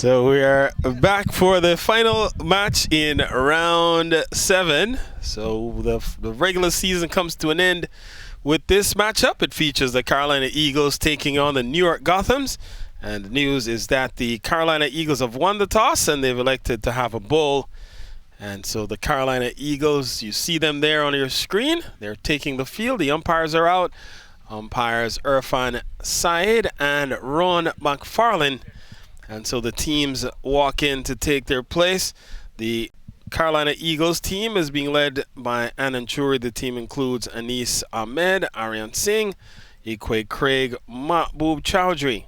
So we are back for the final match in round 7. So the regular season comes to an end with this matchup. It features the Carolina Eagles taking on the New York Gothams. And the news is that the Carolina Eagles have won the toss and they've elected to have a bowl. And so the Carolina Eagles, you see them there on your screen. They're taking the field. The umpires are out. Umpires Irfan Saeed and Ron McFarlane. And so the teams walk in to take their place. The Carolina Eagles team is being led by Anand Churi. The team includes Anis Ahmed, Aryan Singh, Ikwe Craig, Mahbub Chowdhury,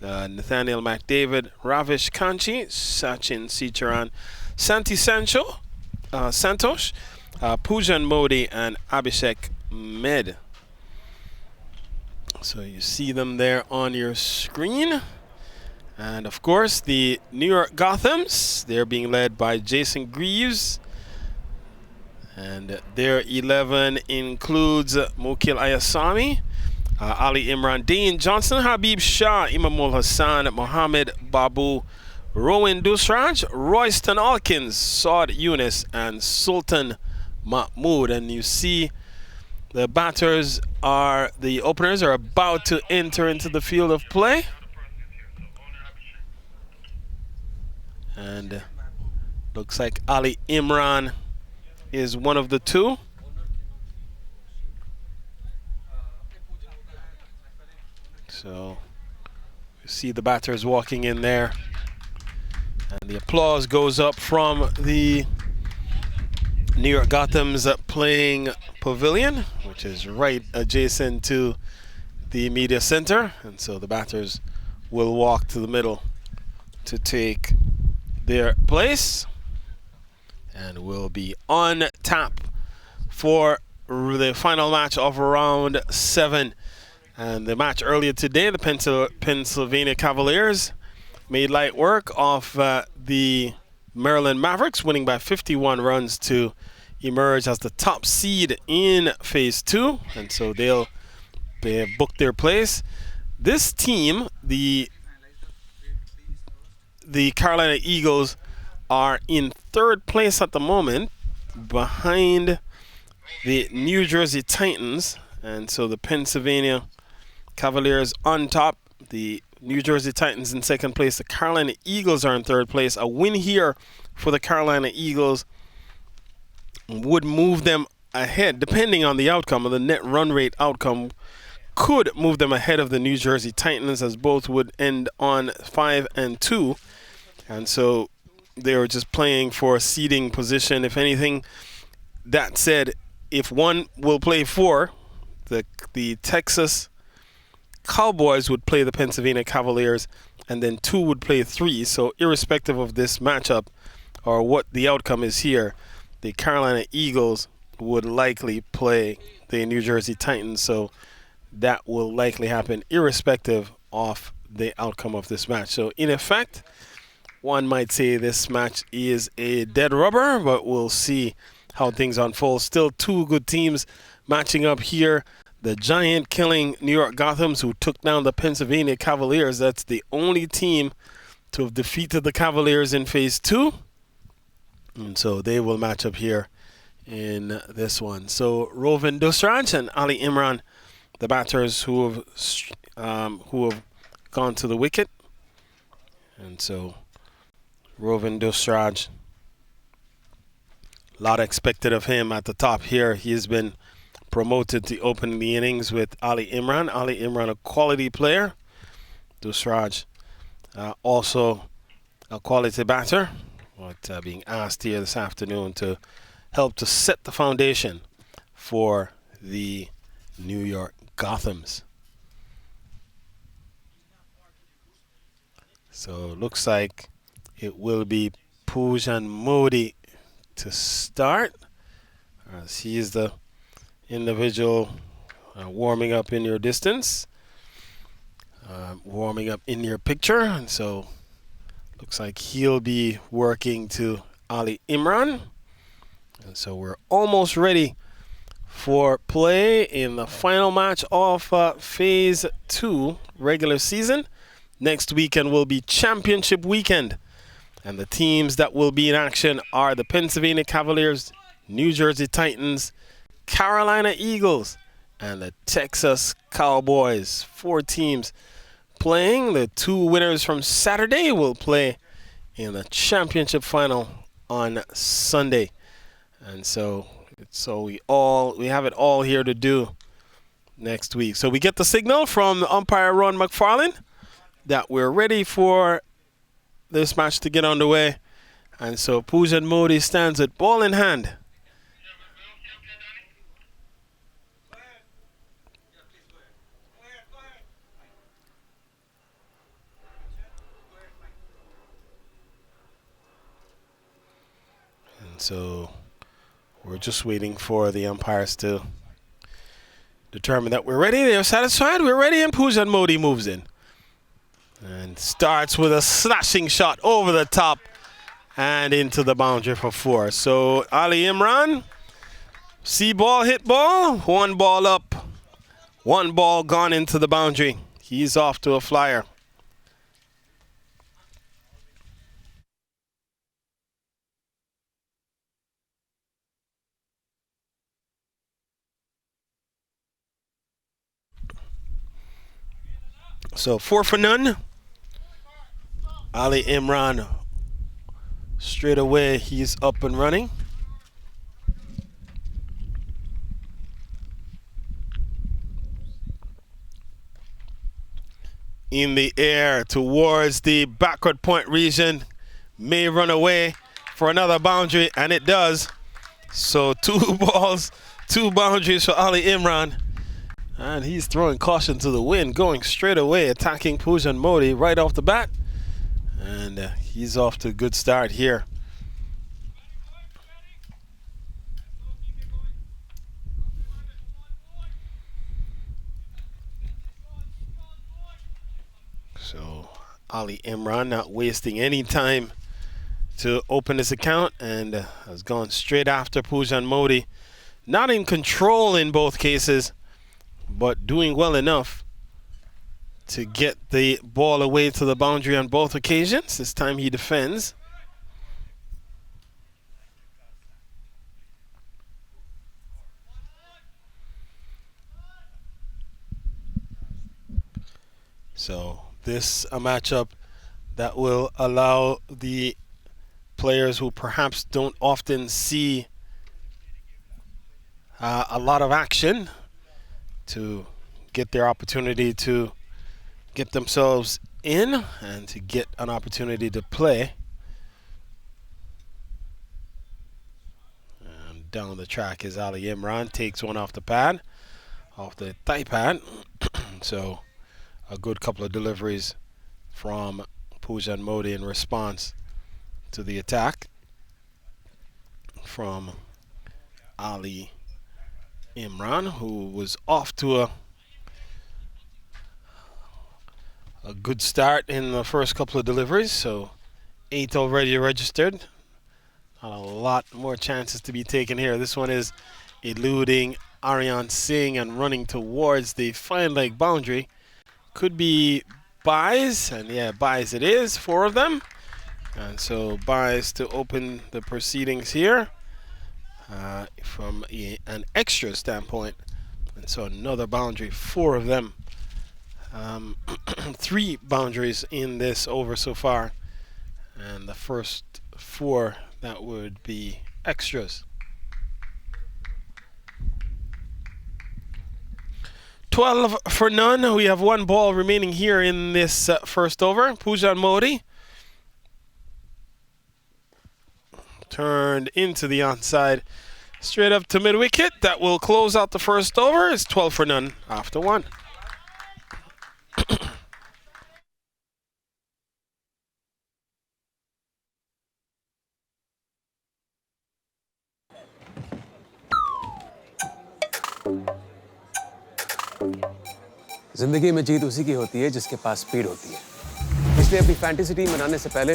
Nathaniel McDavid, Ravish Kanchi, Sachin Sicharan, Santi Santosh, Pujan Modi, and Abhishek Med. So you see them there on your screen. And of course, the New York Gothams, they're being led by Jason Greaves. And their 11 includes Mokil Ayasami, Ali Imran, Dane Johnson, Habib Shah, Imamul Hassan, Mohammed Babu, Rowan Dusraj, Royston Alkins, Saud Yunus, and Sultan Mahmood. And you see the batters are, the openers are about to enter into the field of play. And looks like Ali Imran is one of the two. So you see the batters walking in there. And the applause goes up from the New York Gothams playing pavilion, which is right adjacent to the media center. And so the batters will walk to the middle to take their place, and will be on tap for the final match of round 7. And the match earlier today, the Pennsylvania Cavaliers made light work of the Maryland Mavericks, winning by 51 runs to emerge as the top seed in Phase 2, and so they have booked their place. This team, the Carolina Eagles, are in 3rd place at the moment behind the New Jersey Titans. And so the Pennsylvania Cavaliers on top, the New Jersey Titans in 2nd place. The Carolina Eagles are in 3rd place. A win here for the Carolina Eagles would move them ahead, depending on the outcome of the net run rate outcome, could move them ahead of the New Jersey Titans, as both would end on 5-2. And so they were just playing for a seeding position, if anything. That said, if one will play 4, the Texas Cowboys would play the Pennsylvania Cavaliers, and then 2 would play 3. So irrespective of this matchup or what the outcome is here, the Carolina Eagles would likely play the New Jersey Titans. So that will likely happen irrespective of the outcome of this match. So in effect, one might say this match is a dead rubber, but we'll see how things unfold. Still 2 good teams matching up here. The giant-killing New York Gothams, who took down the Pennsylvania Cavaliers. That's the only team to have defeated the Cavaliers in Phase 2. And so they will match up here in this one. So Rovin Dusraj and Ali Imran, the batters who have gone to the wicket. And so Rovin Dusraj, a lot expected of him at the top here. He has been promoted to open the innings with Ali Imran. Ali Imran, a quality player. Dusraj, also a quality batter. But being asked here this afternoon to help to set the foundation for the New York Gothams. So it looks like it will be Pujan Modi to start, as he is the individual warming up in your distance, warming up in your picture. And so looks like he'll be working to Ali Imran. And so we're almost ready for play in the final match of Phase 2 regular season. Next weekend will be championship weekend. And the teams that will be in action are the Pennsylvania Cavaliers, New Jersey Titans, Carolina Eagles, and the Texas Cowboys. 4 teams playing. The 2 winners from Saturday will play in the championship final on Sunday. And so we have it all here to do next week. So we get the signal from the umpire Ron McFarlane that we're ready for this match to get underway. And so Poojan Modi stands with ball in hand. And so we're just waiting for the umpires to determine that we're ready. They're satisfied. We're ready, and Poojan Modi moves in. And starts with a slashing shot over the top and into the boundary for 4. So Ali Imran, see ball, hit ball, 1 ball up, 1 ball gone into the boundary. He's off to a flyer. So 4 for none. Ali Imran, straight away, he's up and running. In the air towards the backward point region. May run away for another boundary, and it does. So 2 balls, 2 boundaries for Ali Imran. And he's throwing caution to the wind, going straight away, attacking Poojan Modi right off the bat. And he's off to a good start here. So Ali Imran not wasting any time to open his account and has gone straight after Poojan Modi. Not in control in both cases, but doing well enough to get the ball away to the boundary on both occasions. This time he defends. So this a matchup that will allow the players who perhaps don't often see a lot of action to get their opportunity to get themselves in and to get an opportunity to play. And down the track is Ali Imran, takes one off the pad, off the thigh pad. So a good couple of deliveries from Poojan Modi in response to the attack from Ali Imran, who was off to a good start in the first couple of deliveries. So 8 already registered. Not a lot more chances to be taken here. This one is eluding Aryan Singh and running towards the fine leg boundary. Could be buys, and yeah, buys it is, 4 of them. And so buys to open the proceedings here from an extra standpoint. And so another boundary, 4 of them. 3 boundaries in this over so far. And the first 4, that would be extras. 12 for none. We have 1 ball remaining here in this first over. Poojan Modi turned into the onside, straight up to mid-wicket. That will close out the first over. It's 12 for none after 1. जिंदगी में जीत उसी की होती है जिसके पास speed होती है। इसलिए अपनी फैंटेसी टीम बनाने से पहले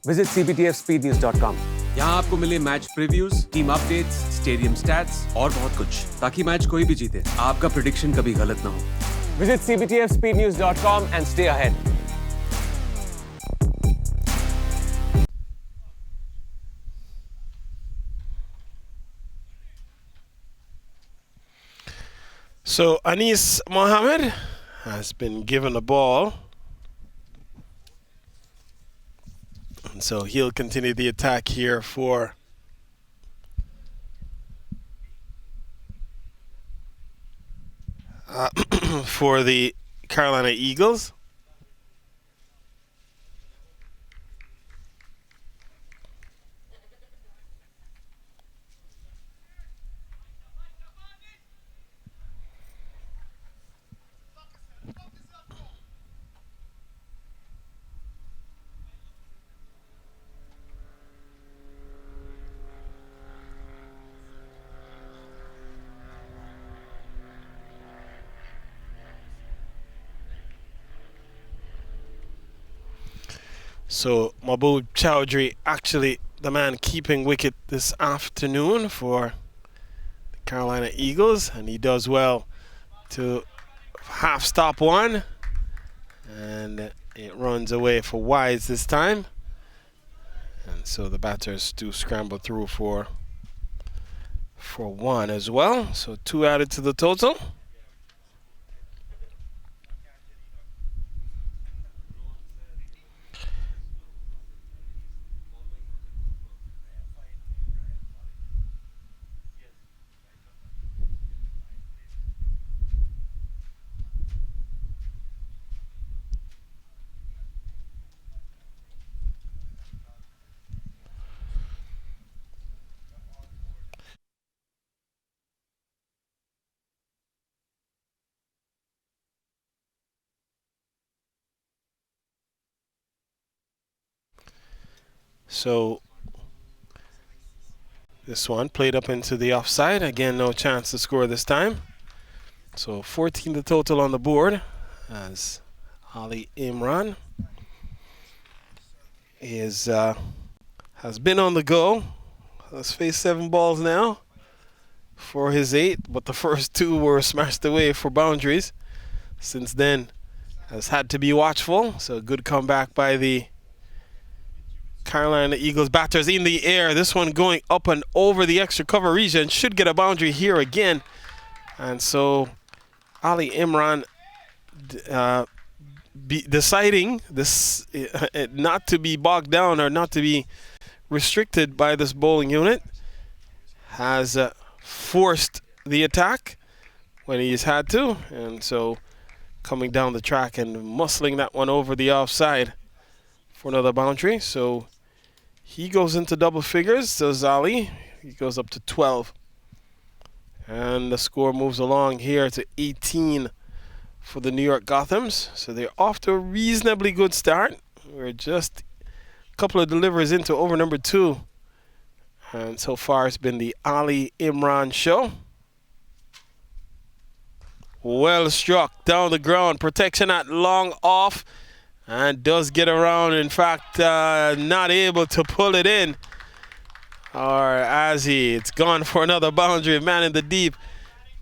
विजिट cptfspeednews.com। यहाँ आपको मिले match previews, team updates, stadium stats और बहुत कुछ, ताकि मैच कोई भी जीते आपका प्रेडिक्शन कभी गलत ना हो। Visit cptfspeednews.com and stay ahead. So Anis Mohammed has been given the ball. And so he'll continue the attack here for for the Carolina Eagles. So Mahbub Chowdhury actually the man keeping wicket this afternoon for the Carolina Eagles, and he does well to half stop one, and it runs away for wides this time, and so the batters do scramble through for one as well. So 2 added to the total. So this one played up into the offside. Again, no chance to score this time. So 14 the total on the board as Ali Imran has been on the go. Has faced 7 balls now for his 8, but the first 2 were smashed away for boundaries. Since then, has had to be watchful. So a good comeback by the Carolina Eagles batters in the air. This one going up and over the extra cover region. Should get a boundary here again. And so Ali Imran deciding this not to be bogged down or not to be restricted by this bowling unit, has forced the attack when he's had to. And so coming down the track and muscling that one over the offside for another boundary. So he goes into double figures, so Ali. He goes up to 12. And the score moves along here to 18 for the New York Gothams. So they're off to a reasonably good start. We're just a couple of deliveries into over number 2. And so far it's been the Ali Imran show. Well struck down the ground. Protection at long off. And does get around, in fact, not able to pull it in. Or it's gone for another boundary. Man in the deep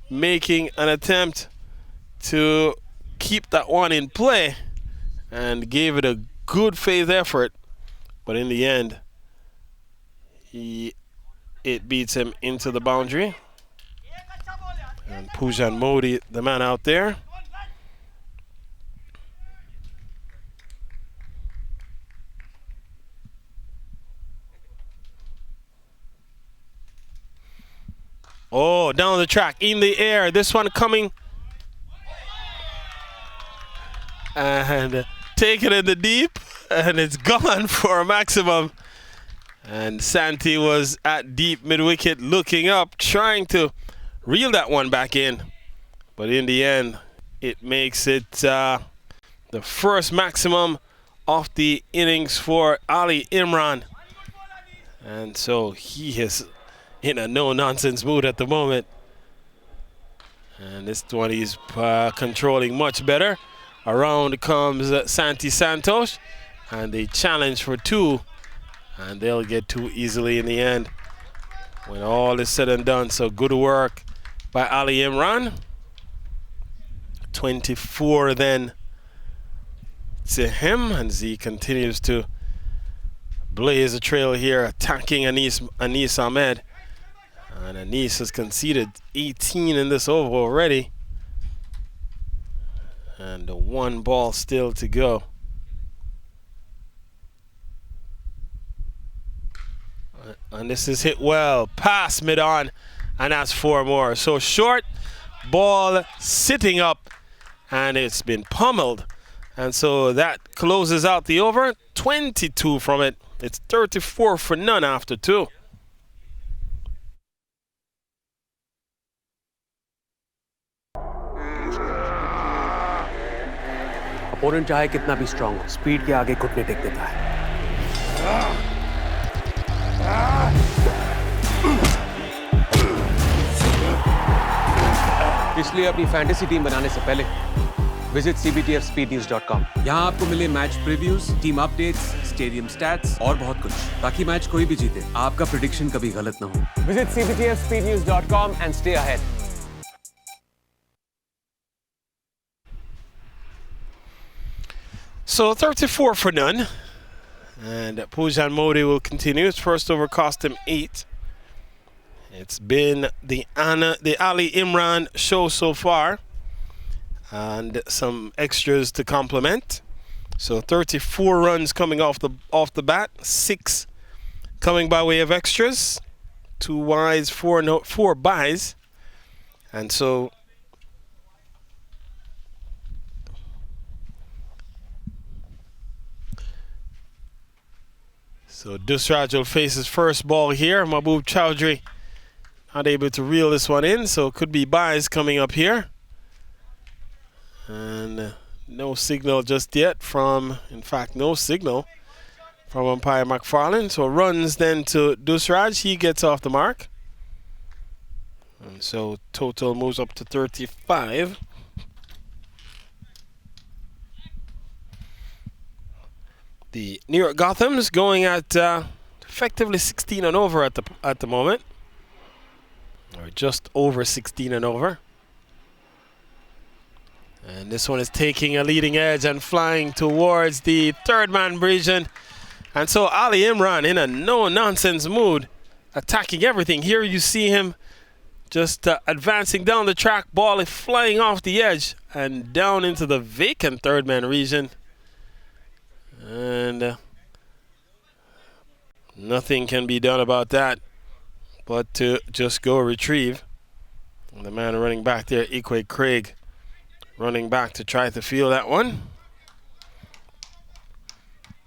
making an attempt to keep that one in play and gave it a good faith effort. But in the end, it beats him into the boundary. And Pujan Modi, the man out there. Oh, down the track, in the air. This one coming. And take it in the deep. And it's gone for a maximum. And Santi was at deep mid-wicket looking up, trying to reel that one back in. But in the end, it makes it the first maximum of the innings for Ali Imran. And so he is in a no-nonsense mood at the moment. And this one he's controlling much better. Around comes Santi Santos. And they challenge for 2. And they'll get 2 easily in the end when all is said and done. So good work by Ali Imran. 24 then to him. And he continues to blaze a trail here, attacking Anis Ahmed. And Anis has conceded 18 in this over already. And 1 ball still to go. And this is hit well, past mid-on, and that's 4 more. So short ball sitting up, and it's been pummeled. And so that closes out the over. 22 from it. It's 34 for none after 2. Opponent चाहे कितना भी strong हो, speed के आगे घुटने take देता है। इसलिए अपनी फैंटेसी टीम बनाने से पहले विजिट cbtfspeednews.com। यहाँ आपको मिले match previews, team updates, stadium stats और बहुत कुछ, ताकि मैच कोई भी जीते, आपका प्रेडिक्शन कभी गलत ना हो। Visit cbtfspeednews.com and stay ahead। So 34 for none. And Pujan Modi will continue. His first over cost him 8. It's been the Ali Imran show so far. And some extras to complement. So 34 runs coming off the bat. 6 coming by way of extras. 2 wides, 4 buys. And so Dusraj will face his first ball here. Mahbub Chowdhury not able to reel this one in, so it could be buys coming up here. And no signal just yet no signal from umpire McFarlane. So runs then to Dusraj. He gets off the mark. And so total moves up to 35. The New York Gothams going at effectively 16 and over at the moment, or just over 16 and over. And this one is taking a leading edge and flying towards the third man region. And so Ali Imran in a no-nonsense mood, attacking everything. Here you see him just advancing down the track. Ball is flying off the edge and down into the vacant third man region. And nothing can be done about that but to just go retrieve. And the man running back there, Ikwe Craig, running back to try to field that one.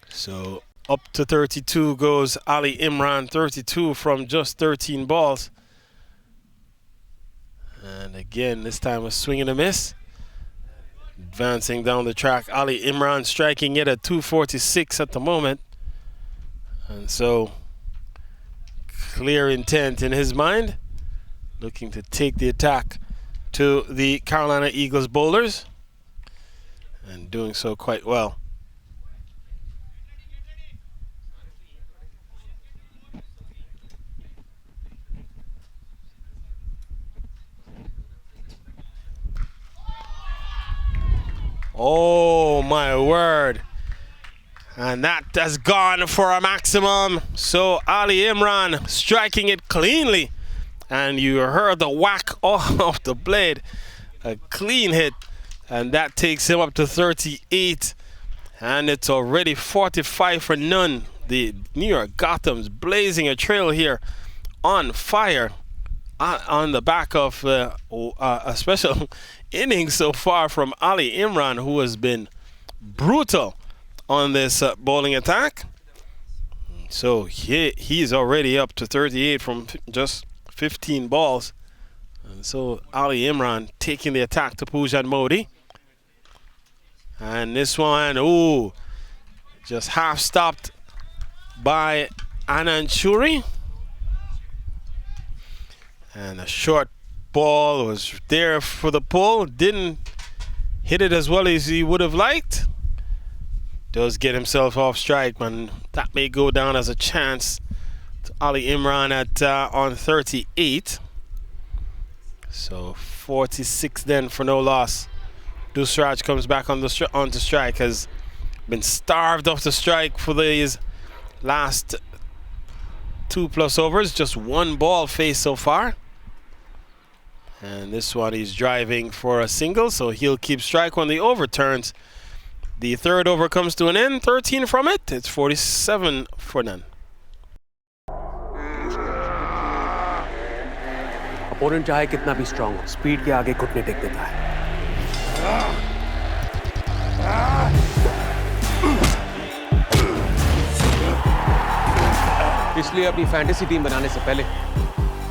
So up to 32 goes Ali Imran, 32 from just 13 balls. And again, this time a swing and a miss. Advancing down the track, Ali Imran striking it at 246 at the moment. And so, clear intent in his mind, looking to take the attack to the Carolina Eagles bowlers, and doing so quite well. Oh my word. And that has gone for a maximum. So Ali Imran striking it cleanly. And you heard the whack off the blade. A clean hit. And that takes him up to 38. And it's already 45 for none. The New York Gothams blazing a trail here, on fire, on the back of a special inning so far from Ali Imran, who has been brutal on this bowling attack. So he's already up to 38 from just 15 balls. And so Ali Imran taking the attack to Pujan Modi. And this one, ooh, just half stopped by Anand Shuri. And a short ball was there for the pull. Didn't hit it as well as he would have liked. Does get himself off strike, man. That may go down as a chance to Ali Imran at on 38. So 46 then for no loss. Dusraj comes back on onto strike. Has been starved off the strike for these last 2+ overs. Just 1 ball faced so far. And this one he's driving for a single, so he'll keep strike when the over turns. The third over comes to an end, 13 from it. It's 47 for none. Opponent चाहे कितना भी strong हो, speed के आगे घुटने take देता है। इसलिए अपनी फैंटेसी टीम बनाने से पहले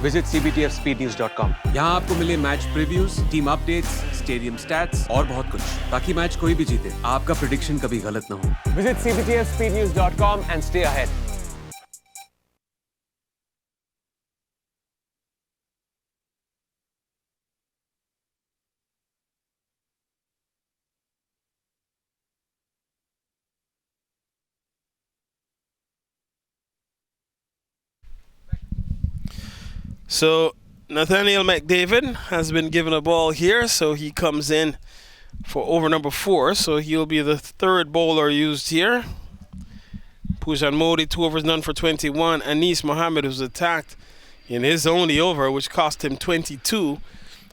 विजिट cbtfspeednews.com। यहाँ आपको मिले match previews, team updates, stadium stats और बहुत कुछ, ताकि मैच कोई भी जीते आपका प्रेडिक्शन कभी गलत ना हो। Visit cbtfspeednews.com and stay ahead. So Nathaniel McDavid has been given a ball here, so he comes in for over number 4, so he'll be the third bowler used here. Pujan Modi, 2 overs, none for 21. Anis Mohammed was attacked in his only over, which cost him 22.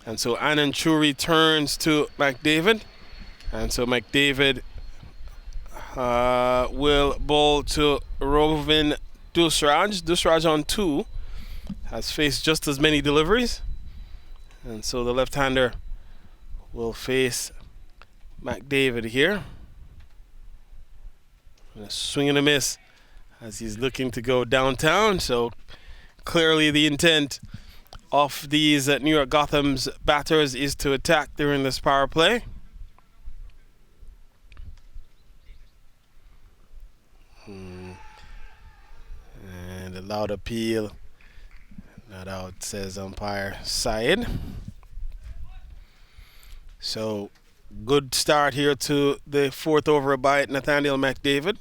And so Anand Churi turns to McDavid. And so McDavid will bowl to Rovin Dusraj. Dusraj on 2 has faced just as many deliveries. And so the left-hander will face McDavid here. A swing and a miss as he's looking to go downtown. So clearly the intent of these New York Gothams batters is to attack during this power play. And a loud appeal. Not out, says umpire Syed. So good start here to the 4th over by Nathaniel McDavid.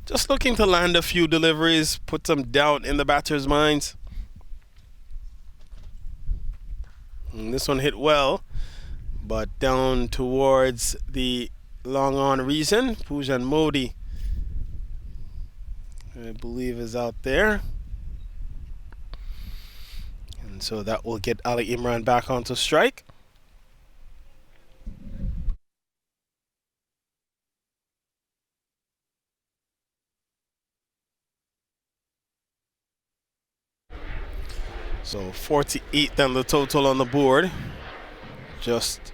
Just looking to land a few deliveries, put some doubt in the batters' minds. And this one hit well, but down towards the long on reason. Pujan Modi, I believe, is out there. And so that will get Ali Imran back onto strike. So 48 then the total on the board. Just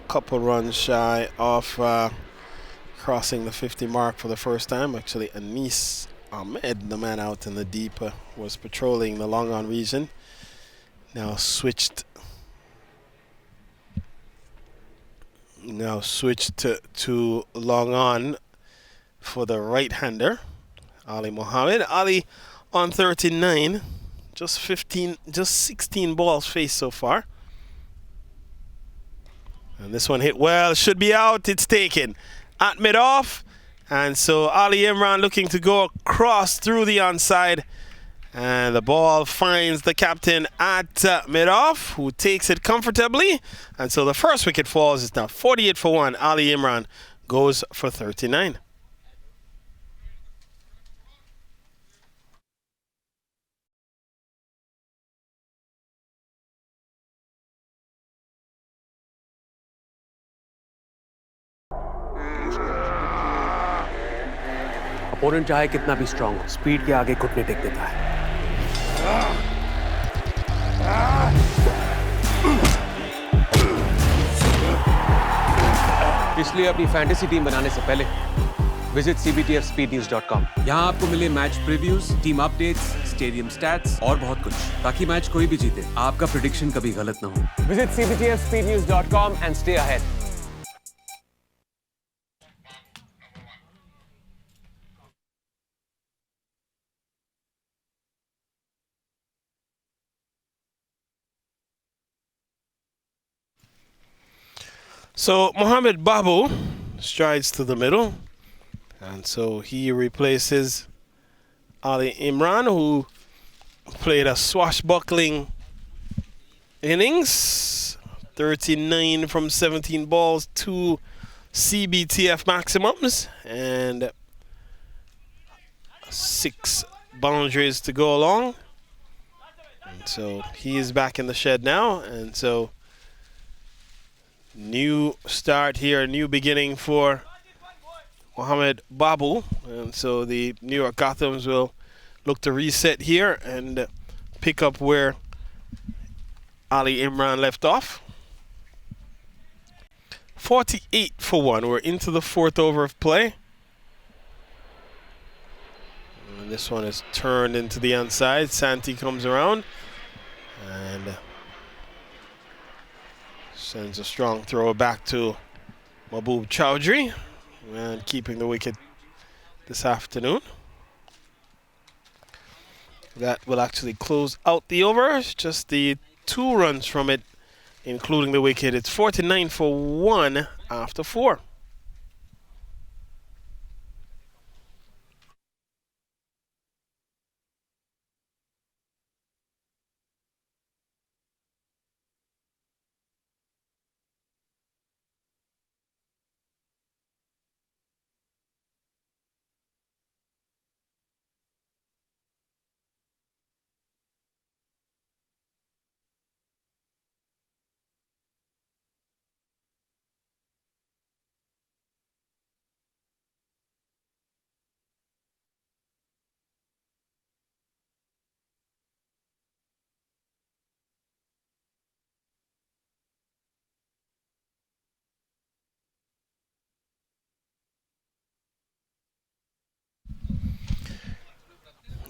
a couple runs shy of crossing the 50 mark for the first time. Actually, Anis Ahmed, the man out in the deep, was patrolling the long on region. Now switched to long on for the right-hander, Ali Mohammed. Ali on 39. Just 16 balls faced so far. And this one hit well, should be out, it's taken. At mid-off, and so Ali Imran looking to go across through the onside. And the ball finds the captain at mid-off, who takes it comfortably. And so the first wicket falls. It's now 48 for 1. Ali Imran goes for 39. Opponent चाहे कितना भी strong हो, speed के आगे घुटने take देता है। इसलिए अपनी फैंटेसी टीम बनाने से पहले विजिट cbtfspeednews.com। यहाँ आपको मिले match previews, team updates, stadium stats और बहुत कुछ, ताकि मैच कोई भी जीते आपका प्रेडिक्शन कभी गलत ना हो। Visit cbtfspeednews.com and stay ahead. So Mohamed Babu strides to the middle, and so he replaces Ali Imran, who played a swashbuckling innings, 39 from 17 balls, 2 CBTF maximums, and 6 boundaries to go along. And So he is back in the shed now, and so new start here, new beginning for Mohamed Babu, and so the New York Gothams will look to reset here and pick up where Ali Imran left off. 48-1. We're into the fourth over of play. And this one is turned into the inside. Santi comes around and sends a strong throw back to Mahbub Chowdhury, and keeping the wicket this afternoon. That will actually close out the over. Just the 2 runs from it, including the wicket. It's 49-1 after 4.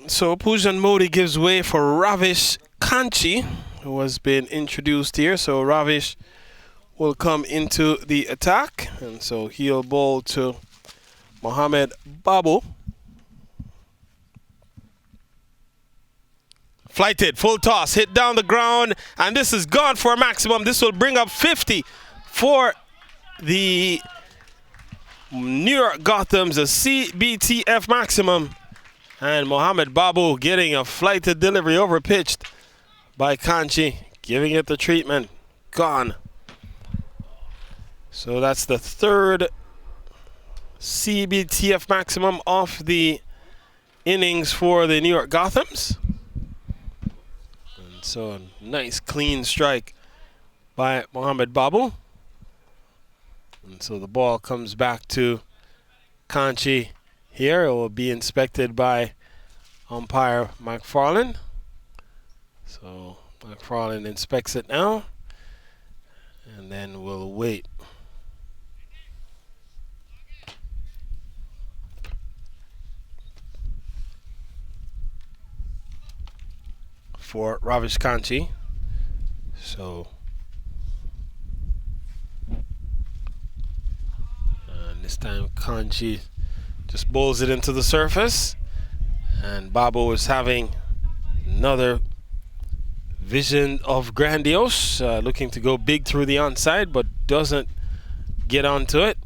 So Pujan Modi gives way for Ravish Kanchi, who has been introduced here. So Ravish will come into the attack, and so he'll bowl to Mohamed Babu. Flighted, full toss, hit down the ground, and this is gone for a maximum. This will bring up 50 for the New York Gothams, a CBTF maximum. And Mohamed Babu getting a flighted delivery overpitched by Kanchi, giving it the treatment. Gone. So that's the 3rd CBTF maximum off the innings for the New York Gothams. And so a nice clean strike by Mohamed Babu. And so the ball comes back to Kanchi. Here it will be inspected by umpire McFarlane. So McFarlane inspects it now, and then we'll wait. For Ravish Kanchi. So this time Kanchi just bowls it into the surface, and Babu is having another vision of grandiose, looking to go big through the onside, but doesn't get onto it.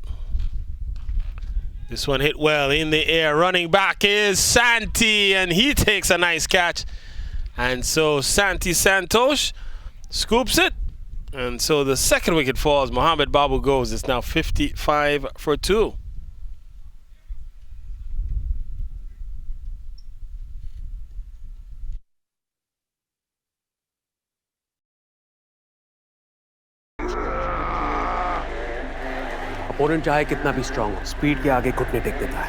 This one hit well in the air. Running back is Santi, and he takes a nice catch. And so Santi Santosh scoops it, and so the second wicket falls. Mohamed Babu goes. It's now 55 for 2. Opponent चाहे कितना भी strong हो, speed के आगे घुटने take देता है।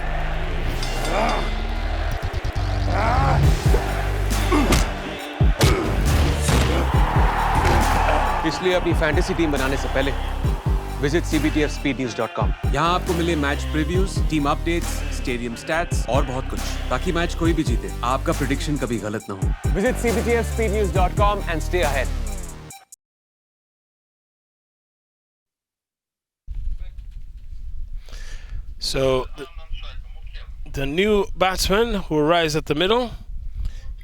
इसलिए अपनी फैंटेसी टीम बनाने से पहले विजिट cbtfspeednews.com। यहाँ आपको मिले match previews, team updates, stadium stats और बहुत कुछ, ताकि मैच कोई भी जीते आपका प्रेडिक्शन कभी गलत ना हो। Visit cbtfspeednews.com and stay ahead. So the new batsman who will rise at the middle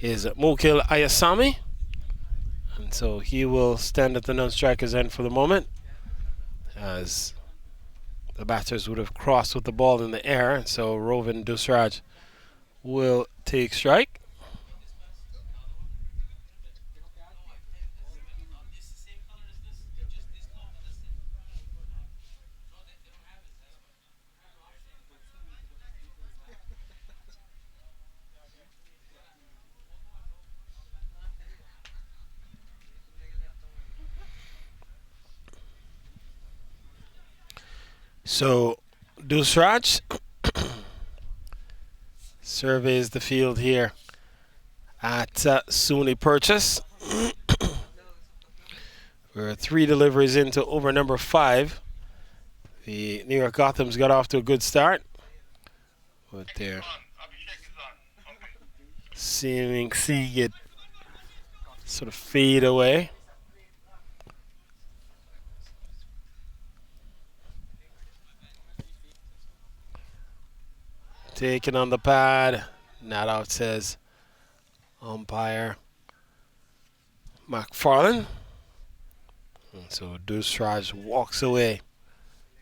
is Mokil Ayasami. And so he will stand at the non-striker's end for the moment, as the batters would have crossed with the ball in the air. And so Rovin Dusraj will take strike. So Dusraj surveys the field here at SUNY Purchase. We're 3 deliveries into over number 5. The New York Gothams got off to a good start, but they're seeing it sort of fade away. Taken on the pad, not out, says umpire McFarlane. And so Dusraj walks away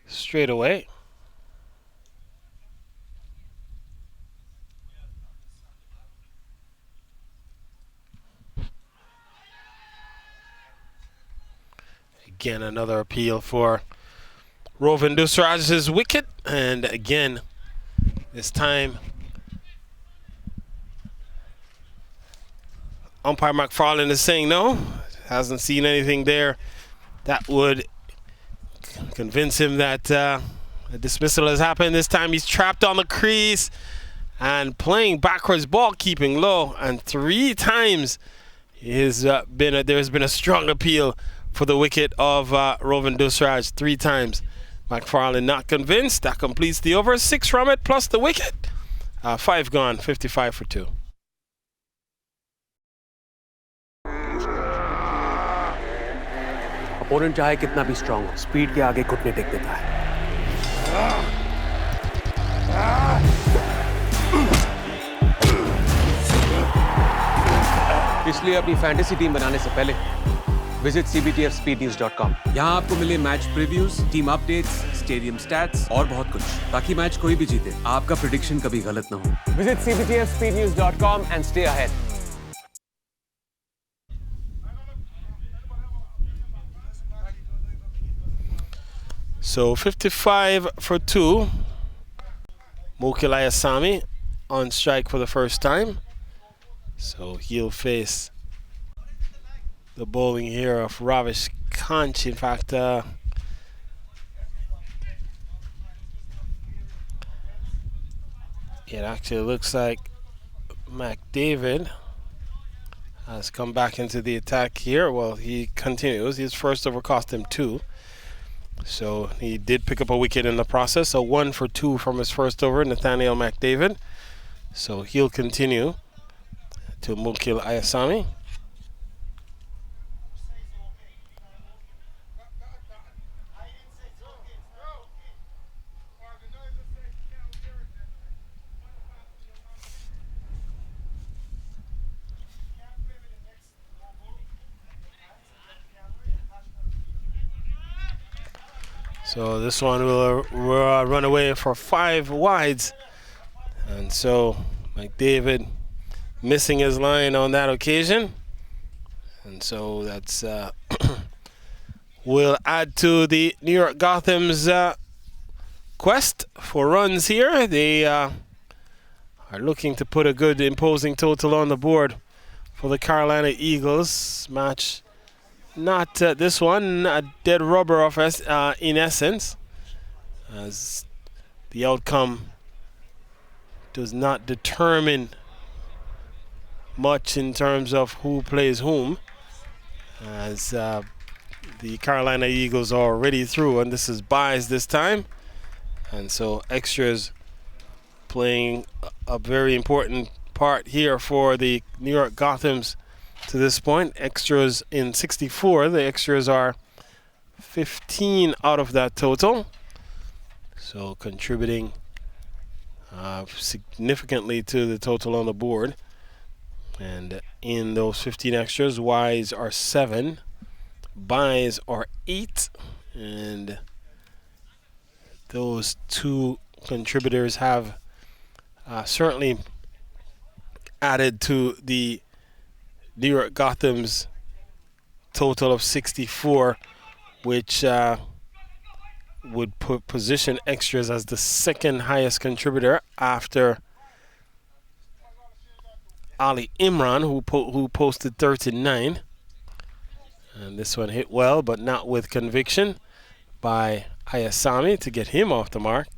straight away. Again, another appeal for Rovin Dusraj's wicket, and again, this time umpire McFarlane is saying no. Hasn't seen anything there that would convince him that a dismissal has happened. This time he's trapped on the crease and playing backwards ball, keeping low. And 3 times there's been a strong appeal for the wicket of Rovin Dusraj. 3 times. McFarlane not convinced. That completes the over. 6 from it plus the wicket. 5 gone, 55 for 2. Opponent चाहे कितना भी strong हो, speed के आगे घुटने take देता है। इसलिए अपनी फैंटेसी टीम बनाने से पहले विजिट cbtfspeednews.com। यहाँ आपको मिले match previews, team updates, stadium stats और बहुत कुछ, ताकि मैच कोई भी जीते आपका प्रेडिक्शन कभी गलत ना हो। Visit cbtfspeednews.com and stay ahead। So 55 for 2. Mokil Ayasami on strike for the first time. So he'll face the bowling here of Ravish Kanch. In fact, it actually looks like McDavid has come back into the attack here. Well, he continues. His first over cost him 2. So he did pick up a wicket in the process. So 1 for 2 from his first over, Nathaniel McDavid. So he'll continue to Mokil Ayasami. So this one will run away for 5 wides. And so McDavid missing his line on that occasion. And so that's will add to the New York Gotham's quest for runs here. They are looking to put a good imposing total on the board for the Carolina Eagles match. Not this one, a dead rubber of in essence, as the outcome does not determine much in terms of who plays whom, as the Carolina Eagles are already through, and this is buys this time, and so extras playing a very important part here for the New York Gothams. To this point, extras in 64. The extras are 15 out of that total. So contributing significantly to the total on the board. And in those 15 extras, Ys are 7. Buys are 8. And those 2 contributors have certainly added to the New York Gotham's total of 64, which would position extras as the 2nd highest contributor after Ali Imran, who posted 39. And this one hit well, but not with conviction by Ayasami to get him off the mark.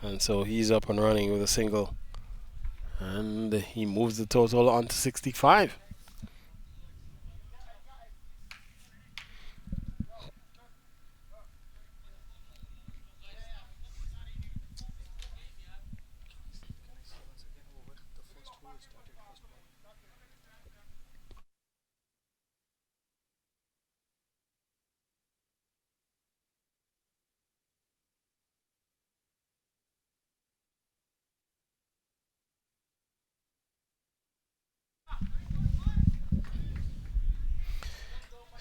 And so he's up and running with a single. And he moves the total on to 65.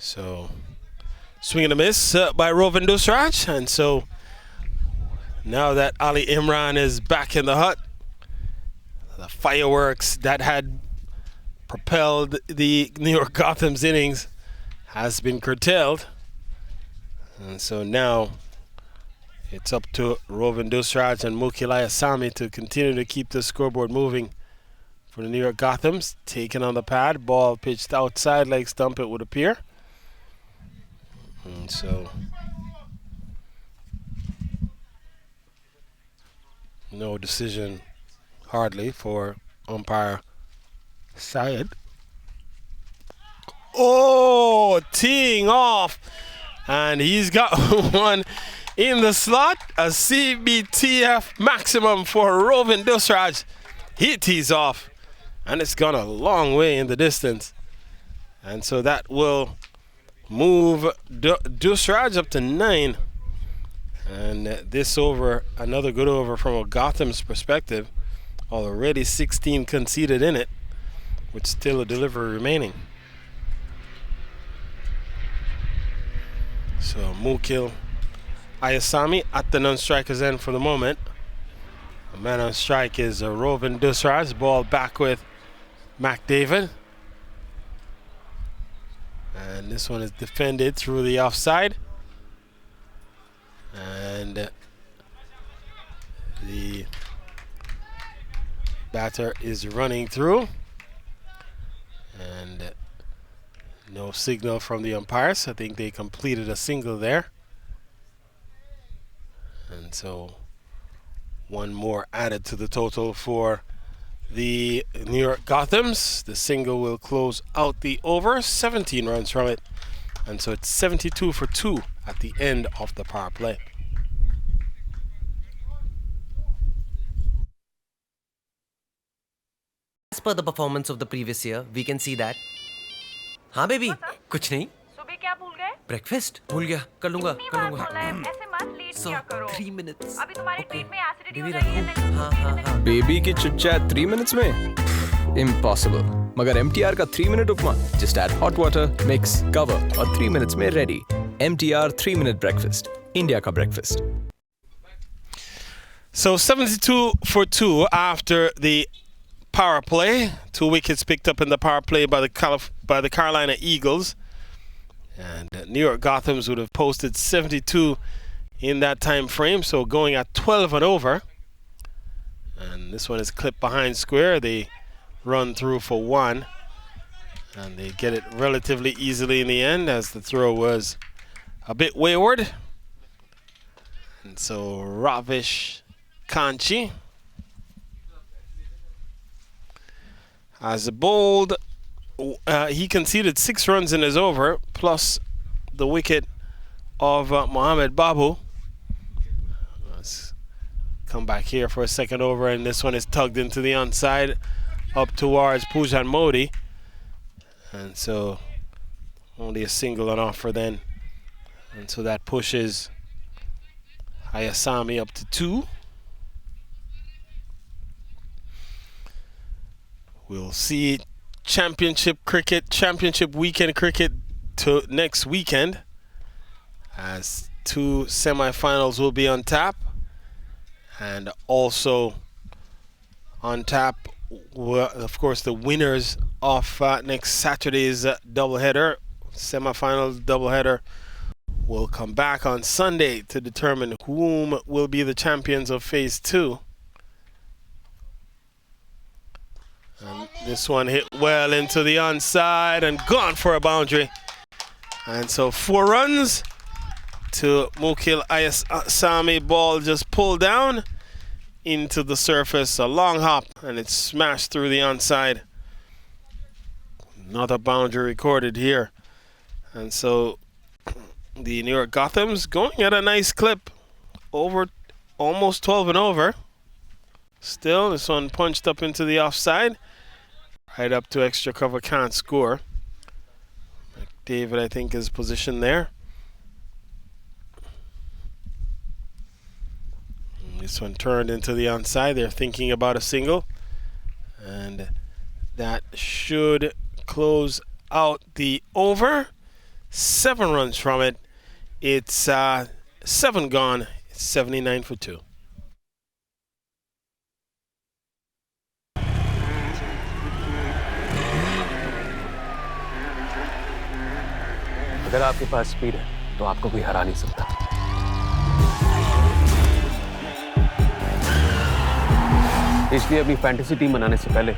So, swing and a miss by Rovin Dusraj. And so, now that Ali Imran is back in the hut, the fireworks that had propelled the New York Gothams innings has been curtailed. And so now, it's up to Rovin Dusraj and Mukil Ayasami to continue to keep the scoreboard moving for the New York Gothams. Taken on the pad, ball pitched outside leg stump, it would appear. And so no decision hardly for umpire Syed. Oh, teeing off. And he's got one in the slot. A CBTF maximum for Rovin Dusraj. He tees off. And it's gone a long way in the distance. And so that will move Dusraj up to 9. And this over, another good over from a Gotham's perspective. Already 16 conceded in it, with still a delivery remaining. So Mukil Ayasami at the non-striker's end for the moment. A man on strike is Rovin Dusraj. Ball back with McDavid. And this one is defended through the offside. And the batter is running through. And no signal from the umpires. I think they completed a single there. And so one more added to the total for the New York Gothams. The single will close out the over, 17 runs from it. And so it's 72 for 2 at the end of the power play. As per the performance of the previous year, we can see that. हाँ baby, कुछ नहीं. सुबह क्या भूल गए? Breakfast भूल गया. कर लूँगा. इतनी बार बोला है, ऐसे मत लेट किया करो. 3 minutes. अभी तुम्हारे पेट में एसिडिटी हो बेबी रही है. रखूँ. हाँ. बेबी की चिट-चैट 3 minutes में? Impossible. मगर MTR का 3-minute उपमा. Just add hot water, mix, cover और 3 minutes में ready. MTR 3-minute breakfast. India का breakfast. So 72 for 2 after the power play. 2 wickets picked up in the power play by the Carolina Eagles. And New York Gothams would have posted 72 in that time frame, so going at 12 and over. And this one is clipped behind square. They run through for 1. And they get it relatively easily in the end, as the throw was a bit wayward. And so Ravish Kanchi has bowled. He conceded 6 runs in his over, plus the wicket of Mohamed Babu. Let's come back here for a second over, and this one is tugged into the onside up towards Pujan Modi. And so only a single on offer then. And so that pushes Ayasami up to 2. We'll see championship weekend cricket to next weekend, as 2 semifinals will be on tap, and also on tap, of course, the winners of next Saturday's doubleheader, semifinal doubleheader, will come back on Sunday to determine whom will be the champions of Phase 2. And this one hit well into the onside and gone for a boundary. And so 4 runs to Mukil Ayasami. Ball just pulled down into the surface. A long hop, and it's smashed through the onside. Another boundary recorded here. And so the New York Gothams going at a nice clip. Over almost 12 and over. Still, this one punched up into the offside. Right up to extra cover, can't score. McDavid, I think, is positioned there. And this one turned into the onside. They're thinking about a single. And that should close out the over. 7 runs from it. It's 7 gone. It's 79 for 2. अगर आपके पास speed है तो आपको कोई हरा नहीं सकता। इसलिए अपनी फैंटेसी टीम बनाने से पहले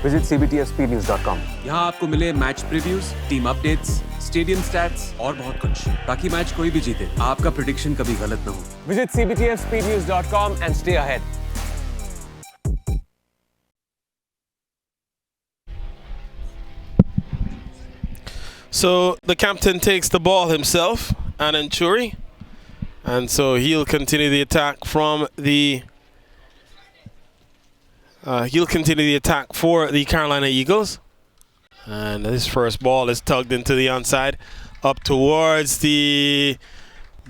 विजिट cbtspnews.com। यहाँ आपको मिले match previews, team updates, stadium stats और बहुत कुछ, ताकि मैच कोई भी जीते आपका प्रेडिक्शन कभी गलत ना हो। Visit cbtspnews.com and stay ahead. So the captain takes the ball himself, Anand Churi, and so he'll continue the attack from the. He'll continue the attack for the Carolina Eagles, and this first ball is tugged into the onside, up towards the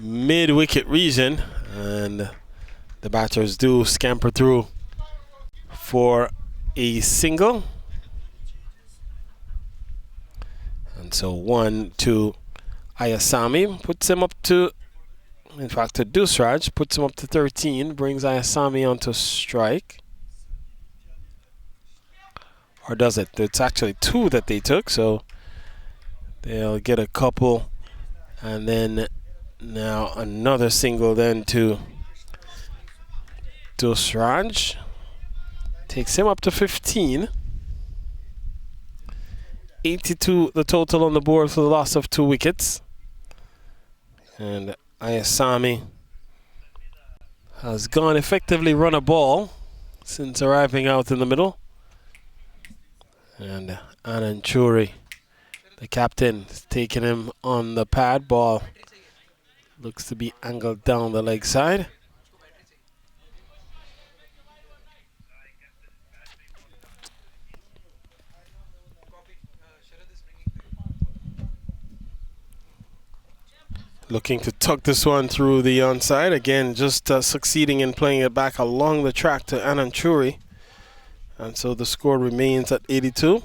mid-wicket region, and the batters do scamper through for a single. And so 1 to Ayasami puts him up to, in fact, to Dusraj, puts him up to 13, brings Ayasami onto strike. Or does it? It's actually 2 that they took, so they'll get a couple. And then now another single then to Dusraj. Takes him up to 15. 82 the total on the board for the loss of 2 wickets. And Ayasami has gone effectively run a ball since arriving out in the middle. And Anand Churi, the captain, is taking him on the pad. Ball looks to be angled down the leg side. Looking to tuck this one through the onside. Again, just succeeding in playing it back along the track to Anand Churi. And so the score remains at 82.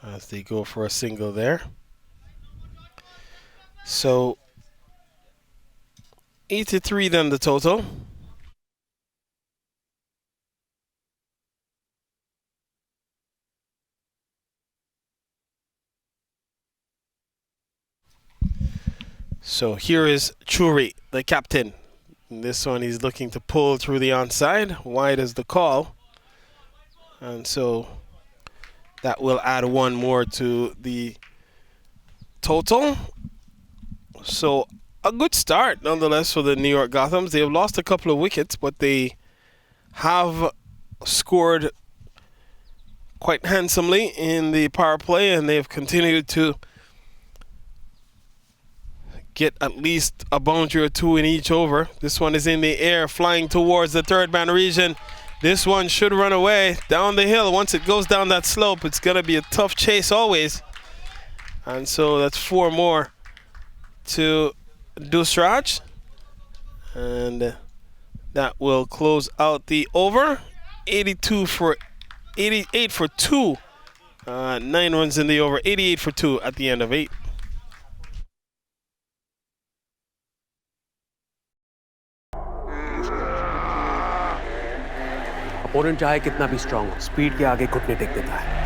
As they go for a single there. So 83 then the total. So here is Churi, the captain. In this one he's looking to pull through the onside. Wide is the call. And so that will add 1 more to the total. So a good start nonetheless for the New York Gothams. They have lost a couple of wickets, but they have scored quite handsomely in the power play, and they have continued to get at least a boundary or 2 in each over. This one is in the air, flying towards the third man region. This one should run away down the hill. Once it goes down that slope, it's going to be a tough chase always. And so that's 4 more to Dusraj. And that will close out the over. 88 for 2. 9 runs in the over. 88 for 2 at the end of 8. Opponent चाहे कितना भी strong हो, speed के आगे घुटने take देता है।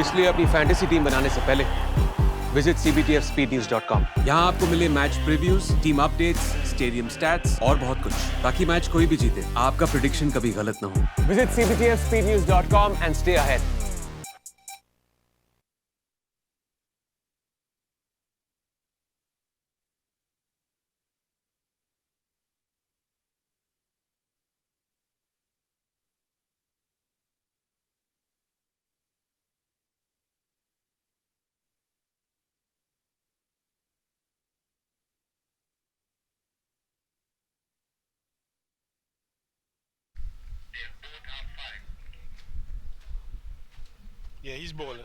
इसलिए अपनी फैंटेसी टीम बनाने से पहले visit cbtfspeednews.com. यहाँ आपको मिले match previews, team updates, stadium stats और बहुत कुछ, ताकि मैच कोई भी जीते आपका प्रेडिक्शन कभी गलत ना हो। Visit cbtfspeednews.com and stay ahead. Yeah, he's bowling.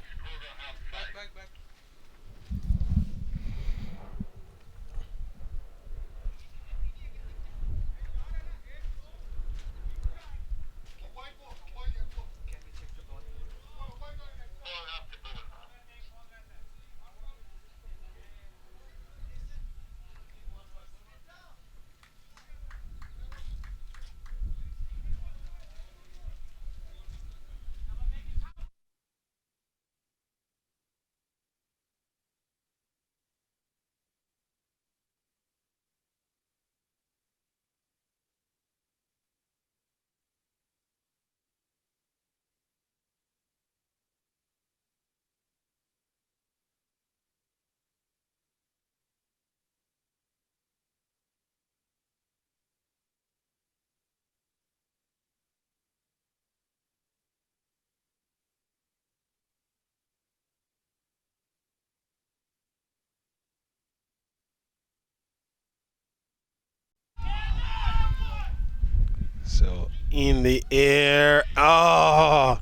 So in the air. Oh,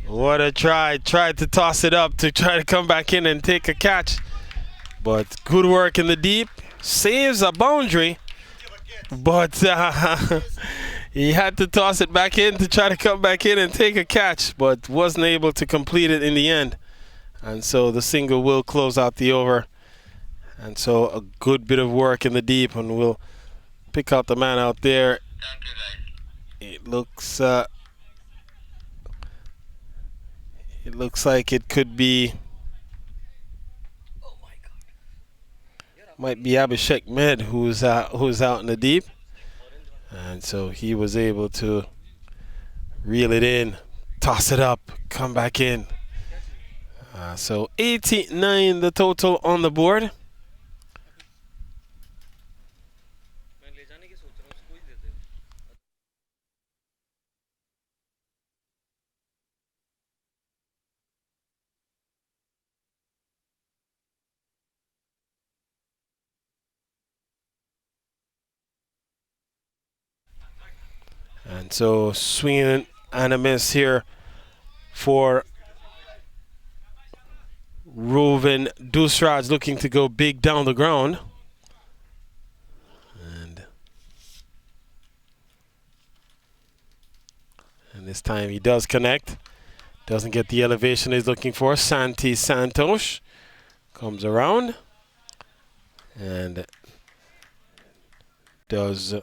what a try. Tried to toss it up to try to come back in and take a catch. But good work in the deep. Saves a boundary. But he had to toss it back in to try to come back in and take a catch. But wasn't able to complete it in the end. And so the single will close out the over. And so a good bit of work in the deep. And we'll pick out the man out there. It looks like it could be, might be Abhishek Med who's out in the deep, and so he was able to reel it in, toss it up, come back in. So 89 the total on the board. And so swinging and a miss here for Reuven Dusraj, looking to go big down the ground. And this time he does connect. Doesn't get the elevation he's looking for. Santi Santos comes around and does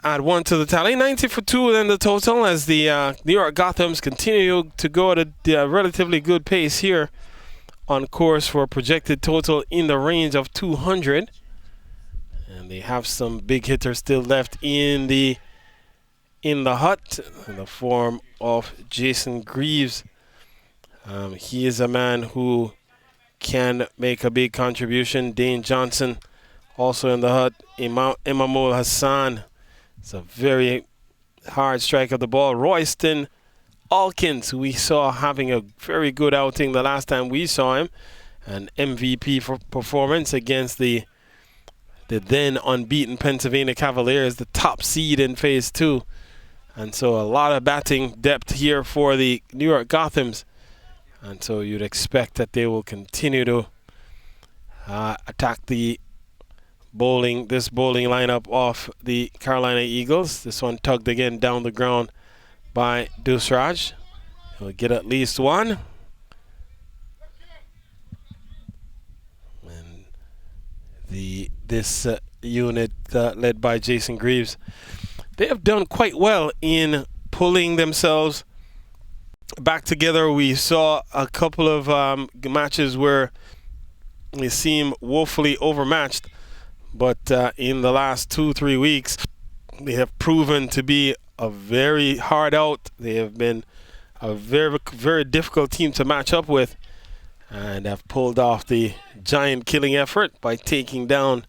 add one to the tally. 90 for 2 then the total, as the New York Gothams continue to go at a relatively good pace here, on course for a projected total in the range of 200. And they have some big hitters still left in the hut, in the form of Jason Greaves. He is a man who can make a big contribution. Dane Johnson also in the hut. Imamul Hassan. It's a very hard strike of the ball. Royston Alkins, who we saw having a very good outing the last time we saw him. An MVP for performance against the then unbeaten Pennsylvania Cavaliers, the top seed in Phase 2. And so a lot of batting depth here for the New York Gothams. And so you'd expect that they will continue to attack this bowling lineup of the Carolina Eagles. This one tugged again down the ground by Dusraj. He'll get at least one. And this unit led by Jason Greaves they have done quite well in pulling themselves back together. We saw a couple of matches where they seem woefully overmatched, but in the last 2-3 weeks, they have proven to be a very hard out. They have been a very, very difficult team to match up with, and have pulled off the giant killing effort by taking down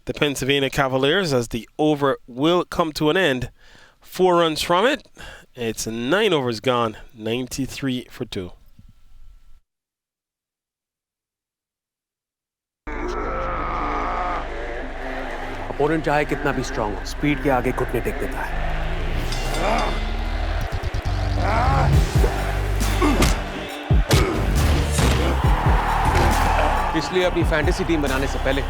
the Pennsylvania Cavaliers as the over will come to an end. 4 runs from it. It's 9 overs gone, 93 for 2. Opponent चाहे कितना भी strong हो, speed के आगे घुटने take देता है। इसलिए अपनी फैंटेसी टीम बनाने से पहले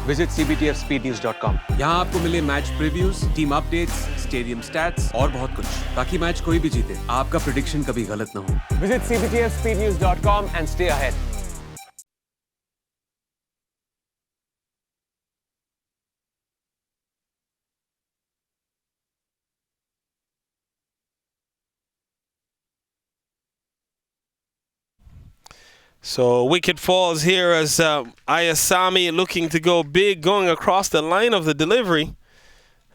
विजिट cbtfspeednews.com। यहाँ आपको मिले match previews, team updates, stadium stats और बहुत कुछ, ताकि मैच कोई भी जीते आपका प्रेडिक्शन कभी गलत ना हो। Visit cbtfspeednews.com and stay ahead. So wicket falls here as Ayasami looking to go big, going across the line of the delivery.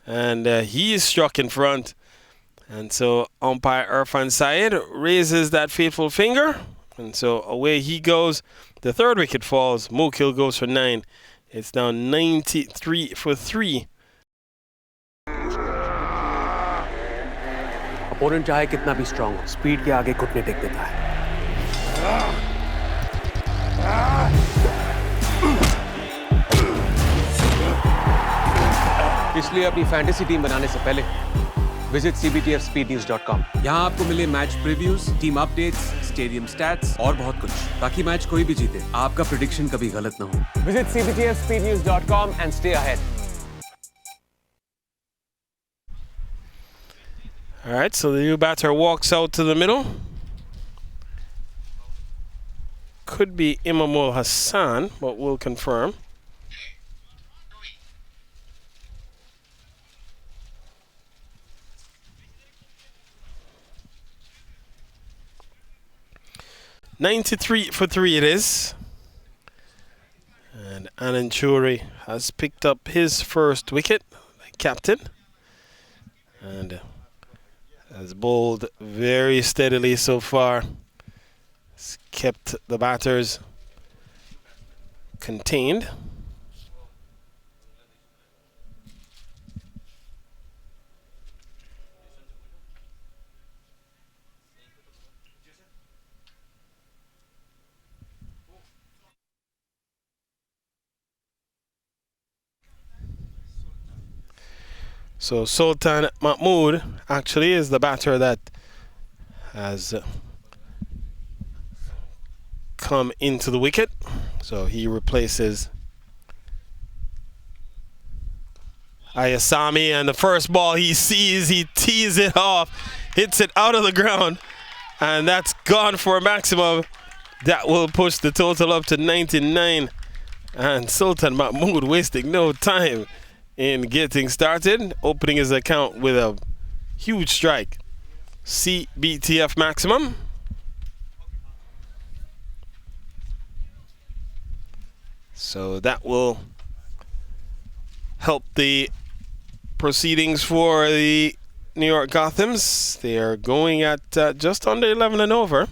And he is struck in front. And so umpire Irfan Syed raises that fateful finger. And so away he goes. The third wicket falls. Mokil goes for 9. It's now 93 for 3. Opponent चाहे कितना भी strong हो, speed के आगे घुटने take देता है। इसलिए अपनी फैंटेसी टीम बनाने से पहले विजिट cbtfspeednews.com। यहाँ आपको मिले match previews, team updates, stadium stats और बहुत कुछ, ताकि मैच कोई भी जीते आपका प्रेडिक्शन कभी गलत ना हो। Visit cbtfspeednews.com and stay ahead. All right, so the new batter walks out to the middle. Could be Imamul Hassan, but we'll confirm. $93 for 3 it is. And Anand Churi has picked up his first wicket, captain. And has bowled very steadily so far. It's kept the batters contained. So Sultan Mahmood actually is the batter that has come into the wicket. So he replaces Ayasami, and the first ball he sees, he tees it off, hits it out of the ground, and that's gone for a maximum. That will push the total up to 99. And Sultan Mahmood wasting no time in getting started, opening his account with a huge strike. CBTF maximum. So that will help the proceedings for the New York Gothams. They are going at just under 11 and over.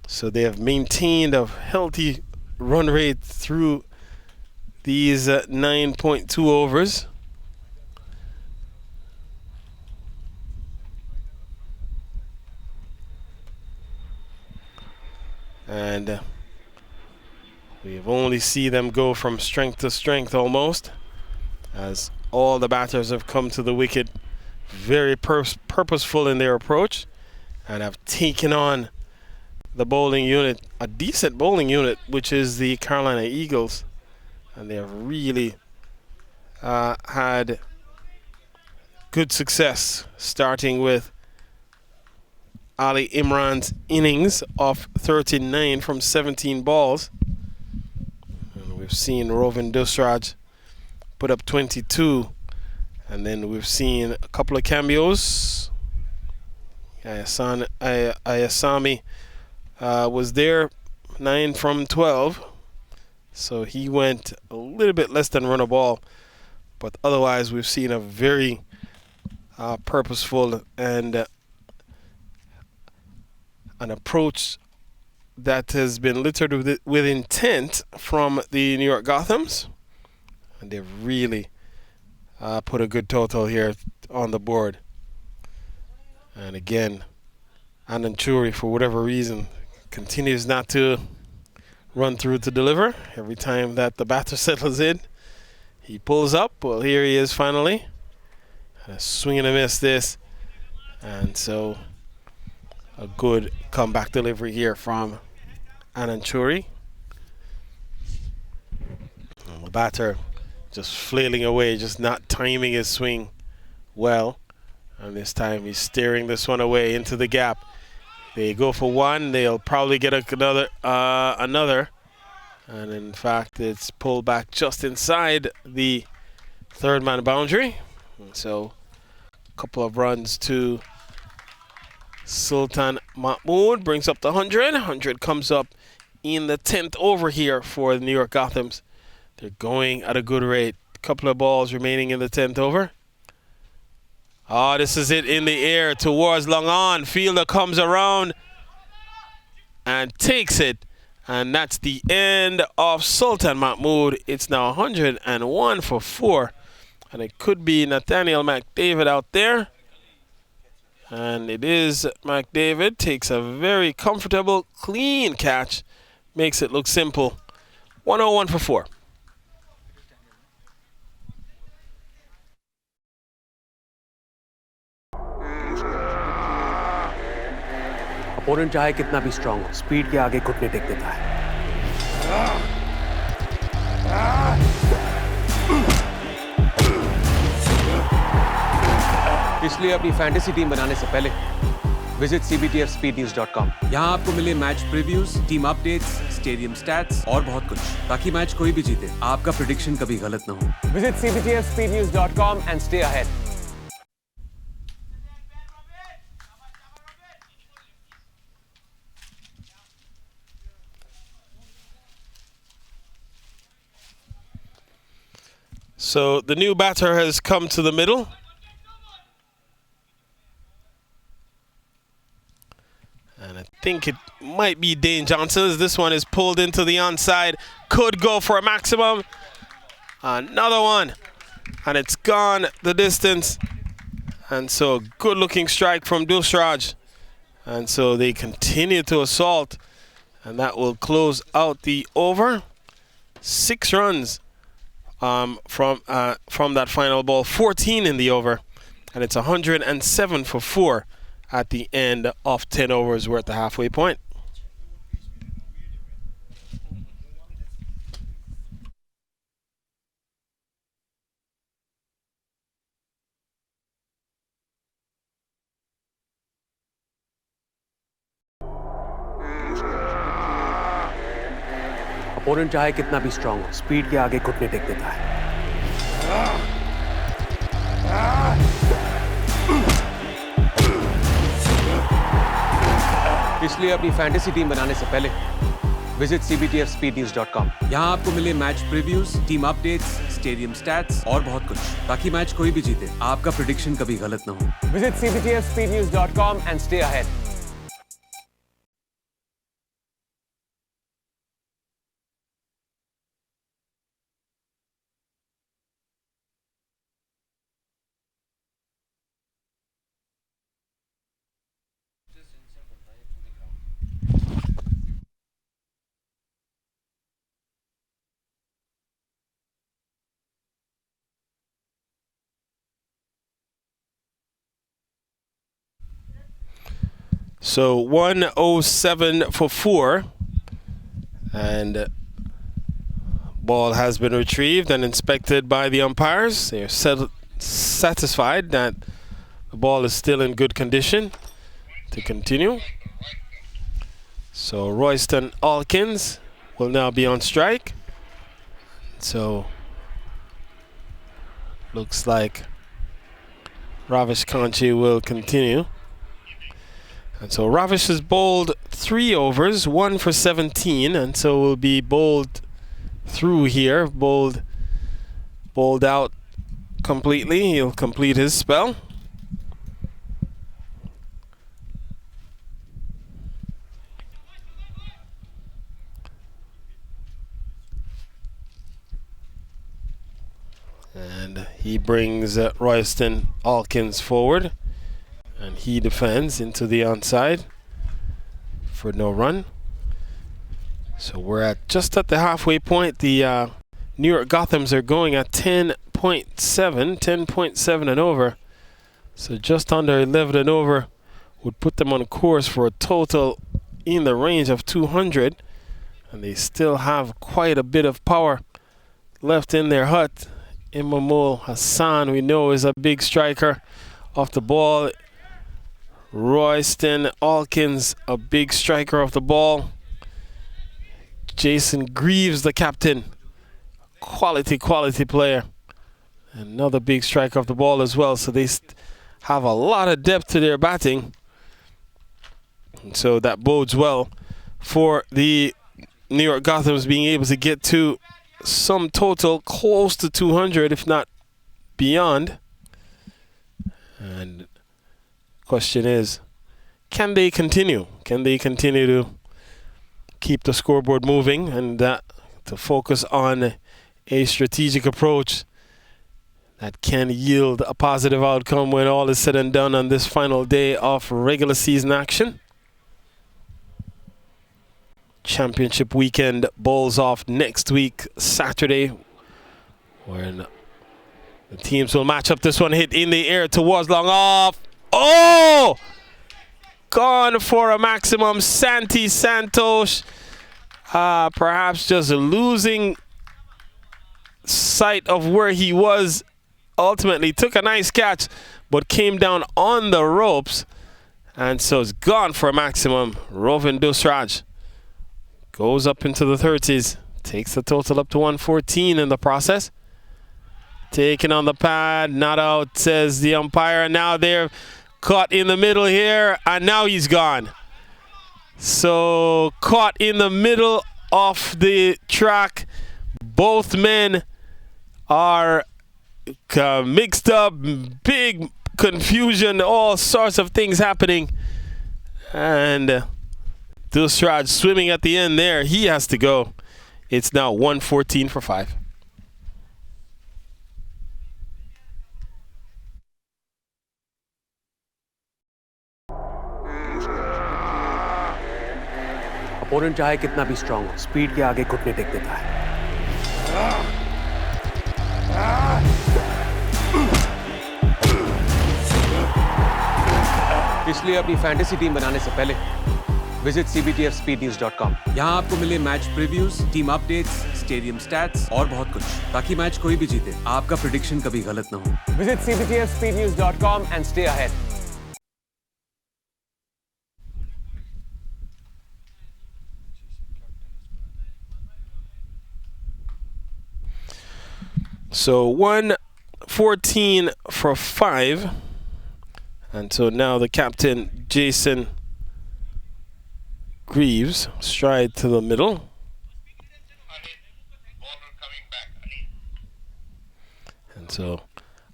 So they have maintained a healthy run rate through these 9.2 overs. And we have only seen them go from strength to strength almost, as all the batters have come to the wicket very purposeful in their approach and have taken on the bowling unit, a decent bowling unit, which is the Carolina Eagles. And they have really had good success, starting with Ali Imran's innings of 39 from 17 balls. And we've seen Rovin Dusraj put up 22 And then we've seen a couple of cameos. Ayasami was there, 9 from 12. So he went a little bit less than run a ball. But otherwise, we've seen a very purposeful and an approach that has been littered with intent from the New York Gothams. And they've really put a good total here on the board. And again, Ananchuri, for whatever reason, continues not to run through to deliver. Every time that the batter settles in, he pulls up. Well, here he is finally. A swing and a miss this. And so a good comeback delivery here from Ananchuri. And the batter just flailing away, just not timing his swing well. And this time he's steering this one away into the gap. They go for one. They'll probably get another. And in fact, it's pulled back just inside the third man boundary. And so a couple of runs to Sultan Mahmood brings up the 100. 100 comes up in the 10th over here for the New York Gothams. They're going at a good rate. A couple of balls remaining in the 10th over. Oh, this is it in the air towards long on. Fielder comes around and takes it. And that's the end of Sultan Mahmood. It's now 101 for 4. And it could be Nathaniel McDavid out there. And it is McDavid. Takes a very comfortable, clean catch. Makes it look simple. 101 for 4. Opponent चाहे कितना भी strong हो, speed के आगे घुटने take देता है। इसलिए अपनी फैंटेसी टीम बनाने से पहले विजिट cbtfspeednews.com। यहाँ आपको मिले match previews, team updates, stadium stats और बहुत कुछ, ताकि मैच कोई भी जीते आपका प्रेडिक्शन कभी गलत ना हो। Visit cbtfspeednews.com and stay ahead। So the new batter has come to the middle. And I think it might be Dane Johnson. This one is pulled into the onside. Could go for a maximum. Another one. And it's gone the distance. And so good looking strike from Dulshraj. And so they continue to assault. And that will close out the over. 6 runs. From that final ball, 14 in the over, and it's 107 for 4 at the end of 10 overs. We're at the halfway point. Opponent चाहे कितना भी strong हो, speed के आगे घुटने take देता है। इसलिए अपनी फैंटेसी टीम बनाने से पहले विजिट cbtfspeednews.com। यहाँ आपको मिले match previews, team updates, stadium stats और बहुत कुछ, ताकि मैच कोई भी जीते आपका प्रेडिक्शन कभी गलत ना हो। Visit cbtfspeednews.com and stay ahead। So 107 for 4, and ball has been retrieved and inspected by the umpires. They are satisfied that the ball is still in good condition to continue. So Royston Alkins will now be on strike. So looks like Ravish Kanchi will continue. And so Ravish has bowled 3 overs, 1 for 17, and so will be bowled through here, bowled out completely. He'll complete his spell. And he brings Royston Alkins forward, and he defends into the onside for no run. So we're just at the halfway point. The New York Gothams are going at 10.7 and over. So just under 11 and over would put them on course for a total in the range of 200. And they still have quite a bit of power left in their hut. Imamul Hassan, we know, is a big striker off the ball. Royston Alkins, a big striker off the ball. Jason Greaves, the captain, quality player. Another big striker off the ball as well. So they have a lot of depth to their batting. And so that bodes well for the New York Gothams being able to get to some total close to 200, if not beyond. And question is, can they continue? Can they continue to keep the scoreboard moving and to focus on a strategic approach that can yield a positive outcome when all is said and done on this final day of regular season action? Championship weekend bowls off next week, Saturday, when the teams will match up. This one hit in the air towards long off. Oh! Gone for a maximum. Santi Santosh perhaps just losing sight of where he was. Ultimately took a nice catch, but came down on the ropes, and so it's gone for a maximum. Rovin Dusraj goes up into the 30s, takes the total up to 114 in the process. Taken on the pad, not out, says the umpire. Now they're caught in the middle here, and now he's gone. So caught in the middle of the track. Both men are mixed up, big confusion, all sorts of things happening. And Dusraj swimming at the end there. He has to go. It's now 114 for 5. Opponent चाहे कितना भी strong हो, speed के आगे घुटने take देता है. इसलिए अपनी फैंटेसी टीम बनाने से पहले विजिट cbtfspeednews.com. यहाँ आपको मिले match previews, team updates, stadium stats और बहुत कुछ, ताकि मैच कोई भी जीते आपका प्रेडिक्शन कभी गलत ना हो. Visit cbtfspeednews.com and stay ahead. So 114 for 5. And so now the captain, Jason Greaves, stride to the middle. And so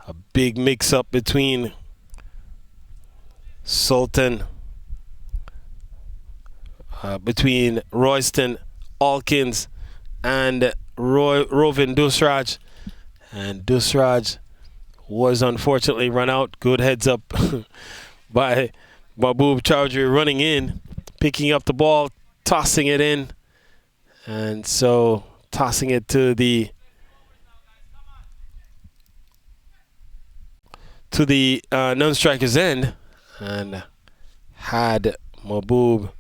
a big mix-up between between Royston Alkins and Rovin Dusraj. And Dusraj was unfortunately run out. Good heads up by Mahbub Chowdhury running in, picking up the ball, tossing it in. And so tossing it to the non-striker's end, and had Mahbub,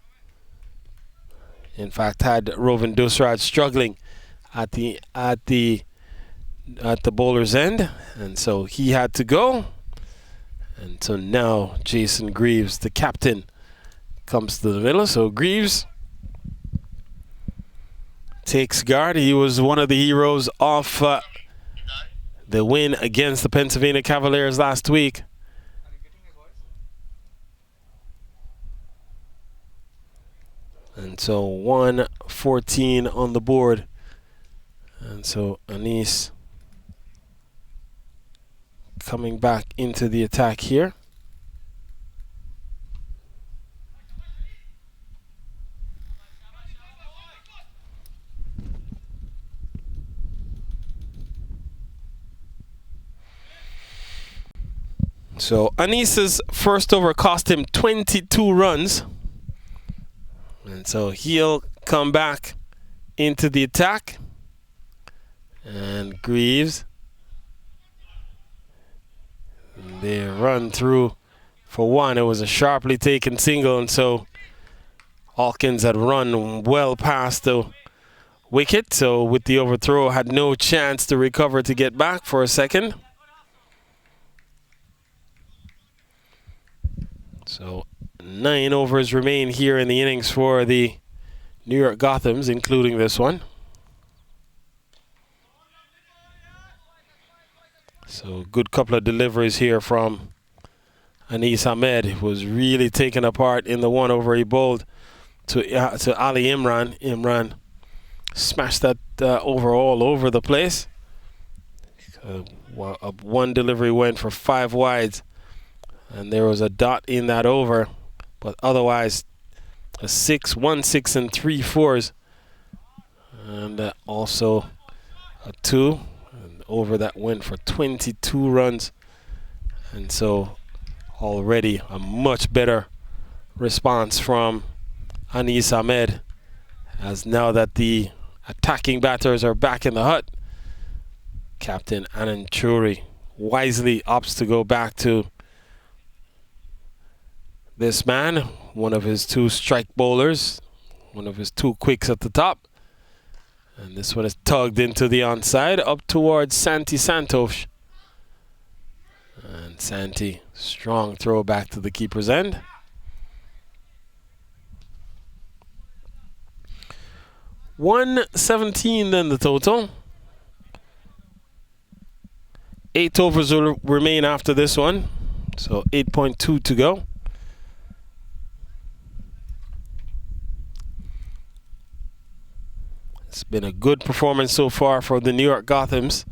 in fact, had Rovin Dusraj struggling at the bowler's end, and so he had to go. And so now Jason Greaves, the captain, comes to the middle. So Greaves takes guard. He was one of the heroes of the win against the Pennsylvania Cavaliers last week. And so 114 on the board. And so Anis coming back into the attack here. So Anis's first over cost him 22 runs. And so he'll come back into the attack. And Greaves, they run through for one. It was a sharply taken single, and so Hawkins had run well past the wicket, so with the overthrow had no chance to recover to get back for a second. So 9 overs remain here in the innings for the New York Gothams, including this one. So good couple of deliveries here from Anis Ahmed, who was really taken apart in the one over he bowled to Ali Imran. Imran smashed that over all over the place. One delivery went for 5 wides, and there was a dot in that over, but otherwise a 6, 1 6 and 3 4s, and also a 2. Over that went for 22 runs, and so already a much better response from Anis Ahmed, as now that the attacking batters are back in the hut, Captain Anand Churi wisely opts to go back to this man, one of his 2 strike bowlers, one of his 2 quicks at the top. And this one is tugged into the onside, up towards Santi Santosh. And Santi, strong throw back to the keeper's end. $117 then the total. 8 overs will remain after this one, so 8.2 to go. It's been a good performance so far for the New York Gothams,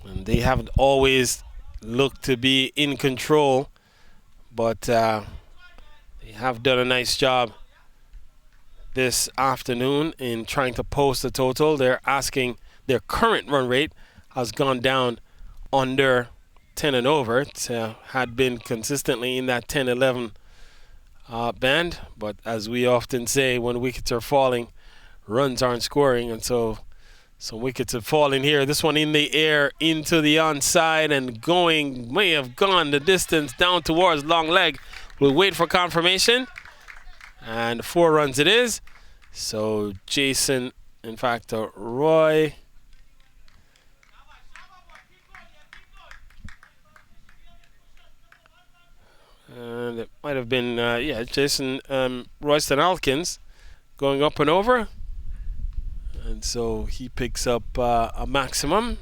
and they haven't always looked to be in control, but they have done a nice job this afternoon in trying to post the total. Their current run rate has gone down under 10 and over. It had been consistently in that 10-11 band, but as we often say, when wickets are falling, runs aren't scoring, and so some wickets have fallen here. This one in the air into the onside and may have gone the distance down towards long leg. We'll wait for confirmation, and 4 runs it is. So Jason, in fact, Roy, and it might have been Jason Royston Alkins going up and over. And so he picks up a maximum.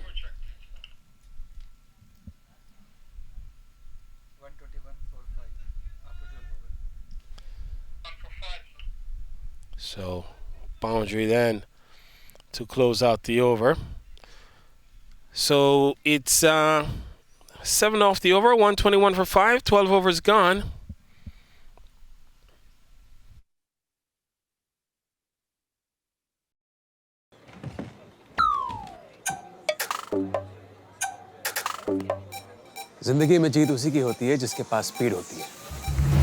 So boundary then to close out the over. So it's 7 off the over, 121 for 5, 12 overs gone. जिंदगी में जीत उसी की होती है जिसके पास speed होती है,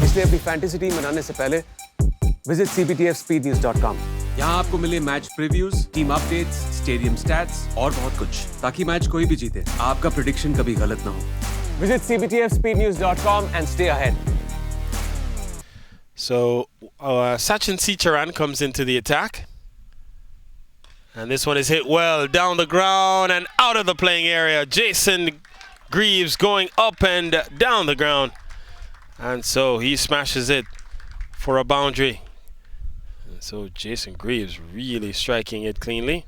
इसलिए अपनी फैंटेसी टीम बनाने से पहले विजिट cptfspeednews.com। यहाँ आपको मिले match previews, team updates, stadium stats और बहुत कुछ, ताकि मैच कोई भी जीते आपका प्रेडिक्शन कभी गलत ना हो। Visit cptfspeednews.com and stay ahead. So Sachin Sicharan comes into the attack. And this one is hit well down the ground and out of the playing area. Jason Greaves going up and down the ground. And so he smashes it for a boundary. And so Jason Greaves really striking it cleanly.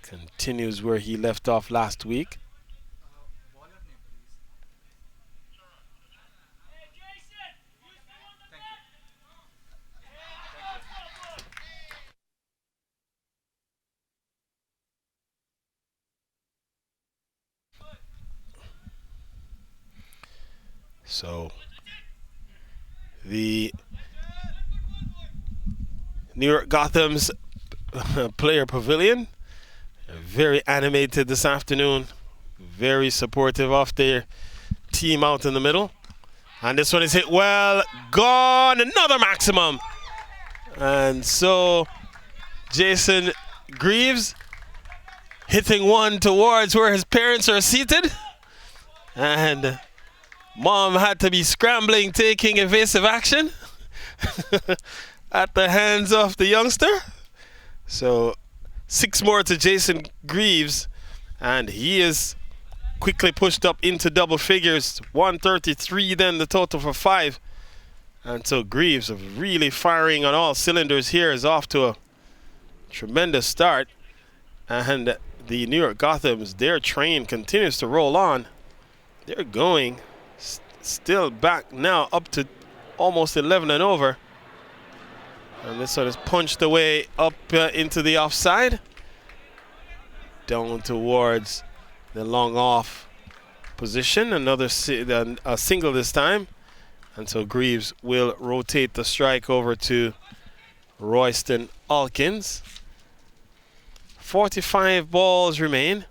Continues where he left off last week. So the New York Gothams player pavilion, very animated this afternoon, very supportive of their team out in the middle. And this one is hit well, gone, another maximum. And so Jason Greaves hitting one towards where his parents are seated. And mom had to be scrambling, taking evasive action at the hands of the youngster. So 6 more to Jason Greaves, and he is quickly pushed up into double figures. 133 then the total for 5. And so Greaves really firing on all cylinders here, is off to a tremendous start. And the New York Gothams, their train continues to roll on. They're going still back now up to almost 11 and over. And this one is punched away up into the offside. Down towards the long off position. Another a single this time. And so Greaves will rotate the strike over to Royston Alkins. 45 balls remain.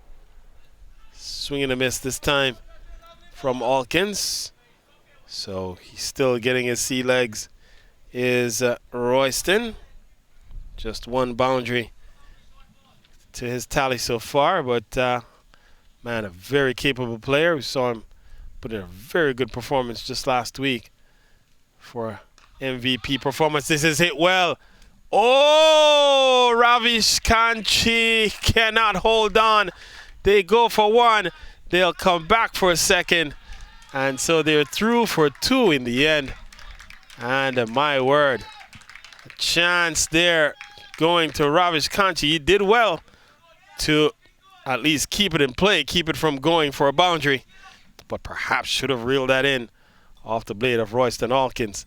Swing and a miss this time from Alkins. So he's still getting his sea legs. Is Royston. Just 1 boundary to his tally so far, but man, a very capable player. We saw him put in a very good performance just last week for MVP performance. This is hit well. Oh, Ravish Kanchi cannot hold on. They go for 1. They'll come back for a second. And so they're through for 2 in the end. And my word, a chance there going to Ravish Kanchi. He did well to at least keep it in play, keep it from going for a boundary, but perhaps should have reeled that in off the blade of Royston Alkins.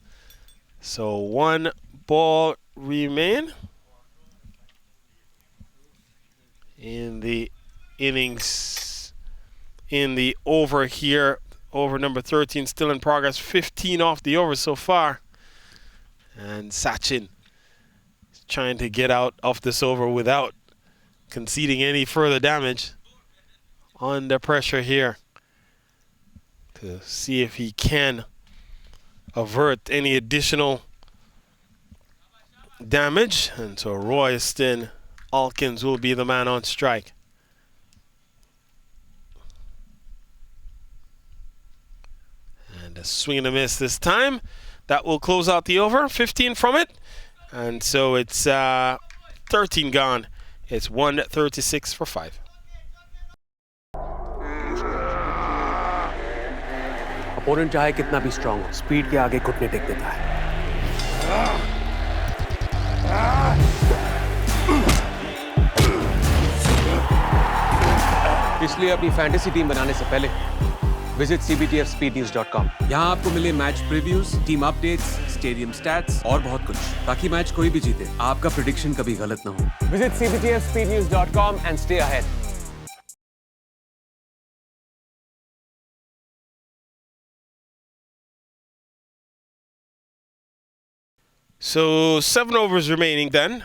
So 1 ball remain in the innings, in the over here. Over number 13 still in progress. 15 off the over so far. And Sachin is trying to get out of this over without conceding any further damage. Under pressure here to see if he can avert any additional damage. And so Royston Alkins will be the man on strike. And a swing and a miss this time. That will close out the over. 15 from it. And so it's 13 gone. It's 136 for 5. Opponent चाहे कितना भी strong हो, speed के आगे घुटने take देता है। इसलिए अपनी फैंटेसी टीम बनाने से पहले विजिट cbtfspeednews.com। यहाँ आपको मिले match previews, team updates, stadium stats और बहुत कुछ, ताकि मैच कोई भी जीते आपका प्रेडिक्शन कभी गलत ना हो। Visit cbtfspeednews.com and stay ahead. So 7 overs remaining then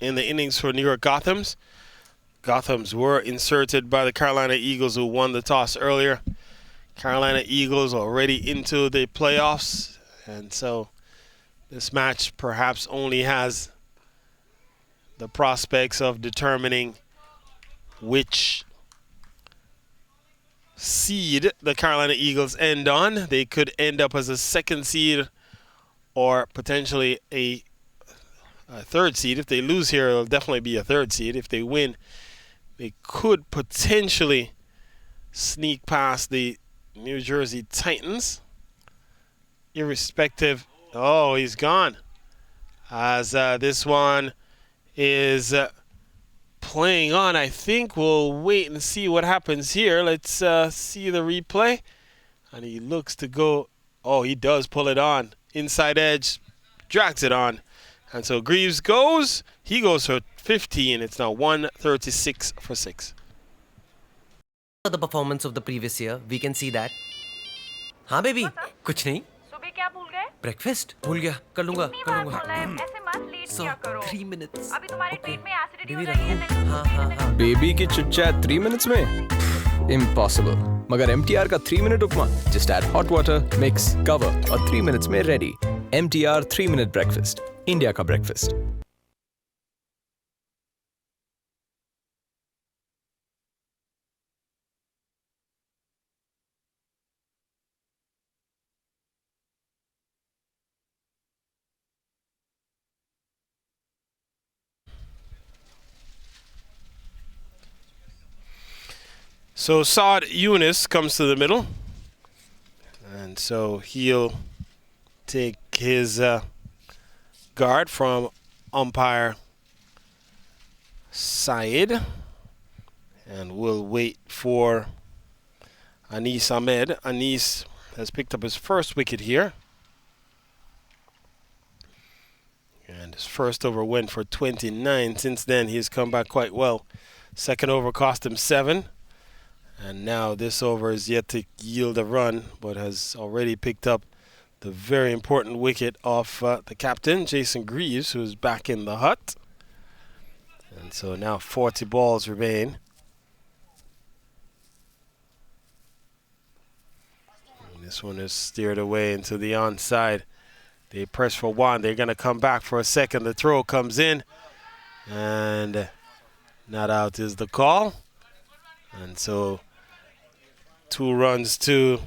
in the innings for New York Gothams. Gothams were inserted by the Carolina Eagles, who won the toss earlier. Carolina Eagles already into the playoffs, and so this match perhaps only has the prospects of determining which seed the Carolina Eagles end on. They could end up as a 2nd seed or potentially a 3rd seed. If they lose here, it'll definitely be a 3rd seed. If they win, they could potentially sneak past the New Jersey Titans. Irrespective. Oh, he's gone. As this one is playing on, I think we'll wait and see what happens here. Let's see the replay. And he looks to go. Oh, he does pull it on. Inside edge, drags it on. And so Greaves goes. He goes for 15. It's now 136 for 6. The performance of the previous year, we can see that. हाँ baby कुछ नहीं सुबह क्या भूल गए? Breakfast भूल गया कर लूंगा इतनी कर बार लूंगा बोला है, ऐसे मत लेट सो किया करो। 3 मिनट्स अभी तुम्हारे पेट में एसिडिटी हो बेबी रही है। रखूं हाँ हाँ हाँ बेबी की चिट-चैट 3 मिनट्स में इम्पॉसिबल मगर MTR का 3 minute upma just add hot water mix cover और 3 मिनट्स में ready MTR 3 minute breakfast India का breakfast So Saad Yunus comes to the middle. And so he'll take his guard from umpire Saeed. And we'll wait for Anis Ahmed. Anis has picked up his first wicket here. And his first over went for 29. Since then, he's come back quite well. Second over cost him 7. And now this over is yet to yield a run, but has already picked up the very important wicket of the captain, Jason Greaves, who's back in the hut. And so now 40 balls remain. And this one is steered away into the onside. They press for one. They're going to come back for a second. The throw comes in. And not out is the call. And so 2 runs to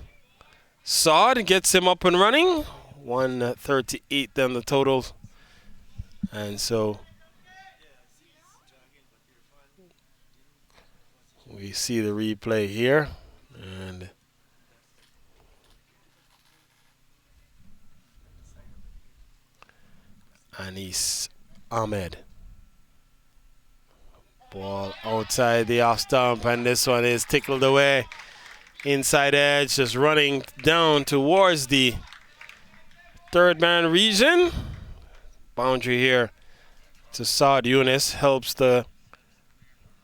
Saad gets him up and running. 138 then the total. And so we see the replay here. And Anis Ahmed. Ball outside the off stump, and this one is tickled away. Inside edge, just running down towards the third man region. Boundary here to Saad Yunus helps the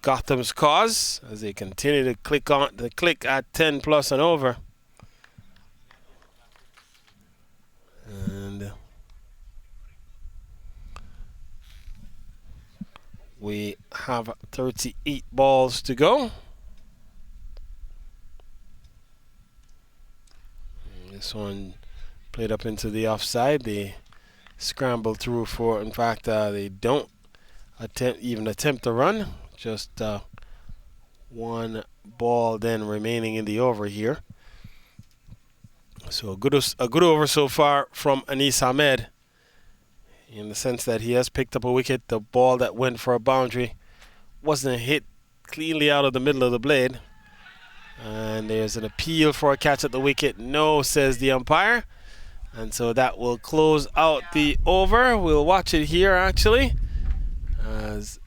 Gotham's cause as they continue to click at 10 plus and over. And we have 38 balls to go. This one played up into the offside. They scramble through for, in fact, they don't attempt to run. Just 1 ball then remaining in the over here. So a good over so far from Anis Ahmed, in the sense that he has picked up a wicket. The ball that went for a boundary wasn't hit cleanly out of the middle of the blade. And there's an appeal for a catch at the wicket. No, says the umpire. And so that will close out the over. We'll watch it here, actually, as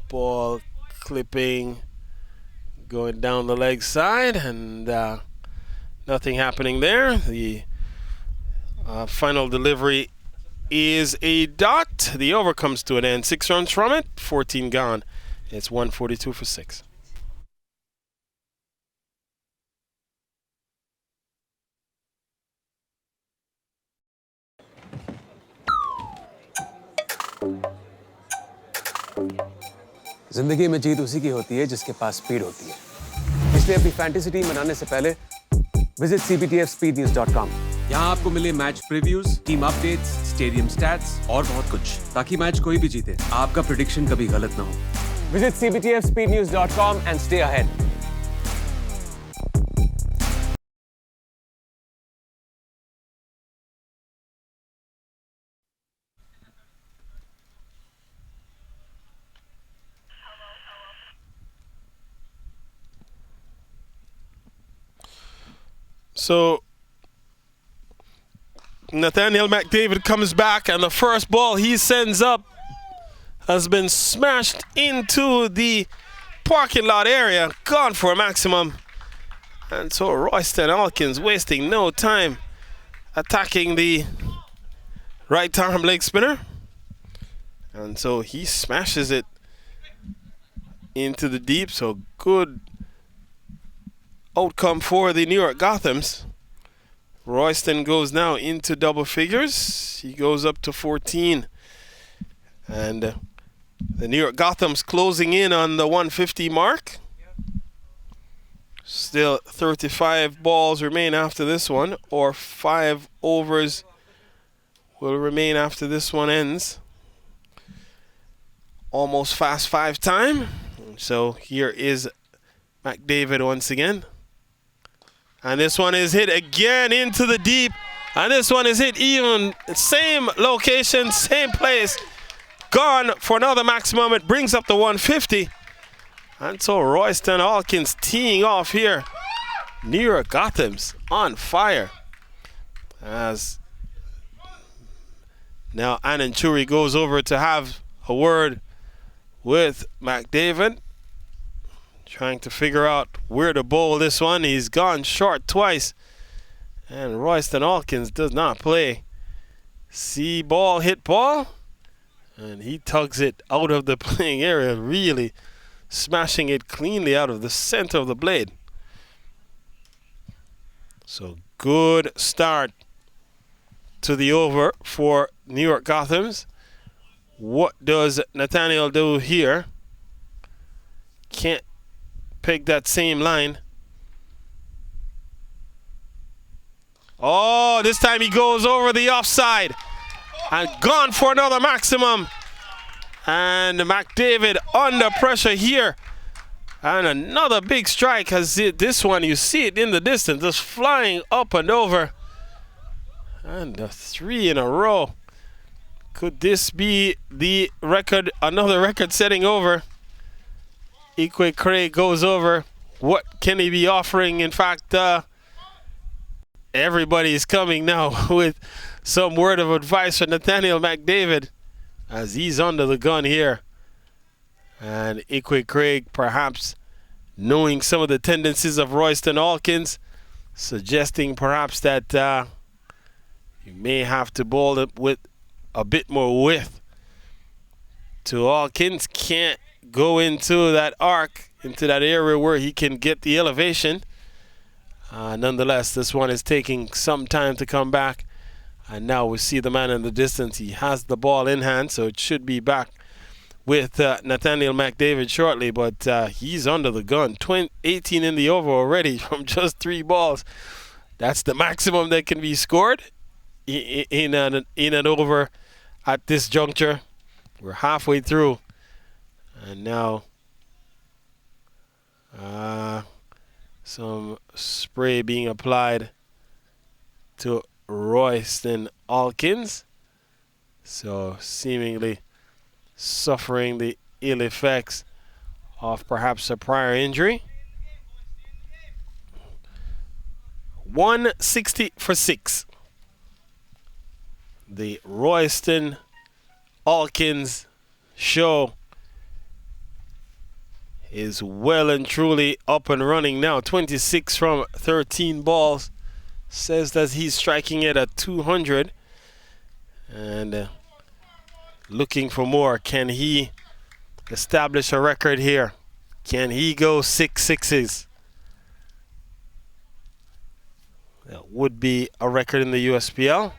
ball clipping going down the leg side, and nothing happening there. The final delivery is a dot. The over comes to an end. 6 runs from it, 14 gone. It's 142 for 6. जिंदगी में जीत उसी की होती है जिसके पास speed होती है। इसलिए अपनी फैंटेसी टीम बनाने से पहले विजिट cptfspeednews.com। यहाँ आपको मिले match previews, team updates, stadium stats और बहुत कुछ, ताकि मैच कोई भी जीते आपका प्रेडिक्शन कभी गलत ना हो। Visit cptfspeednews.com and stay ahead. So Nathaniel McDavid comes back, and the first ball he sends up has been smashed into the parking lot area, gone for a maximum. And so Royston Alkins wasting no time attacking the right arm leg spinner. And so he smashes it into the deep. So good outcome for the New York Gothams. Royston goes now into double figures. He goes up to 14. And the New York Gothams closing in on the 150 mark. Still 35 balls remain after this one, or 5 overs will remain after this one ends. Almost fast 5 time. So here is McDavid once again. And this one is hit again into the deep. And this one is hit even same location, same place. Gone for another maximum. It brings up the 150. And so Royston Alkins teeing off here. New York Gothams on fire. As now Anand Churi goes over to have a word with McDavid. Trying to figure out where to bowl this one. He's gone short twice. And Royston Alkins does not play. See ball, hit ball. And he tugs it out of the playing area, really smashing it cleanly out of the center of the blade. So good start to the over for New York Gothams. What does Nathaniel do here? Can't pick that same line. Oh, this time he goes over the offside. And gone for another maximum. And McDavid under pressure here. And another big strike. Has this one, you see it in the distance, just flying up and over. And the 3 in a row. Could this be the record, another record-setting over? Ikwe Craig goes over. What can he be offering? In fact, everybody's coming now with some word of advice for Nathaniel McDavid as he's under the gun here. And Ikwe Craig, perhaps knowing some of the tendencies of Royston Alkins, suggesting perhaps that you may have to bowl it with a bit more width. To Alkins, can't go into that arc, into that area where he can get the elevation. Nonetheless, this one is taking some time to come back. And now we see the man in the distance. He has the ball in hand, so it should be back with Nathaniel McDavid shortly. But he's under the gun. 18 in the over already from just 3 balls. That's the maximum that can be scored in an over at this juncture. We're halfway through. And now some spray being applied to Royston Alkins. So seemingly suffering the ill effects of perhaps a prior injury. 160 for 6. The Royston Alkins show is well and truly up and running now. 26 from 13 balls. Says that he's striking it at 200. And looking for more. Can he establish a record here? Can he go 6 sixes? That would be a record in the USPL.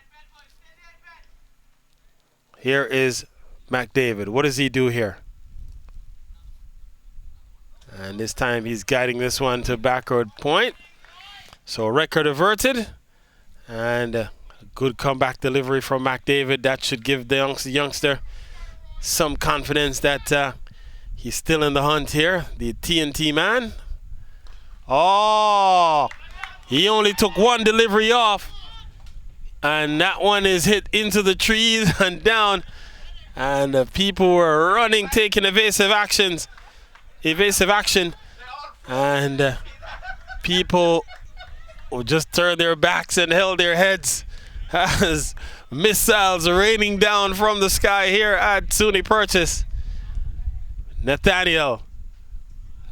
Here is McDavid. What does he do here? And this time he's guiding this one to backward point. So record averted. And a good comeback delivery from McDavid. That should give the youngster some confidence that he's still in the hunt here. The TNT man. Oh! He only took one delivery off. And that one is hit into the trees and down. And people were running, taking evasive action. And people just turned their backs and held their heads as missiles are raining down from the sky here at SUNY Purchase. Nathaniel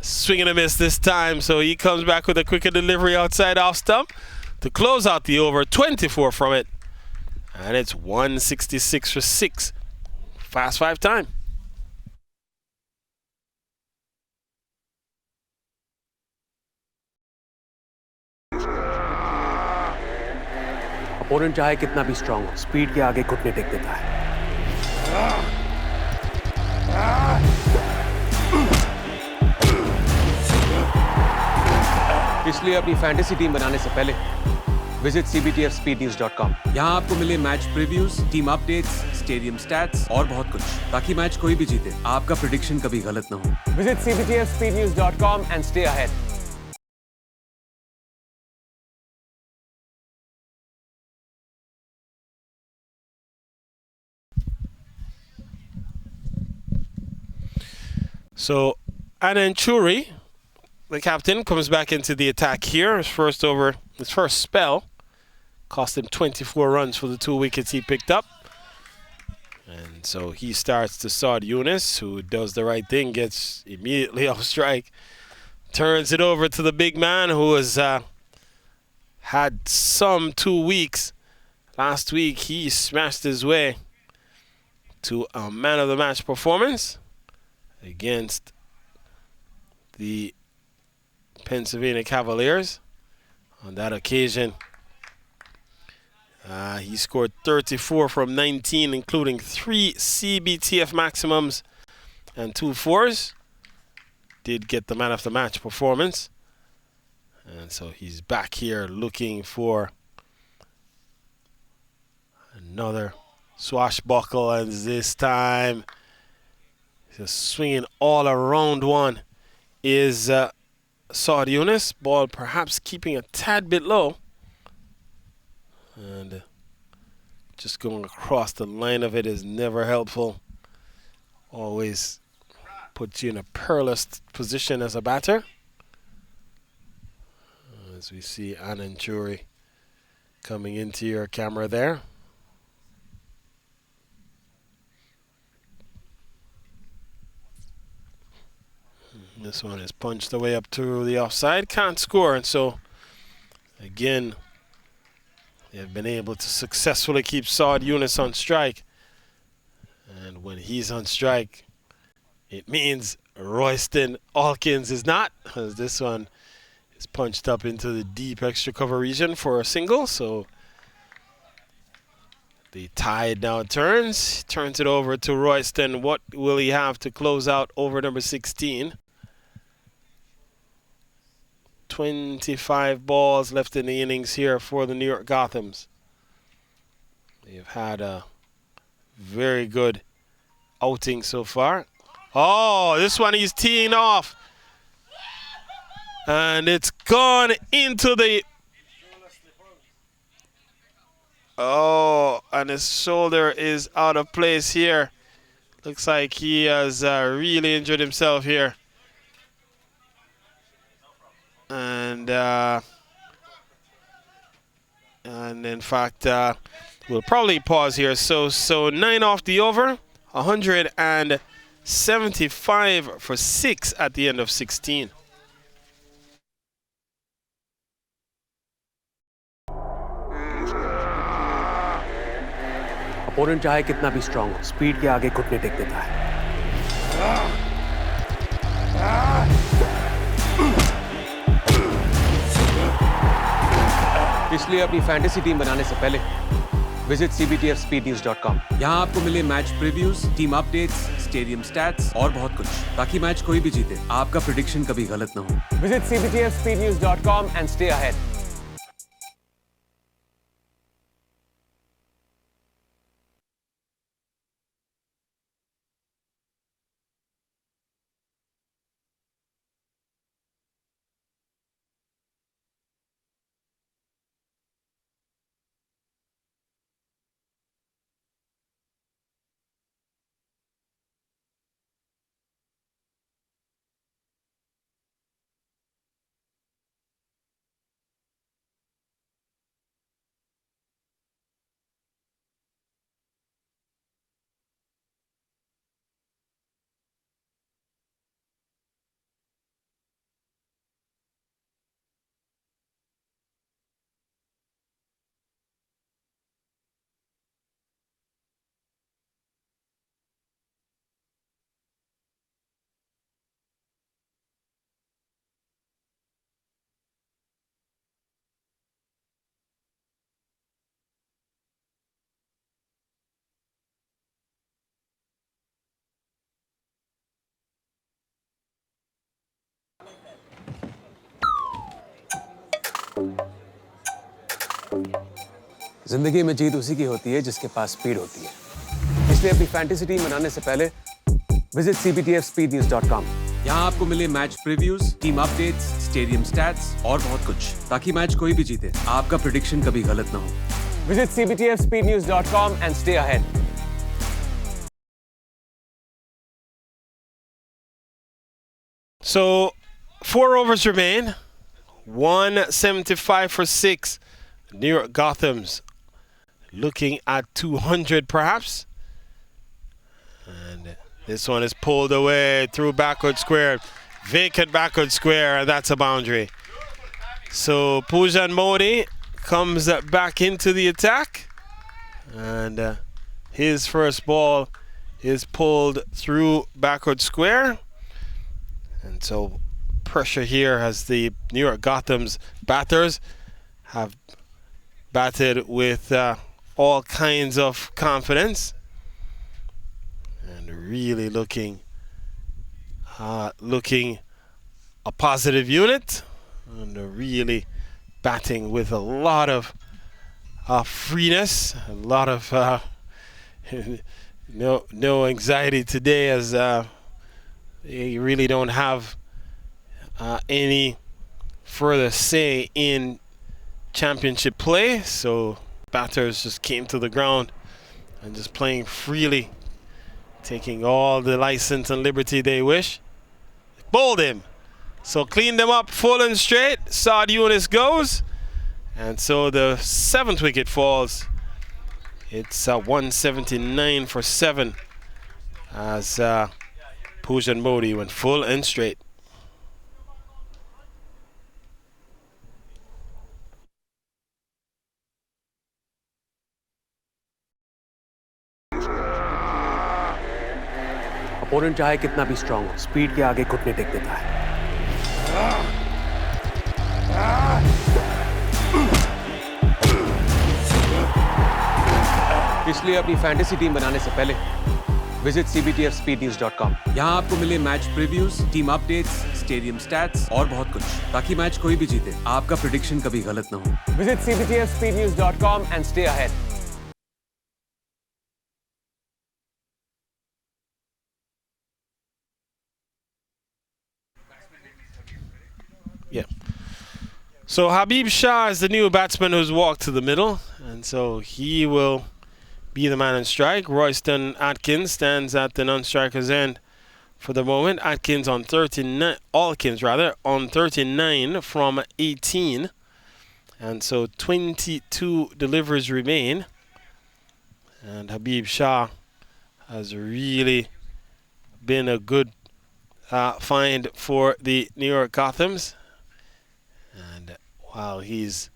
swinging a miss this time, so he comes back with a quicker delivery outside off stump to close out the over. 24 from it, and it's 166 for 6. Fast 5 time. Opponent चाहे कितना भी strong हो, speed के आगे घुटने take देता है। इसलिए अपनी फैंटेसी टीम बनाने से पहले विजिट cbtfspeednews.com। यहाँ आपको मिले match previews, team updates, stadium stats और बहुत कुछ, ताकि मैच कोई भी जीते आपका प्रेडिक्शन कभी गलत ना हो। Visit cbtfspeednews.com and stay ahead. So, Ananchuri, the captain, comes back into the attack here. His first spell, cost him 24 runs for the 2 wickets he picked up. And so he starts to Saad Yunus, who does the right thing, gets immediately off strike, turns it over to the big man who has had some 2 weeks. Last week he smashed his way to a man of the match performance against the Pennsylvania Cavaliers. On that occasion, he scored 34 from 19, including 3 CBTF maximums and 2 fours. Did get the man of the match performance. And so he's back here looking for another swashbuckle, and this time just swinging all around one is Saad Yunus. Ball perhaps keeping a tad bit low. And just going across the line of it is never helpful. Always puts you in a perilous position as a batter. As we see Ananchuri coming into your camera there. This one is punched away up to the offside. Can't score, and so again they've been able to successfully keep Saad Yunus on strike. And when he's on strike, it means Royston Alkins is not, as this one is punched up into the deep extra cover region for a single. So the tide now turns it over to Royston. What will he have to close out over number 16? 25 balls left in the innings here for the New York Gothams. They've had a very good outing so far. Oh, this one he's teeing off. And it's gone into the... Oh, and his shoulder is out of place here. Looks like he has really injured himself here. And in fact, we'll probably pause here. So 9 off the over, 175 for 6 at the end of 16. Opponent चाहे कितना भी strong हो, speed के आगे घुटने take देता है। इसलिए अपनी फैंटेसी टीम बनाने से पहले विजिट cbtfspeednews.com। यहाँ आपको मिले match previews, team updates, stadium stats और बहुत कुछ, ताकि मैच कोई भी जीते आपका प्रेडिक्शन कभी गलत ना हो। Visit cbtfspeednews.com and stay ahead. जिंदगी में जीत उसी की होती है जिसके पास स्पीड होती है। इसलिए अपनी फैंटेसी टीम बनाने से पहले विजिट cptfspeednews.com। यहाँ आपको मिले match previews, team updates, stadium stats और बहुत कुछ, ताकि मैच कोई भी जीते आपका प्रेडिक्शन कभी गलत ना हो। Visit cptfspeednews.com and stay ahead. So 4 overs remain. 175 for 6. New York Gothams looking at 200 perhaps. And this one is pulled away through backward square. Vacant backward square, and that's a boundary. So Pujan Modi comes back into the attack. And his first ball is pulled through backward square. And so pressure here as the New York Gothams batters have batted with all kinds of confidence and really looking a positive unit and really batting with a lot of freeness, a lot of no anxiety today as you really don't have any further say in championship play, so batters just came to the ground and just playing freely, taking all the license and liberty they wish. Bowled him, so cleaned them up full and straight. Saad Yunus goes, and so the 7th wicket falls. It's 179 for 7 as Pujan Modi went full and straight. Opponent चाहे कितना भी strong हो, speed के आगे घुटने take देता है। इसलिए अपनी फैंटेसी टीम बनाने से पहले विजिट cptfspeednews.com। यहाँ आपको मिले match previews, team updates, stadium stats और बहुत कुछ, ताकि मैच कोई भी जीते आपका प्रेडिक्शन कभी गलत ना हो। Visit cptfspeednews.com and stay ahead. Yeah. So Habib Shah is the new batsman who's walked to the middle, and so he will be the man in strike. Royston Atkins stands at the non-striker's end for the moment. Atkins on 39, Alkins rather, on 39 from 18. And so 22 deliveries remain. And Habib Shah has really been a good find for the New York Gothams. And while he's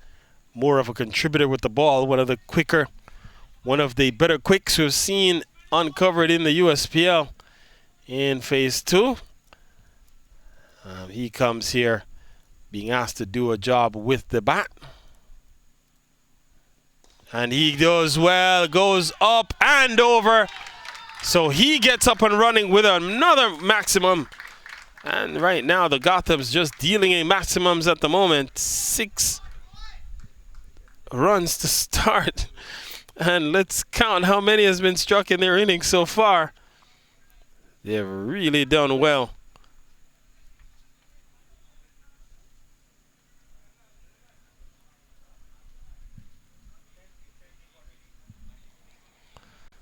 more of a contributor with the ball, one of the better quicks we've seen uncovered in the USPL in phase 2. He comes here being asked to do a job with the bat. And he does well, goes up and over. So he gets up and running with another maximum. And right now the Gothams just dealing in maximums at the moment. 6 runs to start. And let's count how many has been struck in their innings so far. They've really done well.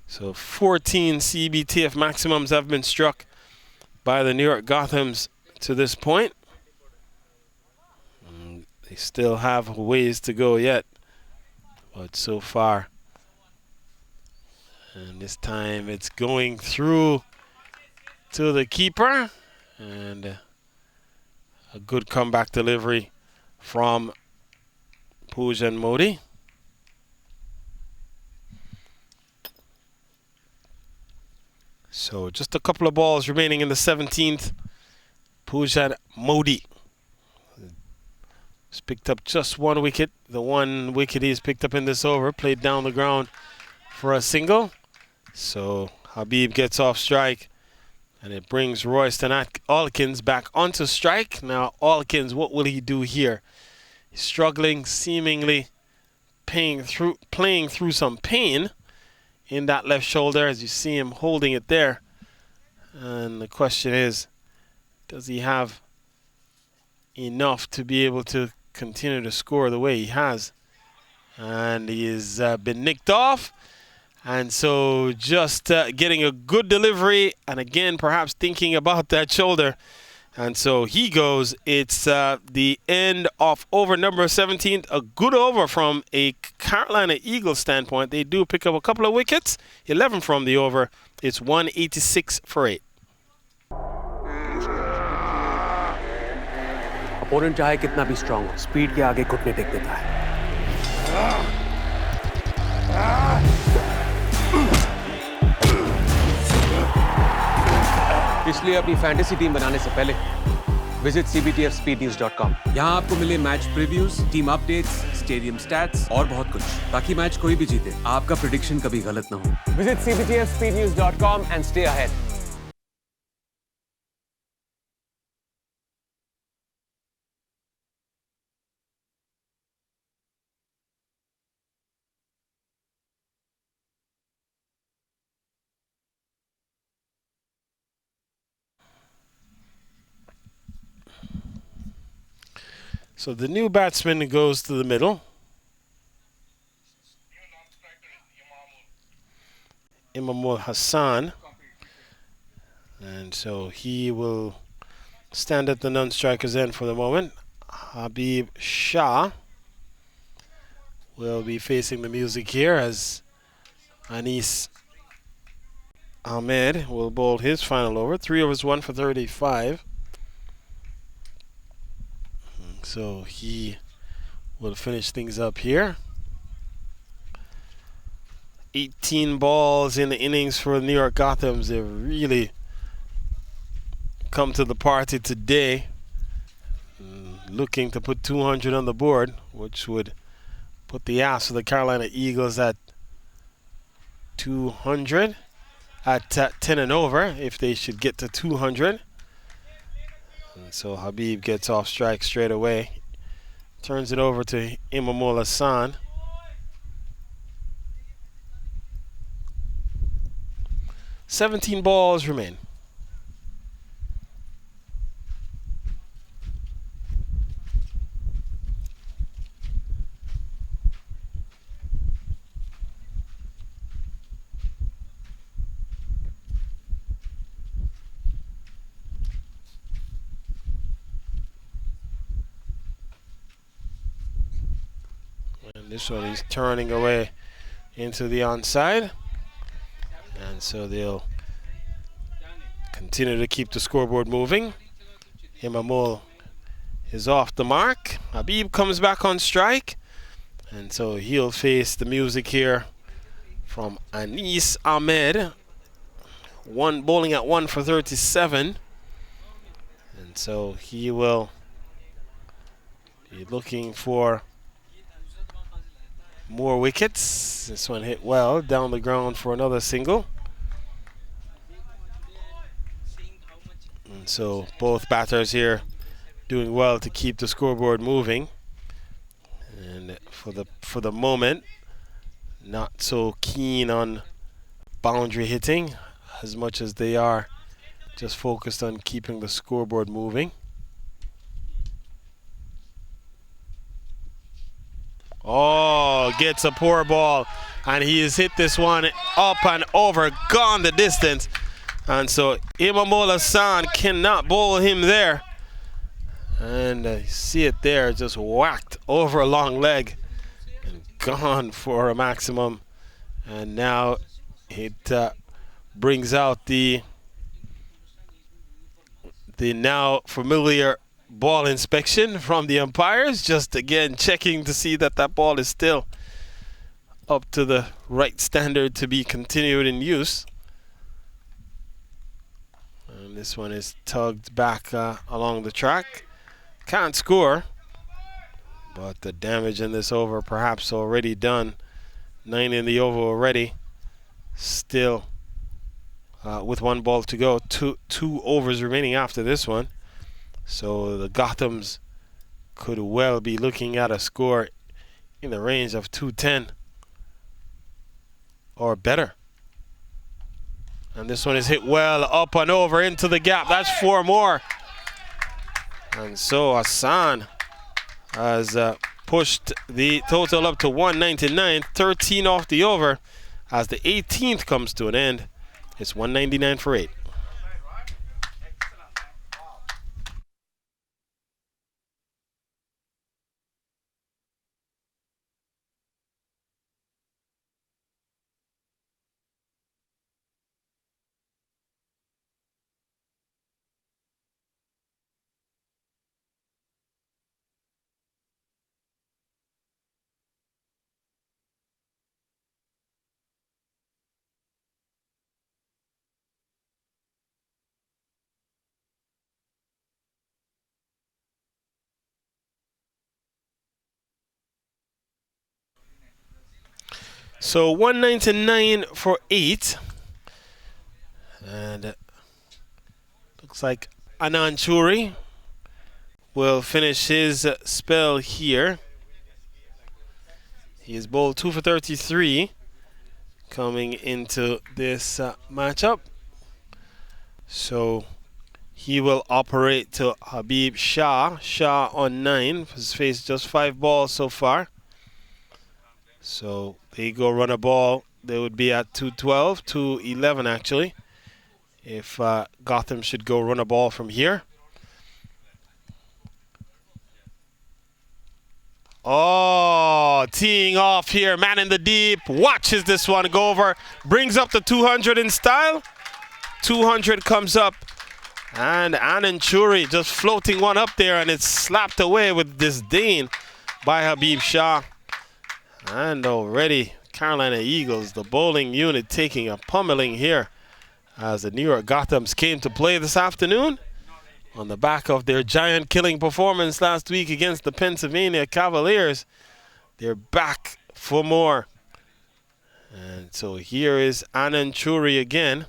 So 14 CBTF maximums have been struck by the New York Gothams to this point. They still have ways to go yet, but so far. And this time it's going through to the keeper, and a good comeback delivery from Pujan Modi. So just a couple of balls remaining in the 17th. Pujan Modi has picked up just 1 wicket. The 1 wicket he's picked up in this over, played down the ground for a single. So Habib gets off strike, and it brings Royston Alkins back onto strike. Now Alkins, what will he do here? He's struggling seemingly playing through some pain in that left shoulder, as you see him holding it there. And the question is, does he have enough to be able to continue to score the way he has? And he has been nicked off. And so just getting a good delivery, and again, perhaps thinking about that shoulder. And so he goes. It's the end of over number 17. A good over from a Carolina Eagles standpoint. They do pick up a couple of wickets. 11 from the over. It's 186 for 8. Opponent चाहे कितना भी strong हो, speed के आगे घुटने take देता है। इसलिए अपनी फैंटेसी टीम बनाने से पहले विजिट cbtfspeednews.com। यहाँ आपको मिले match previews, team updates, stadium stats और बहुत कुछ, ताकि मैच कोई भी जीते आपका प्रेडिक्शन कभी गलत ना हो। Visit cbtfspeednews.com and stay ahead। So the new batsman goes to the middle. Imamul Hassan. And so he will stand at the non-striker's end for the moment. Habib Shah will be facing the music here as Anis Ahmed will bowl his final over. 3 overs, 1 for 35. So he will finish things up here. 18 balls in the innings for the New York Gothams. They've really come to the party today, looking to put 200 on the board, which would put the ass of the Carolina Eagles at 200 at 10 and over if they should get to 200. And so Habib gets off strike straight away. Turns it over to Imamul Hassan. "17 balls remain." This one he's turning away into the onside. And so they'll continue to keep the scoreboard moving. Imamul is off the mark. Habib comes back on strike. And so he'll face the music here from Anis Ahmed. Bowling at 1 for 37. And so he will be looking for more wickets. This one hit well down the ground for another single. And so both batters here doing well to keep the scoreboard moving. And for the moment, not so keen on boundary hitting as much as they are just focused on keeping the scoreboard moving. Oh, gets a poor ball, and he has hit this one up and over, gone the distance. And so Imamul Hassan cannot bowl him there. And you see it there, just whacked over a long leg and gone for a maximum. And now it brings out the now familiar ball inspection from the umpires, just again checking to see that that ball is still up to the right standard to be continued in use. And this one is tugged back along the track. Can't score, but the damage in this over perhaps already done. 9 in the over already. Still with 1 ball to go. Two overs remaining after this one. So the Gothams could well be looking at a score in the range of 210 or better. And this one is hit well up and over into the gap. That's 4 more. And so Hassan has pushed the total up to 199, 13 off the over. As the 18th comes to an end, it's 199 for 8. So 199 for 8. And looks like Anand Churi will finish his spell here. He is bowled 2 for 33 coming into this matchup. So he will operate to Habib Shah. Shah on 9. He's faced just 5 balls so far. So they go run a ball. They would be at 212, 211 actually. If Gotham should go run a ball from here. Oh, teeing off here. Man in the deep. Watches this one go over. Brings up the 200 in style. 200 comes up. And Anand Churi just floating one up there, and it's slapped away with disdain by Habib Shah. And already Carolina Eagles, the bowling unit, taking a pummeling here as the New York Gothams came to play this afternoon on the back of their giant killing performance last week against the Pennsylvania Cavaliers. They're back for more. And so here is Anand Churi again.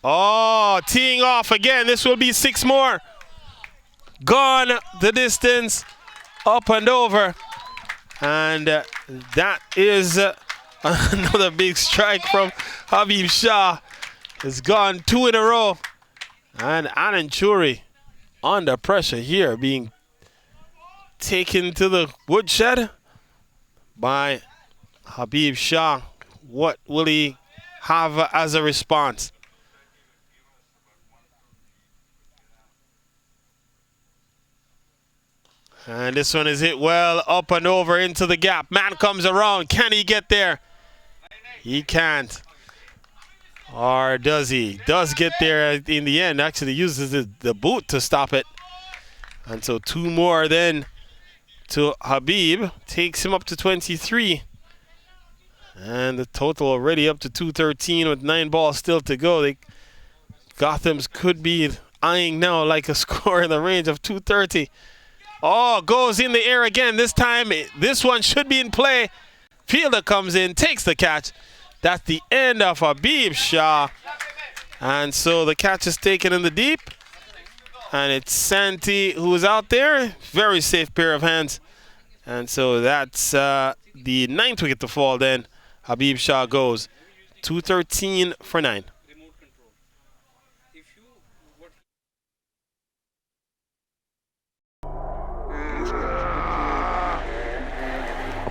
Oh, teeing off again. This will be 6 more. Gone the distance, up and over. And that is another big strike from Habib Shah. It's gone 2 in a row. And Anand Churi under pressure here, being taken to the woodshed by Habib Shah. What will he have as a response? And this one is hit well up and over into the gap. Man comes around. Can he get there? He can't. Or does he? Does get there in the end. Actually uses the boot to stop it. And so 2 more then to Habib. Takes him up to 23. And the total already up to 213 with 9 balls still to go. Gothams could be eyeing now like a score in the range of 230. Oh, goes in the air again. This time, this one should be in play. Fielder comes in, takes the catch. That's the end of Habib Shah. And so the catch is taken in the deep. And it's Santi who is out there. Very safe pair of hands. And so that's the 9th wicket to fall then. Habib Shah goes 213 for 9.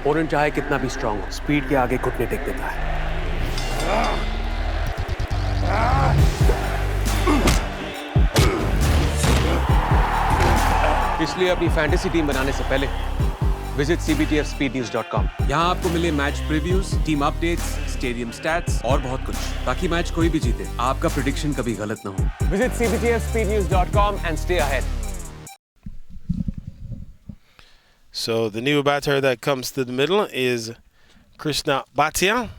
Opponent चाहे कितना भी strong हो, speed के आगे घुटने take देता है। इसलिए अपनी फैंटेसी टीम बनाने से पहले विजिट cbtfspeednews.com। यहाँ आपको मिले match previews, team updates, stadium stats और बहुत कुछ, ताकि मैच कोई भी जीते आपका प्रेडिक्शन कभी गलत ना हो। Visit cbtfspeednews.com and stay ahead. So the new batter that comes to the middle is Krishna Bhatia.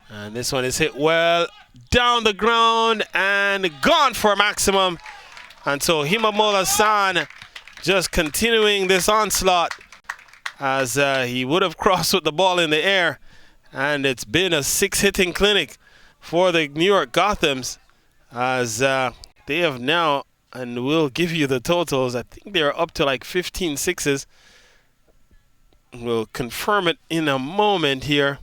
And this one is hit well down the ground and gone for maximum. And so Himamola San just continuing this onslaught as he would have crossed with the ball in the air. And it's been a 6-hitting clinic for the New York Gothams as they have now and we'll give you the totals. I think they're up to like 15 sixes. We'll confirm it in a moment here.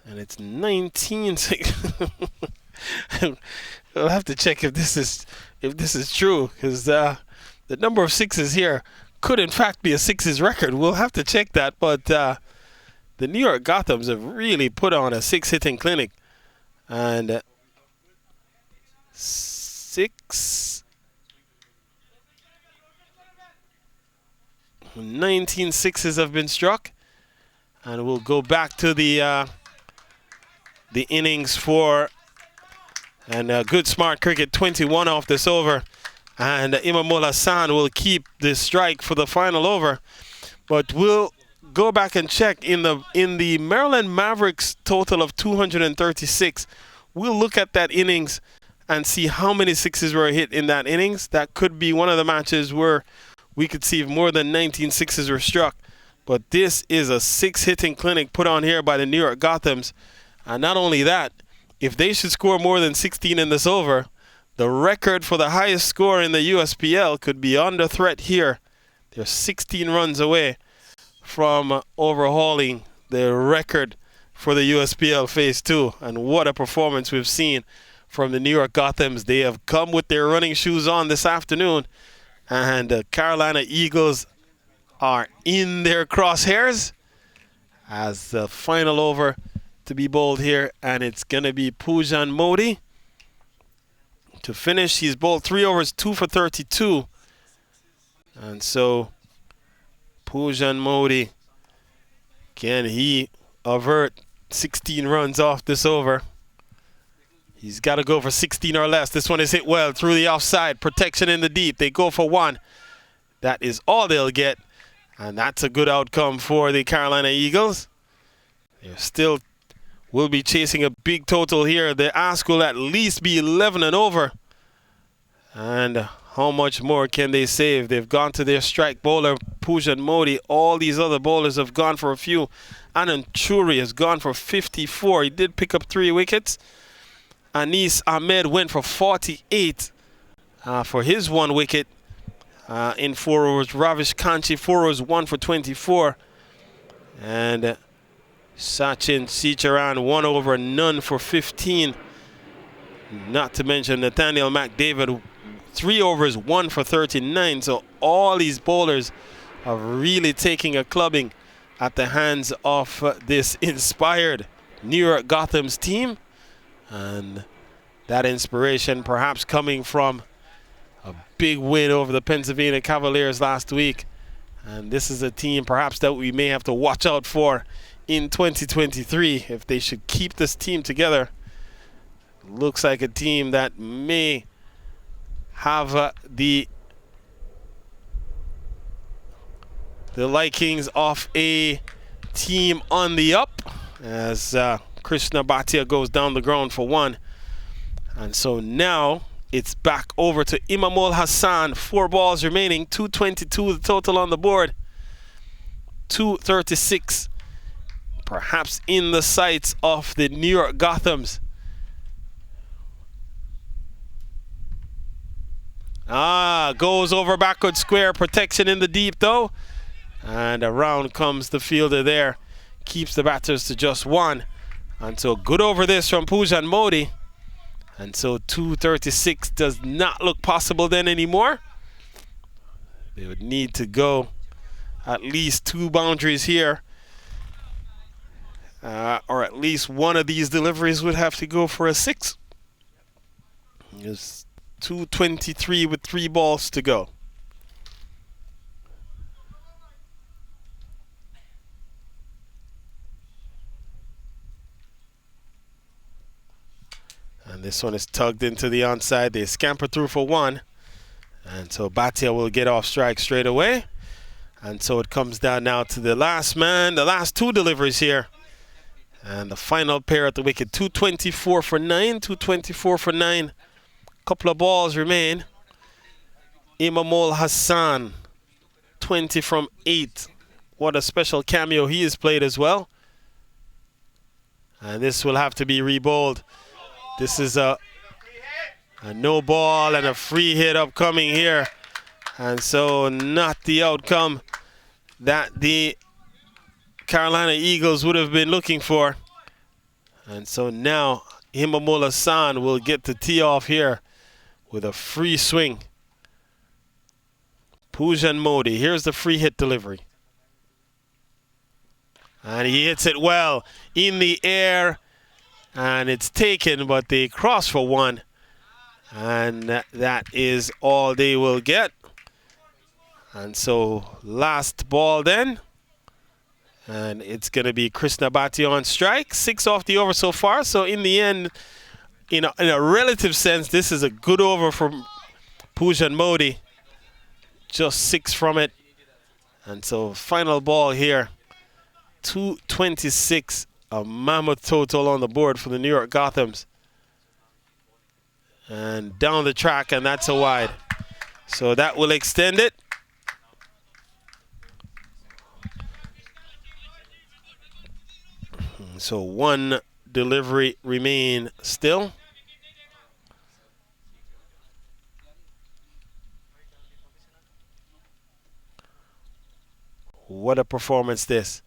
And it's 19 sixes. We'll have to check if this is true, because the number of sixes here could in fact be a sixes record. We'll have to check that, but the New York Gothams have really put on a six hitting clinic, and 19 sixes have been struck, and we'll go back to the innings for. And good smart cricket, 21 off this over. And Imamul Hassan will keep the strike for the final over. But we'll go back and check in the Maryland Mavericks total of 236. We'll look at that innings and see how many sixes were hit in that innings. That could be one of the matches where we could see if more than 19 sixes were struck. But this is a six hitting clinic put on here by the New York Gothams. And not only that, if they should score more than 16 in this over, the record for the highest score in the USPL could be under threat here. They're 16 runs away from overhauling the record for the USPL Phase 2. And what a performance we've seen from the New York Gothams. They have come with their running shoes on this afternoon. And the Carolina Eagles are in their crosshairs as the final over to be bowled here, and it's going to be Pujan Modi to finish. He's bowled 3 overs, 2 for 32. And so Pujan Modi, can he avert 16 runs off this over? He's got to go for 16 or less. This one is hit well through the offside. Protection in the deep. They go for 1. That is all they'll get, and that's a good outcome for the Carolina Eagles. They're still will be chasing a big total here. The ask will at least be 11 and over. And how much more can they save? They've gone to their strike bowler, Pujan Modi. All these other bowlers have gone for a few. Anand Churi has gone for 54. He did pick up 3 wickets. Anis Ahmed went for 48 for his 1 wicket in 4 overs. Ravish Kanchi, 4 overs, 1 for 24. And Sachin Sicharan, 1 over, none for 15. Not to mention Nathaniel McDavid, 3 overs, 1 for 39. So all these bowlers are really taking a clubbing at the hands of this inspired New York Gothams team. And that inspiration perhaps coming from a big win over the Pennsylvania Cavaliers last week. And this is a team perhaps that we may have to watch out for in 2023 if they should keep this team together. Looks like a team that may have the likings of a team on the up as Krishna Bhatia goes down the ground for 1. And so now it's back over to Imamul Hassan. 4 balls remaining, 222 the total on the board. 236 perhaps in the sights of the New York Gothams. Goes over backward square. Protection in the deep though. And around comes the fielder there. Keeps the batters to just 1. And so good over this from Pujan Modi. And so 236 does not look possible then anymore. They would need to go at least 2 boundaries here. Or at least one of these deliveries would have to go for a 6. It's 223 with 3 balls to go. And this one is tugged into the onside. They scamper through for 1. And so Bhatia will get off strike straight away. And so it comes down now to the last man, the last 2 deliveries here. And the final pair at the wicket, 224 for 9, 224 for 9. Couple of balls remain. Imamul Hassan, 20 from 8. What a special cameo he has played as well. And this will have to be rebowled. This is a no ball and a free hit upcoming here. And so not the outcome that the Carolina Eagles would have been looking for. And so now Imamul Hassan will get the tee off here with a free swing. Pujan Modi, here's the free hit delivery. And he hits it well in the air. And it's taken, but they cross for one. And that is all they will get. And so last ball then. And it's going to be Krishna Bhatti on strike. 6 off the over so far. So in the end, in a relative sense, this is a good over from Pujan Modi. Just 6 from it. And so final ball here. 226. A mammoth total on the board for the New York Gothams. And down the track, and that's a wide. So that will extend it. So one delivery remain still. What a performance this.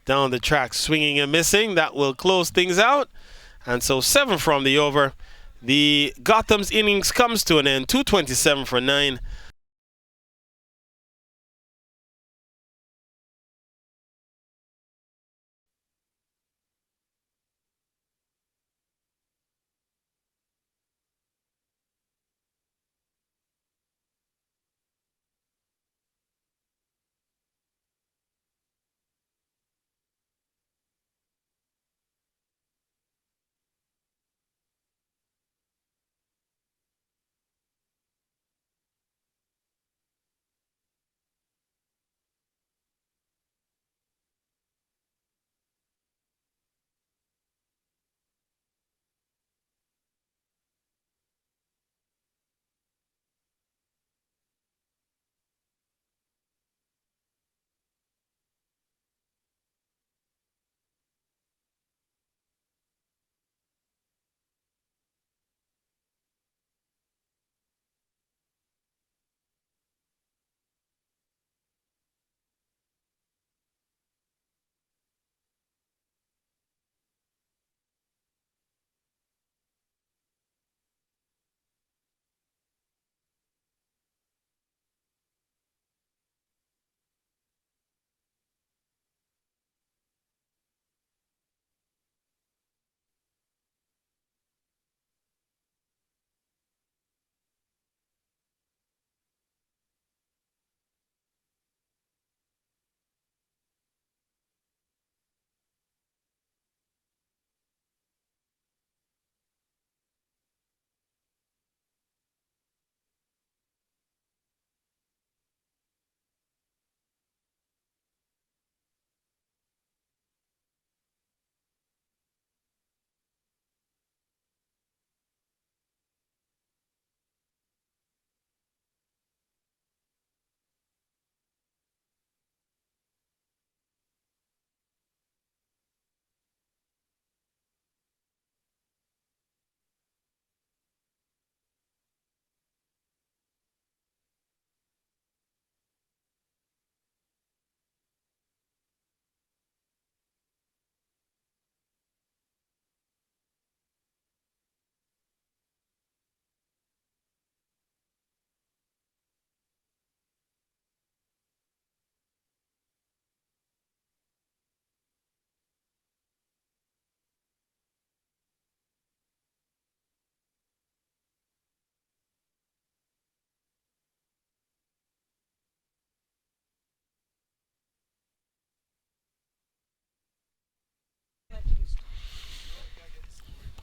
Down the track, swinging and missing. That will close things out. And so 7 from the over. The Gotham's innings comes to an end. 227 for 9.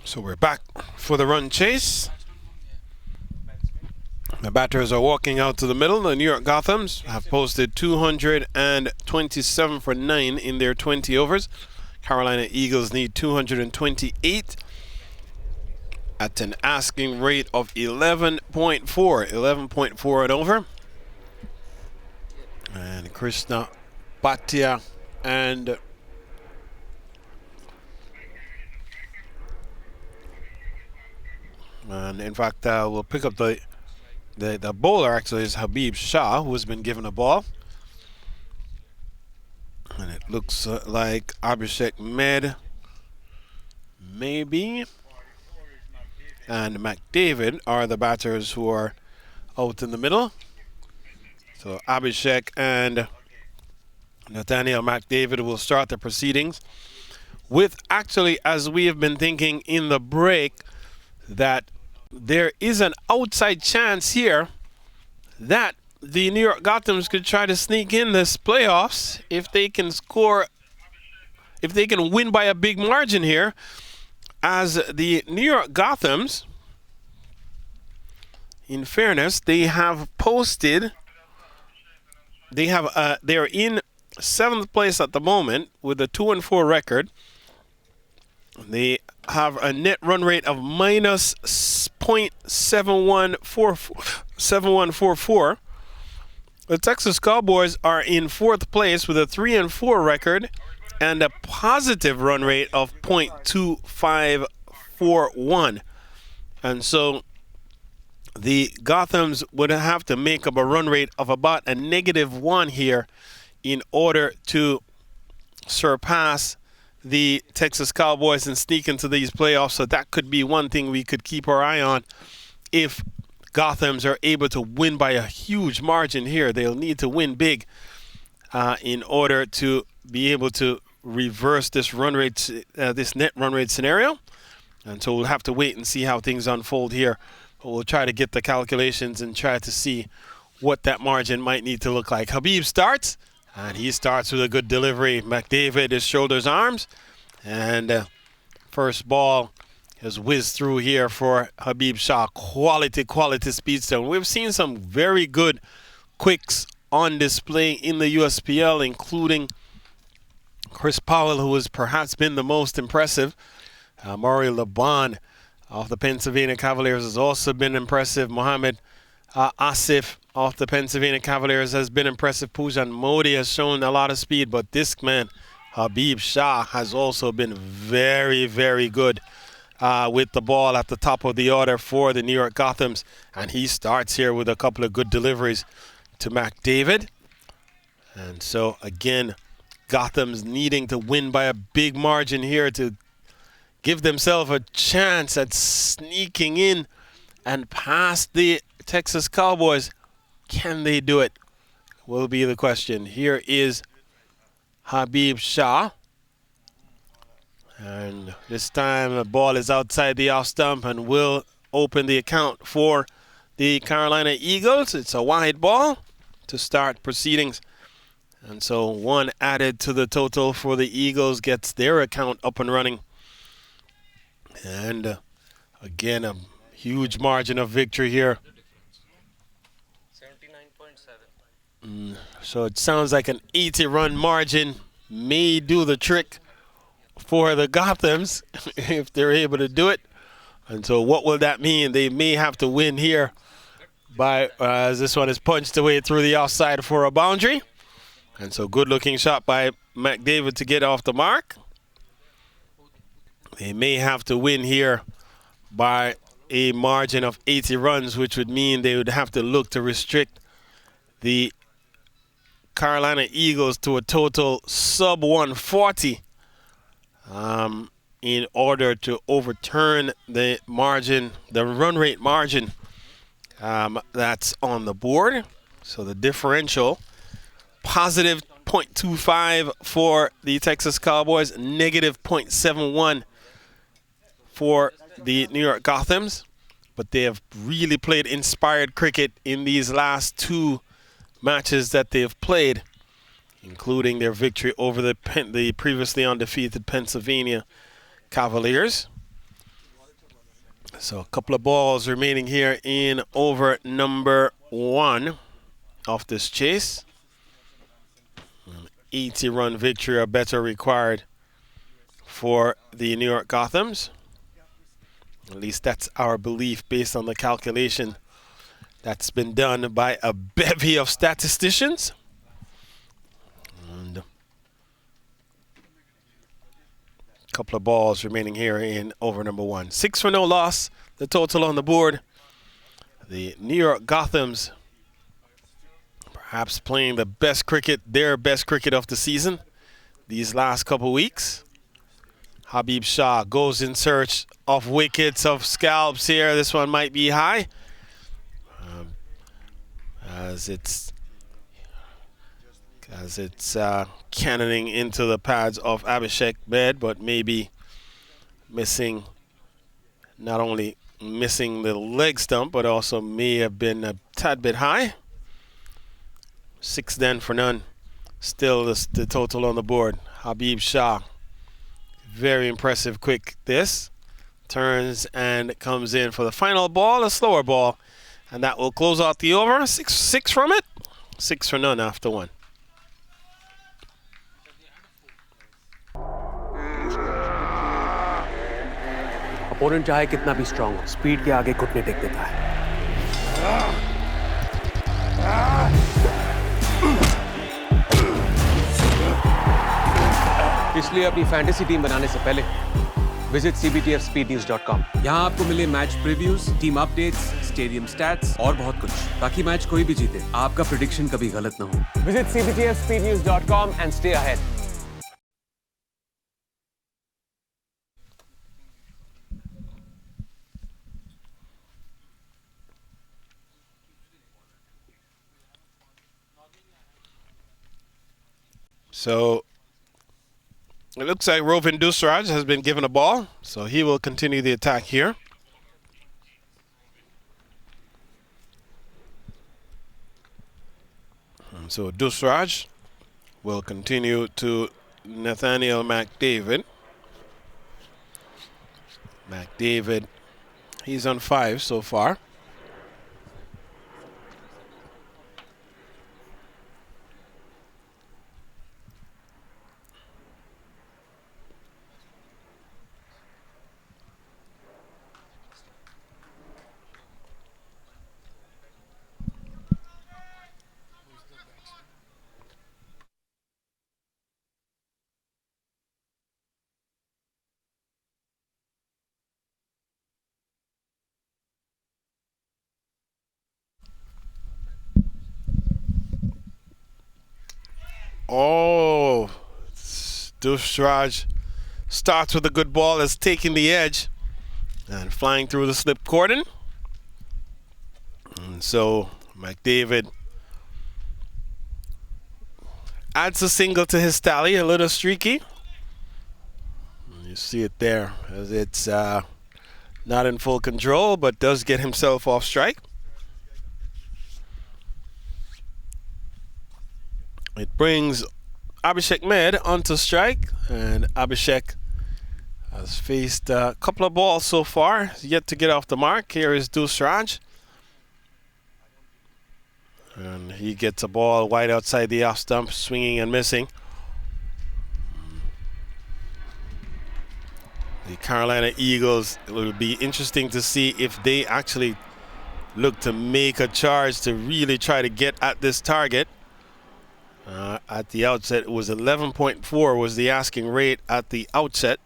So we're back for the run chase. The batters are walking out to the middle. The New York Gothams have posted 227 for 9 in their 20 overs. Carolina Eagles need 228. at an asking rate of 11.4. 11.4 and over. And Krishna Bhatia and in fact, we'll pick up the bowler. Actually, is Habib Shah, who has been given a ball, and it looks like Abhishek Med, maybe, and McDavid are the batters who are out in the middle. So Abhishek and Nathaniel McDavid will start the proceedings with, actually, as we have been thinking in the break, that there is an outside chance here that the New York Gothams could try to sneak in this playoffs if they can score, if they can win by a big margin here, as the New York Gothams, in fairness, they have posted, they are in 7th place at the moment with a 2-4 record. They have a net run rate of minus .7144. The Texas Cowboys are in 4th place with a 3-4 record and a positive run rate of .2541. And so the Gothams would have to make up a run rate of about a -1 here in order to surpass the Texas Cowboys and sneak into these playoffs. So that could be one thing we could keep our eye on. If Gothams are able to win by a huge margin here, they'll need to win big in order to be able to reverse this run rate, this net run rate scenario. And so we'll have to wait and see how things unfold here. But we'll try to get the calculations and try to see what that margin might need to look like. Habib starts. And he starts with a good delivery. McDavid is shoulders, arms. And first ball has whizzed through here for Habib Shah. Quality speedster. We've seen some very good quicks on display in the USPL, including Chris Powell, who has perhaps been the most impressive. Maury Laban of the Pennsylvania Cavaliers has also been impressive. Mohamed Asif of the Pennsylvania Cavaliers has been impressive. Pujan Modi has shown a lot of speed, but this man, Habib Shah, has also been very, very good with the ball at the top of the order for the New York Gothams. And he starts here with a couple of good deliveries to McDavid. And so, again, Gothams needing to win by a big margin here to give themselves a chance at sneaking in and past the Texas Cowboys. Can they do it? Will be the question. Here is Habib Shah. And this time the ball is outside the off stump and will open the account for the Carolina Eagles. It's a wide ball to start proceedings. And so one added to the total for the Eagles gets their account up and running. And again, a huge margin of victory here. So it sounds like an 80-run margin may do the trick for the Gothams if they're able to do it. And so what will that mean? They may have to win here by, as this one is punched away through the offside for a boundary. And so good-looking shot by McDavid to get off the mark. They may have to win here by a margin of 80 runs, which would mean they would have to look to restrict the Carolina Eagles to a total sub 140 in order to overturn the margin, the run rate margin that's on the board. So the differential, positive 0.25 for the Texas Cowboys, negative 0.71 for the New York Gothams. But they have really played inspired cricket in these last two matches that they've played, including their victory over the previously undefeated Pennsylvania Cavaliers. So a couple of balls remaining here in over number 1 of this chase. 80-run victory or better required for the New York Gothams. At least that's our belief based on the calculation that's been done by a bevy of statisticians. And a couple of balls remaining here in over number 1. 6 for no loss, the total on the board. The New York Gothams perhaps playing the best cricket, their best cricket of the season these last couple weeks. Habib Shah goes in search of wickets, of scalps here. This one might be high. As it's cannoning into the pads of Abhishek Bed, but maybe missing, not only missing the leg stump, but also may have been a tad bit high. 6 then for none. Still the total on the board. Habib Shah, very impressive quick this. Turns and comes in for the final ball, a slower ball. And that will close out the over. 6 from it. 6 for none after 1. Opponent चाहे कितना भी strong हो, speed के आगे घुटने take देता है। इसलिए अपनी फैंटेसी टीम बनाने से पहले विजिट cbtfspeednews.com। यहाँ आपको मिले match previews, team updates, stadium stats और बहुत कुछ, ताकि मैच कोई भी जीते आपका प्रेडिक्शन कभी गलत ना हो। Visit cbtfspeednews.com and stay ahead. So it looks like Rovin Dusraj has been given a ball, so he will continue the attack here. And so Dusraj will continue to Nathaniel McDavid. McDavid, he's on 5 so far. Oh, Dusraj starts with a good ball, is taking the edge and flying through the slip cordon. And so McDavid adds a single to his tally, a little streaky. You see it there as it's not in full control, but does get himself off strike. It brings Abhishek Med onto strike, and Abhishek has faced a couple of balls so far, yet to get off the mark. Here is Dusraj. And he gets a ball wide outside the off stump, swinging and missing. The Carolina Eagles, it will be interesting to see if they actually look to make a charge to really try to get at this target. At the outset, it was 11.4 was the asking rate at the outset.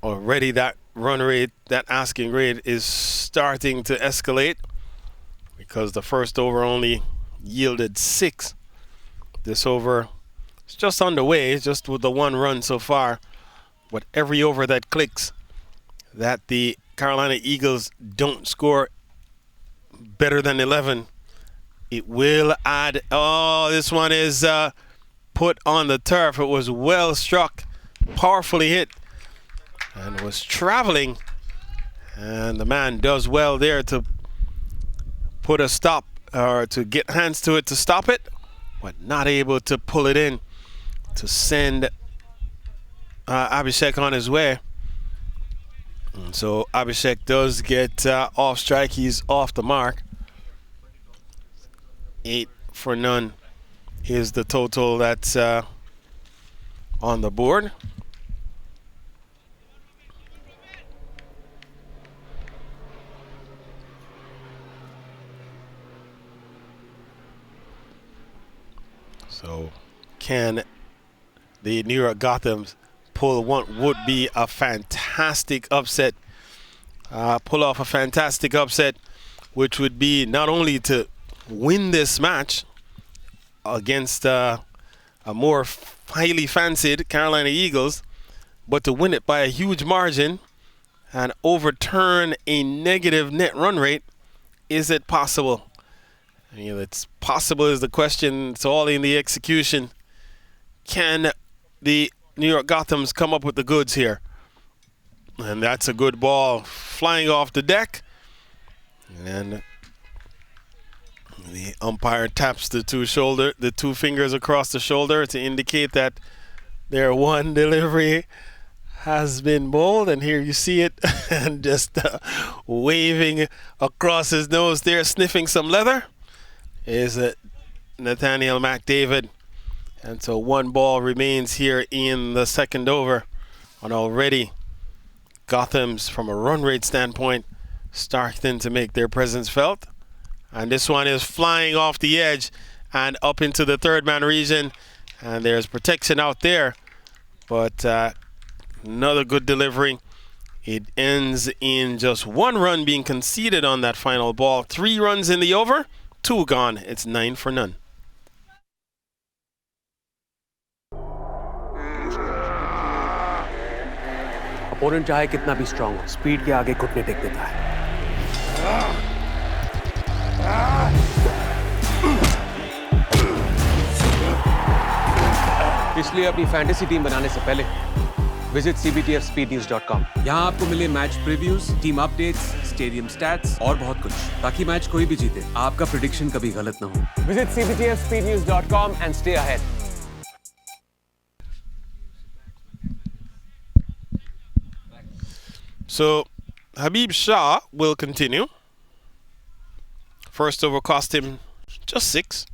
Already that run rate, that asking rate is starting to escalate because the first over only yielded 6. This over is just underway, just with the 1 run so far. But every over that clicks, that the Carolina Eagles don't score better than 11, it will add. Oh, this one is put on the turf. It was well struck, powerfully hit, and was traveling. And the man does well there to put a stop, or to get hands to it to stop it, but not able to pull it in to send Abhishek on his way. And so Abhishek does get off strike. He's off the mark. 8 for none is the total that's on the board. So can the New York Gothams pull what would be a fantastic upset, pull off a fantastic upset, which would be not only to win this match against a more highly fancied Carolina Eagles, but to win it by a huge margin and overturn a negative net run rate. Is it possible? It's possible is the question. It's all in the execution. Can the New York Gothams come up with the goods here? And that's a good ball flying off the deck. And the umpire taps the two fingers across the shoulder to indicate that their one delivery has been bowled. And here you see it, and just waving across his nose there, sniffing some leather, is Nathaniel McDavid. And so one ball remains here in the second over. And already Gothams, from a run rate standpoint, starting to make their presence felt. And this one is flying off the edge and up into the third man region. And there's protection out there. But another good delivery. It ends in just one run being conceded on that final ball. 3 runs in the over, 2 gone. It's 9 for none. Opponent चाहे कितना भी strong हो, speed के आगे घुटने take देता है। इसलिए अपनी फैंटेसी टीम बनाने से पहले विजिट cbtfspeednews.com। यहाँ आपको मिले match previews, team updates, stadium stats और बहुत कुछ, ताकि मैच कोई भी जीते आपका प्रेडिक्शन कभी गलत ना हो। Visit cbtfspeednews.com and stay ahead। So Habib Shah will continue. First over cost him just 6.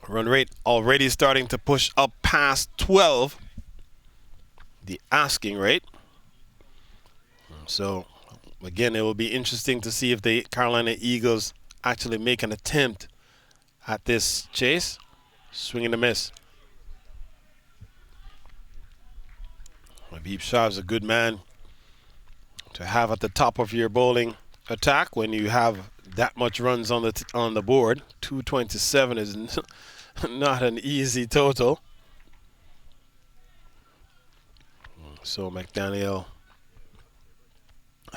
Run rate already starting to push up past 12, the asking rate. So again, it will be interesting to see if the Carolina Eagles actually make an attempt at this chase. Swing and a miss. Habib Shah is a good man to have at the top of your bowling attack when you have that much runs on the board. 227 is not an easy total. So Nathaniel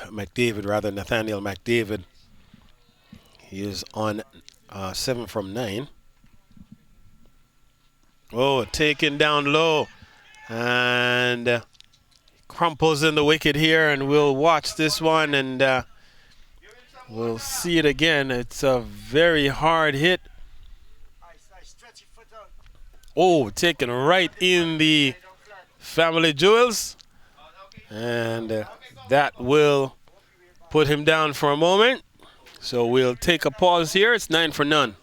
McDavid, he is on 7 from 9. Oh, taken down low, and crumples in the wicket here, and we'll watch this one, and we'll see it again. It's a very hard hit. Oh, taken right in the family jewels, and that will put him down for a moment. So we'll take a pause here. It's 9 for none.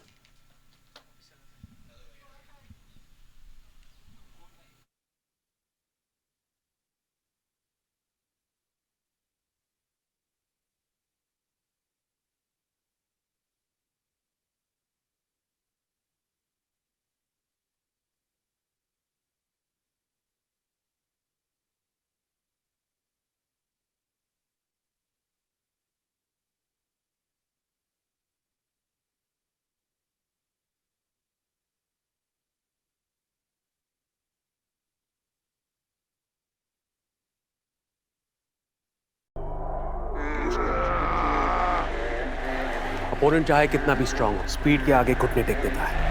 Opponent चाहे कितना भी strong हो, speed के आगे घुटने take देता है।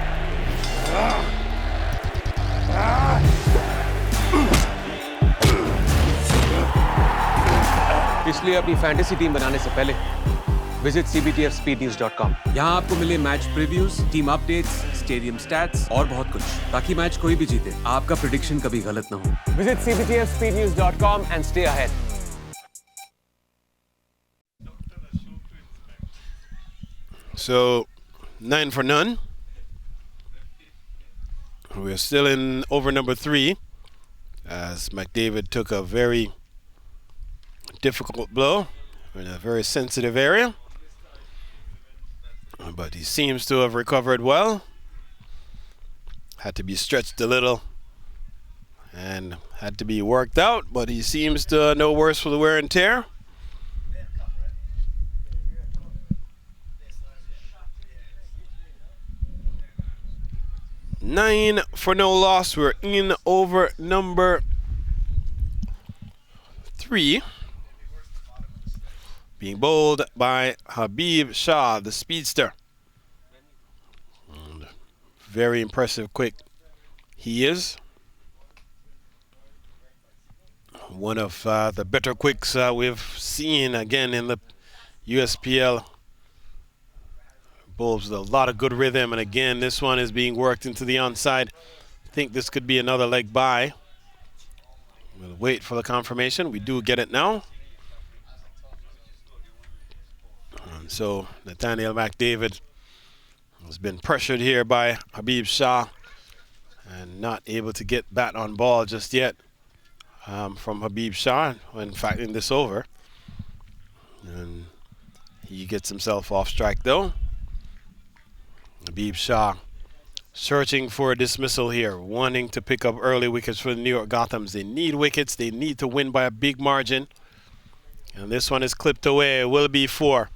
इसलिए अपनी फैंटेसी टीम बनाने से पहले विजिट cbtfspeednews.com। यहाँ आपको मिले match previews, team updates, stadium stats और बहुत कुछ, ताकि मैच कोई भी जीते आपका प्रेडिक्शन कभी गलत ना हो। Visit cbtfspeednews.com and stay ahead। So 9 for none. We're still in over number 3 as McDavid took a very difficult blow in a very sensitive area, but he seems to have recovered well. had to be stretched a little and had to be worked out, but he seems to no worse for the wear and tear. Nine for no loss. We're in over number 3. Being bowled by Habib Shah, the speedster. And very impressive quick he is. One of the better quicks we've seen again in the USPL. Bowls with a lot of good rhythm, and again this one is being worked into the onside. I think this could be another leg by. We'll wait for the confirmation. We do get it now. And so Nathaniel McDavid has been pressured here by Habib Shah and not able to get bat on ball just yet from Habib Shah when factoring this over. And he gets himself off strike though. Habib Shah searching for a dismissal here, wanting to pick up early wickets for the New York Gothams. They need wickets. They need to win by a big margin. And this one is clipped away. It will be 4.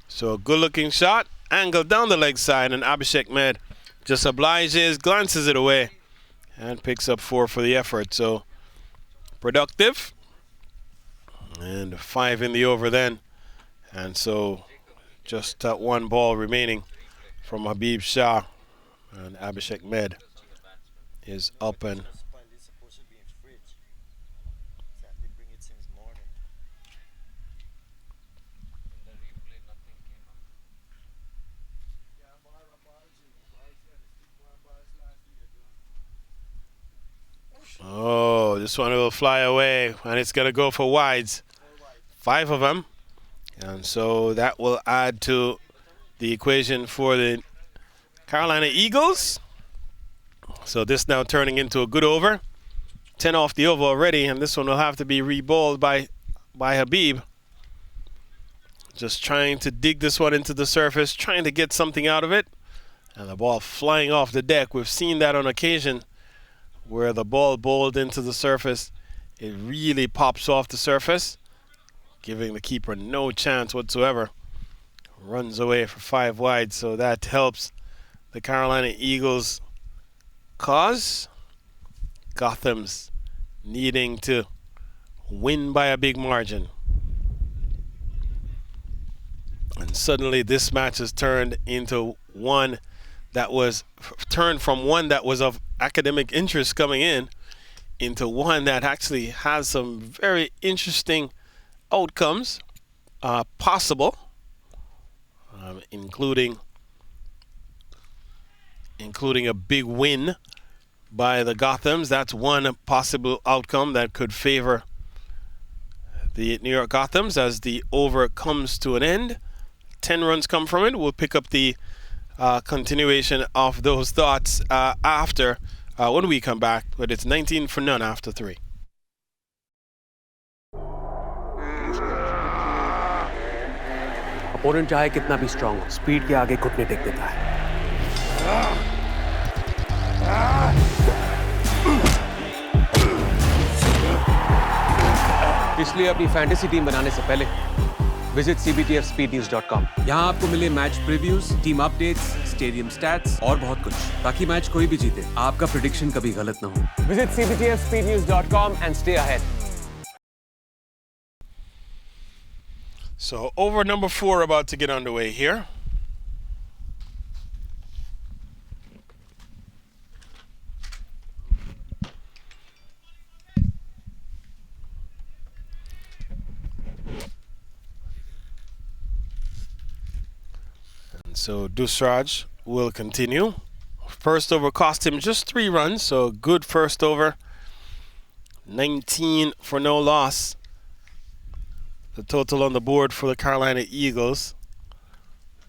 So a good-looking shot, angled down the leg side, and Abhishek Med just obliges, glances it away, and picks up 4 for the effort. So productive. And 5 in the over then. And so just 1 ball remaining from Habib Shah, and Abhishek Med is up and oh, this one will fly away, and it's gonna go for wides. 5 of them, and so that will add to the equation for the Carolina Eagles. So this now turning into a good over. 10 off the over already, and this one will have to be re-bowled by Habib. Just trying to dig this one into the surface, trying to get something out of it. And the ball flying off the deck. We've seen that on occasion where the ball bowled into the surface. It really pops off the surface, giving the keeper no chance whatsoever. Runs away for 5 wide, so that helps the Carolina Eagles cause. Gotham's needing to win by a big margin. And suddenly this match has turned into one that was turned from one that was of academic interest coming in into one that actually has some very interesting outcomes possible. Including a big win by the Gothams. That's one possible outcome that could favor the New York Gothams as the over comes to an end. 10 runs come from it. We'll pick up the continuation of those thoughts after when we come back, but it's 19 for none after 3. Opponent चाहे कितना भी strong हो, speed के आगे घुटने take देता है। इसलिए अपनी फैंटेसी टीम बनाने से पहले विजिट cbtfspeednews.com। यहाँ आपको मिले match previews, team updates, stadium stats और बहुत कुछ, ताकि मैच कोई भी जीते आपका प्रेडिक्शन कभी गलत ना हो। Visit cbtfspeednews.com and stay ahead. So over number 4 about to get underway here. And so Dusraj will continue. First over cost him just 3 runs, so good first over. 19 for no loss. The total on the board for the Carolina Eagles.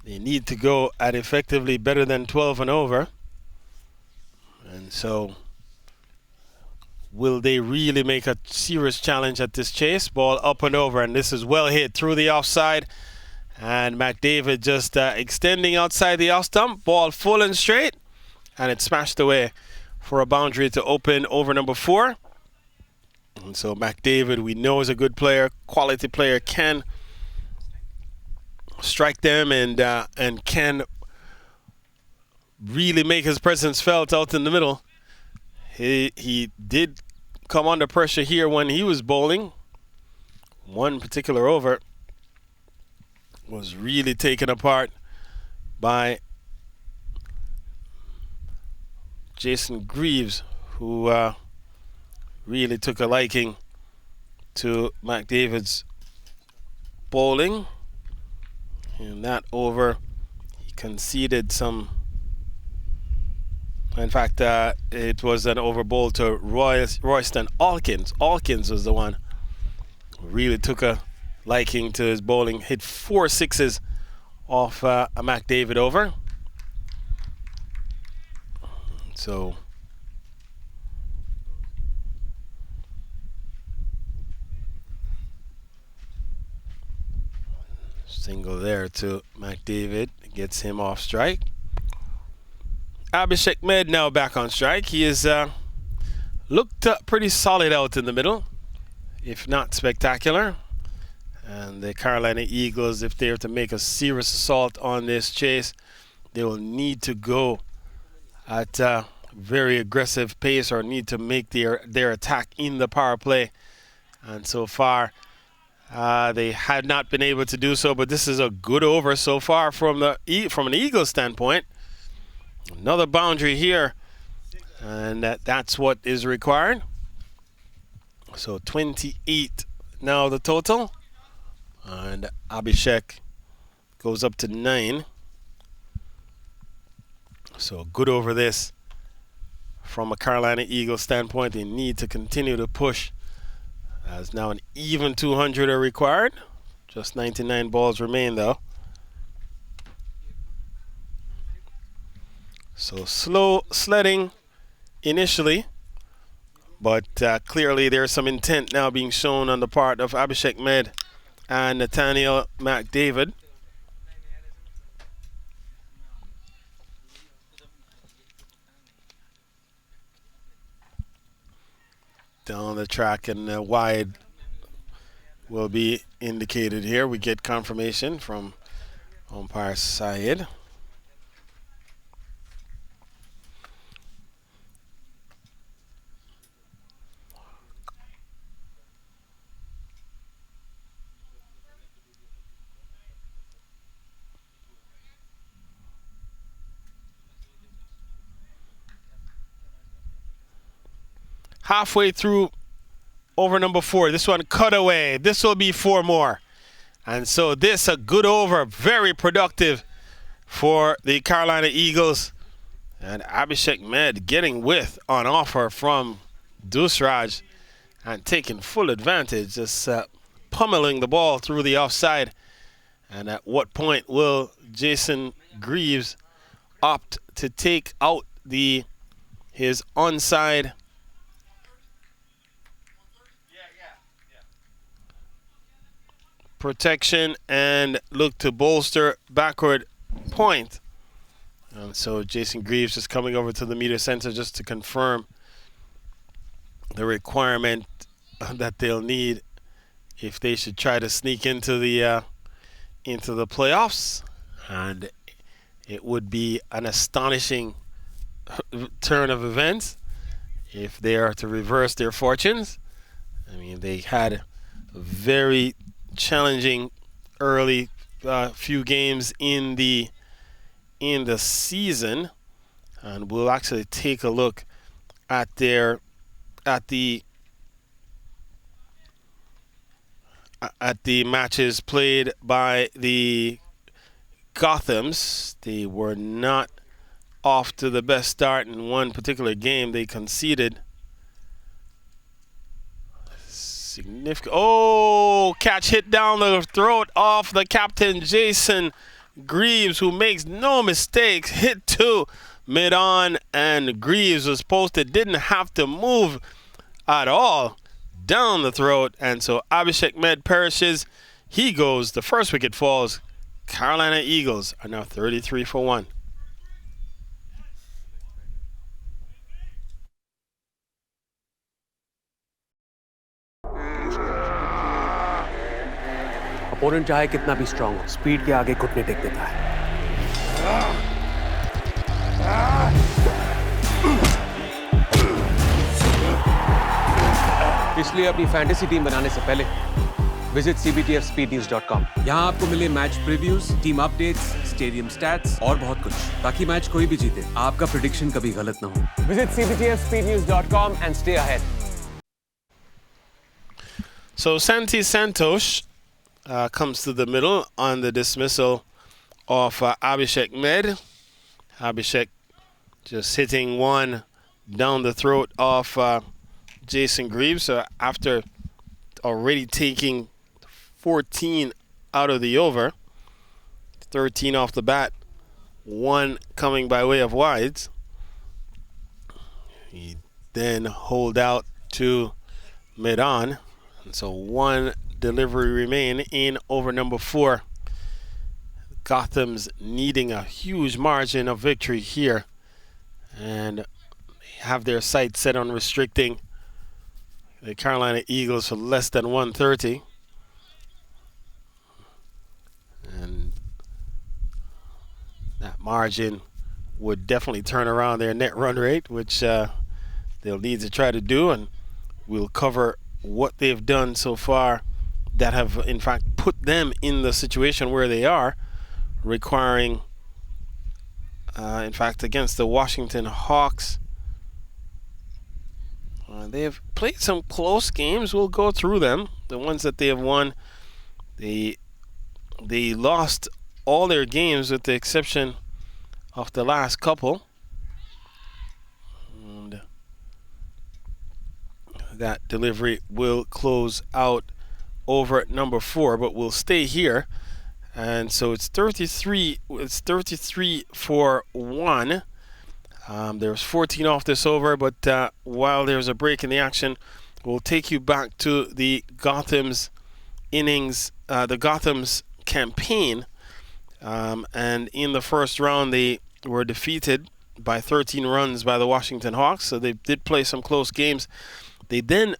They need to go at effectively better than 12 and over. And so, will they really make a serious challenge at this chase? Ball up and over, and this is well hit through the offside. And McDavid just extending outside the off stump. Ball full and straight, and it's smashed away for a boundary to open over number 4. And so McDavid, we know, is a good player, quality player, can strike them and can really make his presence felt out in the middle. He did come under pressure here when he was bowling. One particular over was really taken apart by Jason Greaves, who really took a liking to McDavid's bowling. In that over, he conceded some. In fact, it was an over bowl to Royston Alkins. Alkins was the one who really took a liking to his bowling. Hit 4 sixes off a McDavid over. So single there to McDavid, gets him off strike. Abhishek Med now back on strike. He has looked pretty solid out in the middle, if not spectacular. And the Carolina Eagles, if they are to make a serious assault on this chase, they will need to go at a very aggressive pace or need to make their attack in the power play. And so far, they had not been able to do so, but this is a good over so far from an Eagles standpoint. Another boundary here, and that's what is required. So 28 now the total, and Abhishek goes up to 9. So good over this from a Carolina Eagles standpoint. They need to continue to push, as now an even 200 are required. Just 99 balls remain though. So slow sledding initially, but clearly there's some intent now being shown on the part of Abhishek Med and Nathaniel McDavid. Down the track and wide will be indicated here. We get confirmation from umpire Syed. Halfway through over number 4. This one cut away. This will be 4 more. And so this a good over, very productive for the Carolina Eagles. And Abhishek Med getting with on offer from Dusraj and taking full advantage, just pummeling the ball through the offside. And at what point will Jason Greaves opt to take out his onside protection and look to bolster backward point? And so Jason Greaves is coming over to the meter center just to confirm the requirement that they'll need if they should try to sneak into the playoffs. And it would be an astonishing turn of events if they are to reverse their fortunes. I mean, they had a very challenging early few games in the season, and we'll actually take a look at the matches played by the Gothams. They were not off to the best start in one particular game. They conceded significant. Oh, catch hit down the throat of the captain, Jason Greaves, who makes no mistakes. Hit to mid-on, and Greaves was posted. Didn't have to move at all down the throat. And so Abhishek Med perishes. He goes. The first wicket falls. Carolina Eagles are now 33 for 1. Opponent चाहे कितना भी strong हो, speed के आगे घुटने take देता है। इसलिए अपनी फैंटेसी टीम बनाने से पहले विजिट cbtfspeednews.com। यहाँ आपको मिले match previews, team updates, stadium stats और बहुत कुछ, ताकि मैच कोई भी जीते आपका प्रेडिक्शन कभी गलत ना हो। Visit cbtfspeednews.com and stay ahead. So Santi Santos comes to the middle on the dismissal of Abhishek Med. Abhishek just hitting one down the throat of Jason Greaves. So after already taking 14 out of the over, 13 off the bat, one coming by way of wides. He then hold out to mid-on. And so one delivery remain in over number 4. Gothams needing a huge margin of victory here. And they have their sights set on restricting the Carolina Eagles for less than 130. And that margin would definitely turn around their net run rate, which they'll need to try to do. And we'll cover what they've done so far that have in fact put them in the situation where they are, requiring in fact against the Washington Hawks, they've played some close games. We'll go through them. The ones that they have won, they lost all their games with the exception of the last couple. And that delivery will close out over at number 4, but we'll stay here. And so it's 33 for 1. There's 14 off this over, but while there's a break in the action, we'll take you back to the Gothams innings, the Gothams campaign. And in the first round, they were defeated by 13 runs by the Washington Hawks. So they did play some close games. They then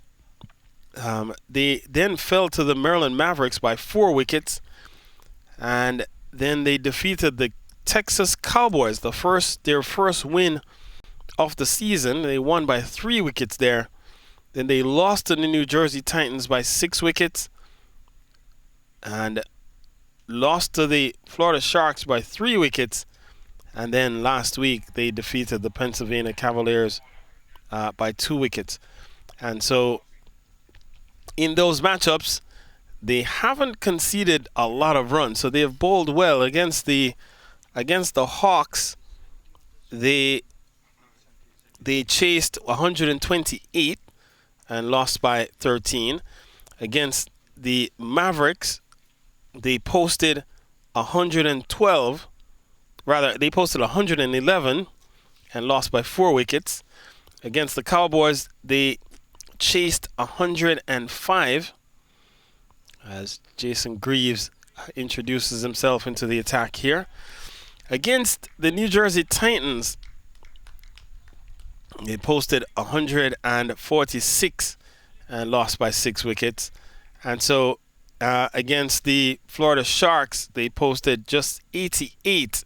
fell to the Maryland Mavericks by 4 wickets. And then they defeated the Texas Cowboys, their first win of the season. They won by 3 wickets there. Then they lost to the New Jersey Titans by 6 wickets. And lost to the Florida Sharks by 3 wickets. And then last week they defeated the Pennsylvania Cavaliers by 2 wickets. And so in those matchups, they haven't conceded a lot of runs. So they have bowled well against the Hawks. They chased 128 and lost by 13. Against the Mavericks, they posted 112. Rather, they posted 111 and lost by 4 wickets. Against the Cowboys, they chased 105 as Jason Greaves introduces himself into the attack here. Against the New Jersey Titans, they posted 146 and lost by 6 wickets. And so against the Florida Sharks, they posted just 88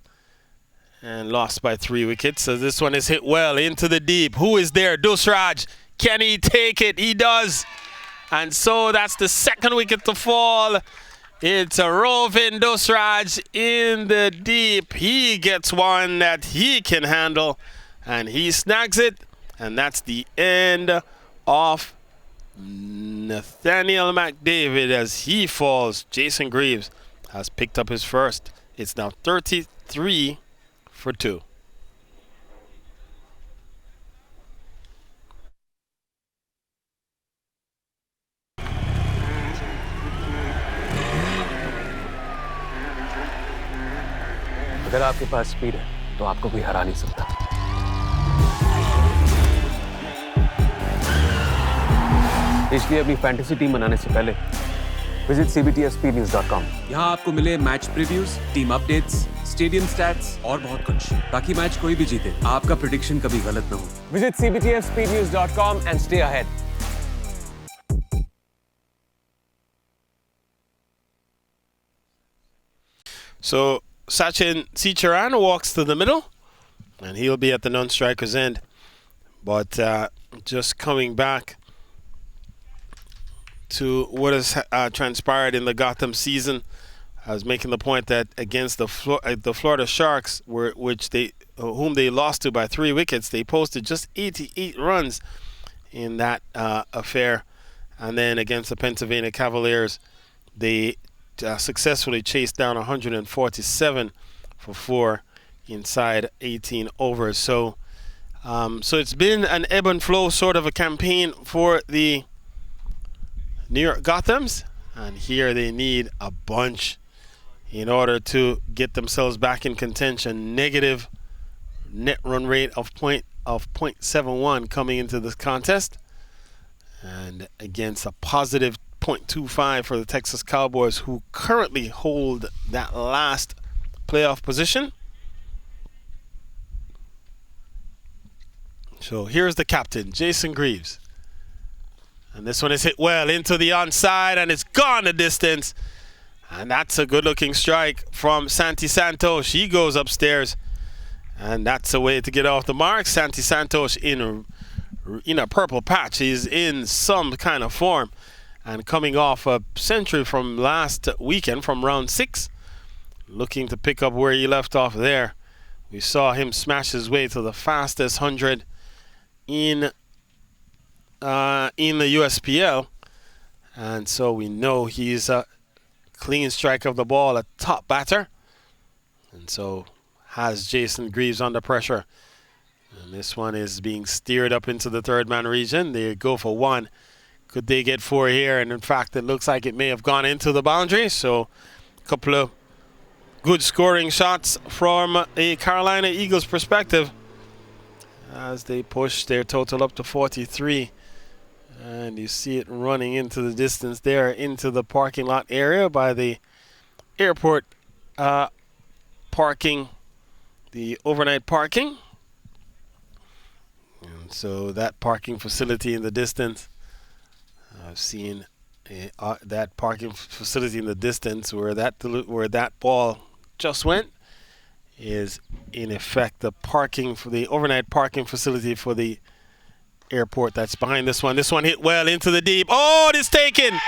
and lost by 3 wickets. So this one is hit well into the deep. Who is there? Dusraj. Can he take it? He does. And so that's the second wicket to fall. It's a roving Dusraj in the deep. He gets one that he can handle, and he snags it. And that's the end of Nathaniel McDavid as he falls. Jason Greaves has picked up his first. It's now 33 for 2. अगर आपके पास speed है तो आपको कोई हरा नहीं सकता। इसलिए अपनी फैंटेसी टीम बनाने से पहले विजिट cbtfspeednews.com। यहाँ आपको मिले match previews, team updates, stadium stats और बहुत कुछ, ताकि मैच कोई भी जीते आपका प्रेडिक्शन कभी गलत ना हो। Visit cbtfspeednews.com and stay ahead. So Sachin Sicharan walks to the middle, and he'll be at the non-striker's end. But just coming back to what has transpired in the Gotham season, I was making the point that against the Florida Sharks, whom they lost to by 3 wickets, they posted just 88 runs in that affair. And then against the Pennsylvania Cavaliers, they successfully chased down 147 for 4 inside 18 overs. So it's been an ebb and flow sort of a campaign for the New York Gothams, and here they need a bunch in order to get themselves back in contention. Negative net run rate of 0.71 coming into this contest, and against a positive 0.25 for the Texas Cowboys, who currently hold that last playoff position. So here's the captain, Jason Greaves. And this one is hit well into the onside, and it's gone the distance. And that's a good-looking strike from Santi Santos. He goes upstairs, and that's a way to get off the mark. Santi Santos in a purple patch. He's in some kind of form, and coming off a century from last weekend, from round 6, looking to pick up where he left off there. We saw him smash his way to the fastest 100 in the USPL, and so we know he's a clean strike of the ball, a top batter, and so has Jason Greaves under pressure. And this one is being steered up into the third man region. They go for 1. Could they get 4 here? And in fact, it looks like it may have gone into the boundary. So a couple of good scoring shots from a Carolina Eagles perspective as they push their total up to 43. And you see it running into the distance there, into the parking lot area by the airport parking, the overnight parking. And so that parking facility in the distance, I've seen that parking facility in the distance where that ball just went is in effect the parking for the overnight parking facility for the airport that's behind this one. This one hit well into the deep. Oh, it's taken.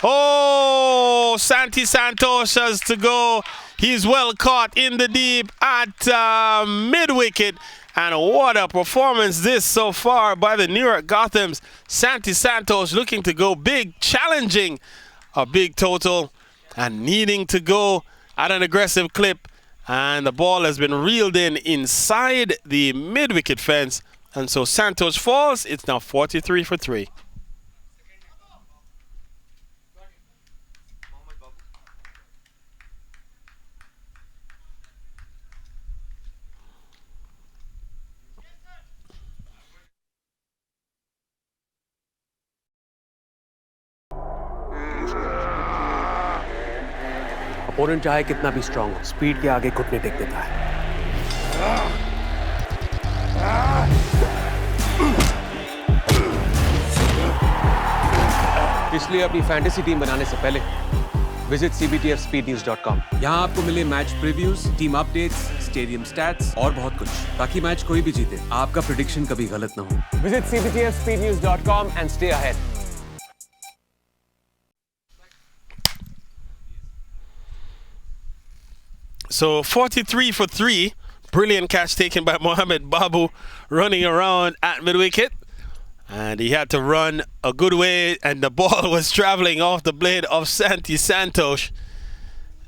Oh, Santi Santos has to go. He's well caught in the deep at mid-wicket. And what a performance this so far by the New York Gothams. Santi Santos looking to go big, challenging a big total and needing to go at an aggressive clip. And the ball has been reeled in inside the mid-wicket fence. And so Santos falls. It's now 43 for 3. Opponent चाहे कितना भी strong हो, speed के आगे घुटने take देता है। इसलिए अपनी फैंटेसी टीम बनाने से पहले विजिट cbtfspeednews.com। यहाँ आपको मिले match previews, team updates, stadium stats और बहुत कुछ, ताकि मैच कोई भी जीते आपका प्रेडिक्शन कभी गलत ना हो। Visit cbtfspeednews.com and stay ahead। So 43 for 3. Brilliant catch taken by Mohamed Babu running around at mid-wicket. And he had to run a good way, and the ball was traveling off the blade of Santi Santos.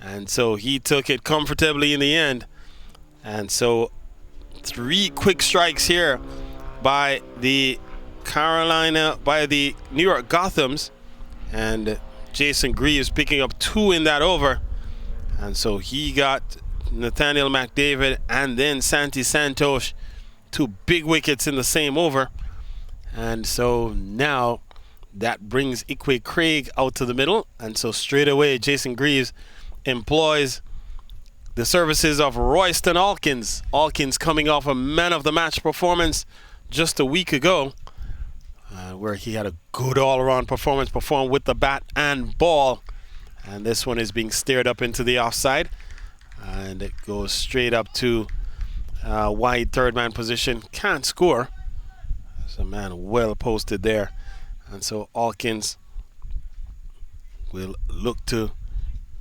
And so he took it comfortably in the end. And so 3 quick strikes here by the New York Gothams. And Jason Greaves picking up 2 in that over. And so he got Nathaniel McDavid and then Santi Santos 2 big wickets in the same over. And so now that brings Ikwe Craig out to the middle. And so straight away, Jason Greaves employs the services of Royston Alkins. Alkins coming off a man of the match performance just a week ago, where he had a good all-around performance, performed with the bat and ball. And this one is being steered up into the offside. And it goes straight up to wide third man position. Can't score. There's a man well posted there. And so Alkins will look to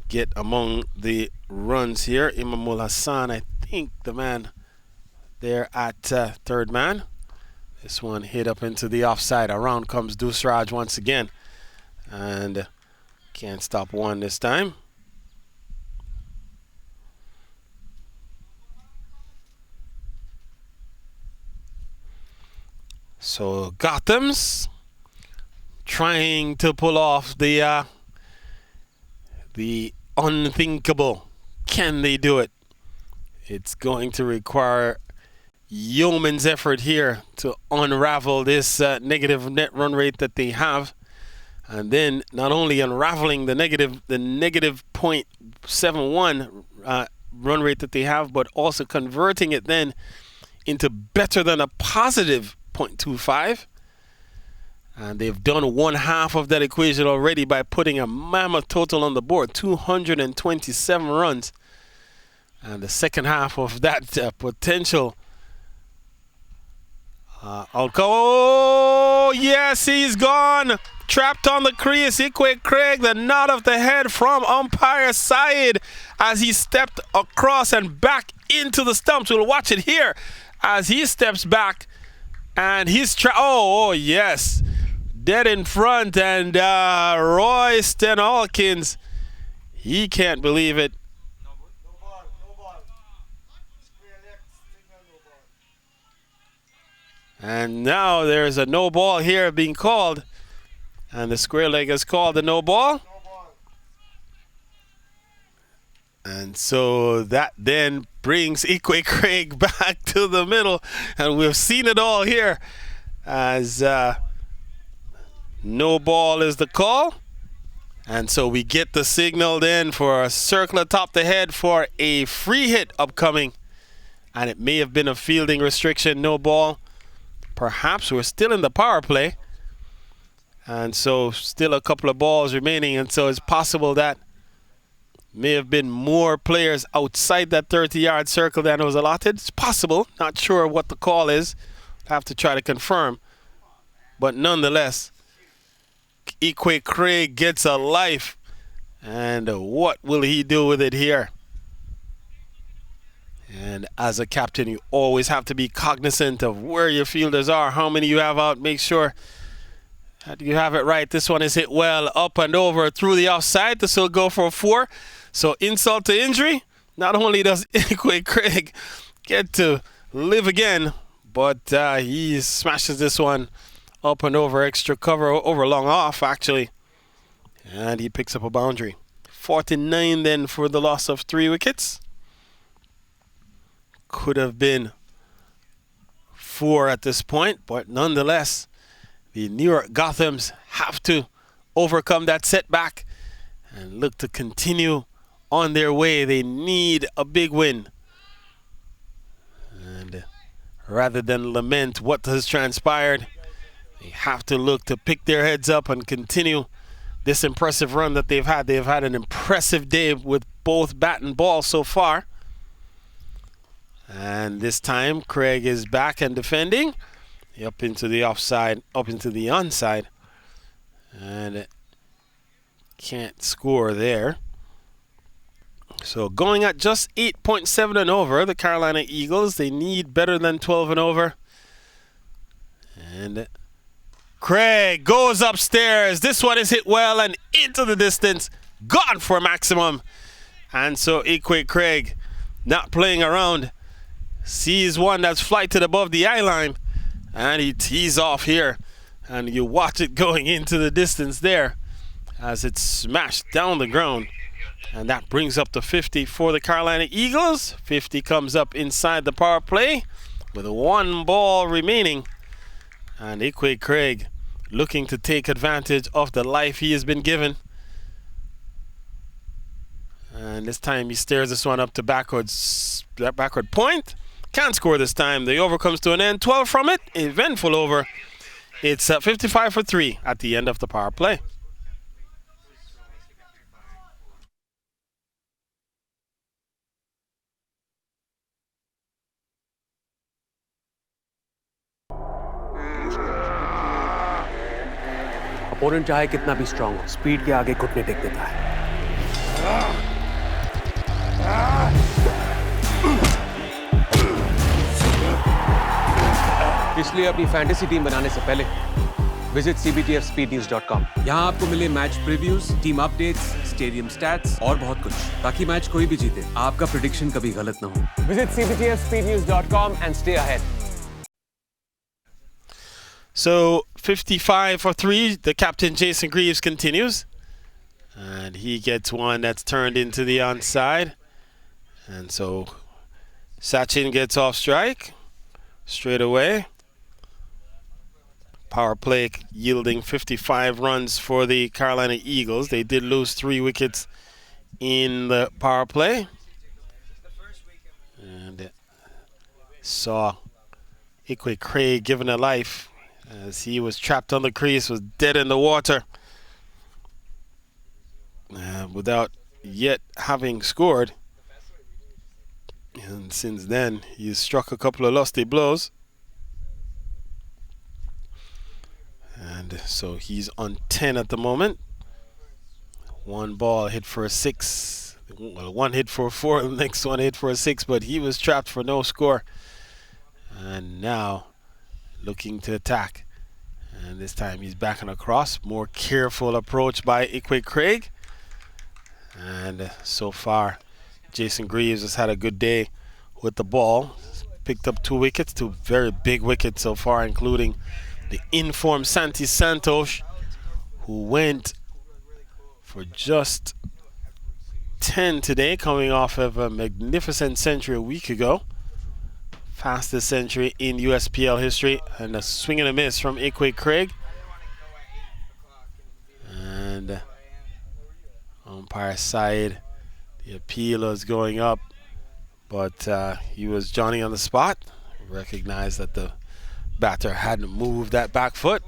get among the runs here. Imamul Hassan, I think the man there at third man. This one hit up into the offside. Around comes Dusraj once again. And can't stop one this time. So Gothams trying to pull off the unthinkable. Can they do it? It's going to require yeoman's effort here to unravel this negative net run rate that they have, and then not only unraveling the negative 0.71 run rate that they have, but also converting it then into better than a positive 0.25. And they've done one half of that equation already by putting a mammoth total on the board, 227 runs. And the second half of that potential. Oh, yes, he's gone. Trapped on the crease. Ikwe Craig, the nod of the head from umpire side as he stepped across and back into the stumps. We'll watch it here as he steps back. And he's oh, yes. Dead in front. And Royston Alkins, he can't believe it. And now there's a no ball here being called. And the square leg has called the no ball. And so that then brings Ikwe Craig back to the middle. And we've seen it all here as no ball is the call. And so we get the signal then for a circle atop the head for a free hit upcoming. And it may have been a fielding restriction, no ball. Perhaps we're still in the power play. And so still a couple of balls remaining. And so it's possible that may have been more players outside that 30-yard circle than was allotted. It's possible. Not sure what the call is. Have to try to confirm. But nonetheless, Ikwe Craig gets a life. And what will he do with it here? And as a captain, you always have to be cognizant of where your fielders are, how many you have out. Make sure that you have it right. This one is hit well, up and over through the offside. This will go for a 4. So insult to injury. Not only does Ikwe Craig get to live again, but he smashes this one up and over, extra cover, over long off actually. And he picks up a boundary. 49 then for the loss of 3 wickets. Could have been 4 at this point, but nonetheless, the New York Gothams have to overcome that setback and look to continue on their way. They need a big win. And rather than lament what has transpired, they have to look to pick their heads up and continue this impressive run that they've had. They've had an impressive day with both bat and ball so far. And this time, Craig is back and defending. Up into the offside, up into the onside. And can't score there. So going at just 8.7 and over, the Carolina Eagles, they need better than 12 and over. And Craig goes upstairs. This one is hit well and into the distance. Gone for maximum. And so Ikwe Craig, not playing around, sees one that's flighted above the eye line, and he tees off here, and you watch it going into the distance there as it's smashed down the ground. And that brings up to 50 for the Carolina Eagles. 50 comes up inside the power play with 1 ball remaining, and Ikwe Craig looking to take advantage of the life he has been given. And this time he steers this one up to backward point. Can't score this time. The over comes to an end. 12 from it. Eventful over. It's 55 for 3 at the end of the power play. Opponent चाहे कितना भी strong हो, speed के आगे घुटने take देता है। इसलिए अपनी फैंटेसी टीम बनाने से पहले विजिट cbtfspeednews.com। यहाँ आपको मिले match previews, team updates, stadium stats और बहुत कुछ, ताकि मैच कोई भी जीते आपका प्रेडिक्शन कभी गलत ना हो। Visit cbtfspeednews.com and stay ahead. So 55 for 3, the captain Jason Greaves continues. And he gets one that's turned into the onside. And so Sachin gets off strike straight away. Power play yielding 55 runs for the Carolina Eagles. They did lose 3 wickets in the power play. And saw Ikwe Craig given a life as he was trapped on the crease, was dead in the water. Without yet having scored. And since then, he's struck a couple of lusty blows. And so he's on 10 at the moment. 1 ball hit for a 6. Well, 1 hit for a 4, the next one hit for a 6, but he was trapped for no score. And now looking to attack. And this time he's backing across. More careful approach by Ikwe Craig. And so far, Jason Greaves has had a good day with the ball. Picked up 2 wickets, 2 very big wickets so far, including the informed Santi Santos, who went for just 10 today, coming off of a magnificent century a week ago. Fastest century in USPL history, and a swing and a miss from Ikwe Craig. And umpire side, the appeal is going up, but he was Johnny on the spot. Recognized that the batter hadn't moved that back foot,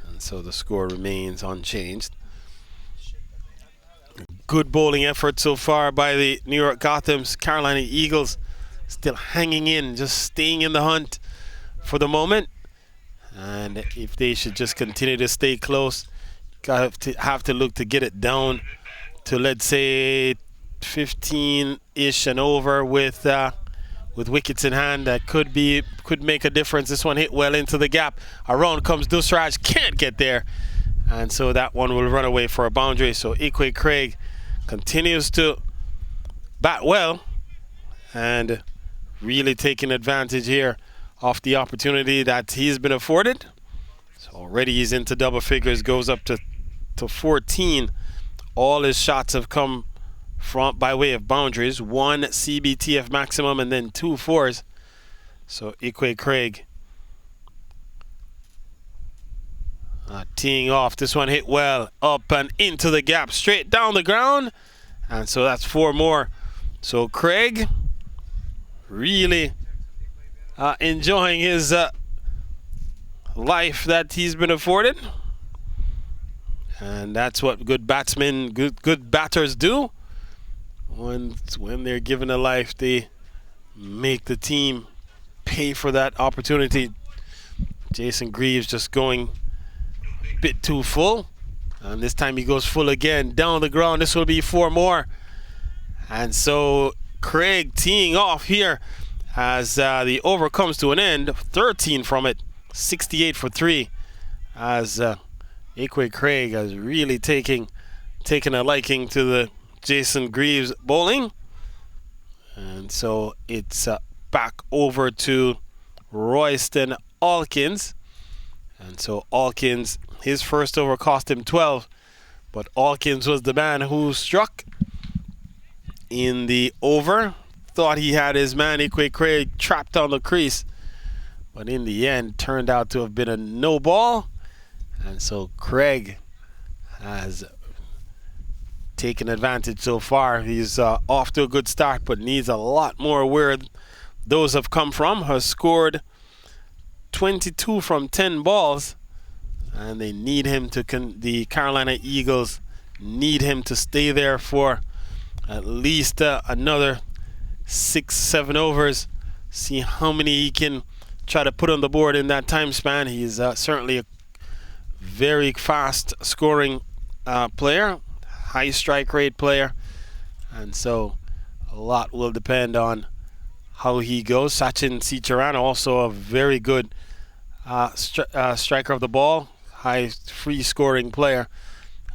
and so the score remains unchanged. Good bowling effort so far by the New York Gothams. Carolina Eagles still hanging in, just staying in the hunt for the moment. And if they should just continue to stay close, have to look to get it down to, let's say, 15-ish and over with wickets in hand. That could make a difference. This one hit well into the gap. Around comes Dusraj, can't get there, and so that one will run away for a boundary. So Ikwe Craig continues to bat well and really taking advantage here of the opportunity that he's been afforded. So already he's into double figures, goes up to 14. All his shots have come from by way of boundaries, 1 CBTF maximum and then 2 fours. So Ikwe Craig teeing off. This one hit well up and into the gap, straight down the ground, and so that's 4 more. So Craig really enjoying his life that he's been afforded, and that's what good batsmen, good batters do. When they're given a life, they make the team pay for that opportunity. Jason Greaves just going a bit too full, and this time he goes full again, down the ground. This will be 4 more, and so Craig teeing off here as the over comes to an end. 13 from it, 68 for 3, as Ikwe Craig has really taken a liking to the Jason Greaves bowling. And so it's back over to Royston Alkins. And so Alkins, his first over cost him 12, but Alkins was the man who struck in the over. Thought he had his man Ikwe Craig trapped on the crease, but in the end turned out to have been a no ball. And so Craig has taken advantage so far. He's off to a good start, but needs a lot more where those have come from. Has scored 22 from 10 balls, and they need him to the Carolina Eagles need him to stay there for at least another 6-7 overs. See how many he can try to put on the board in that time span. He's certainly a very fast scoring player, high strike rate player, and so a lot will depend on how he goes. Sachin Sicharan, also a very good striker of the ball, high free scoring player,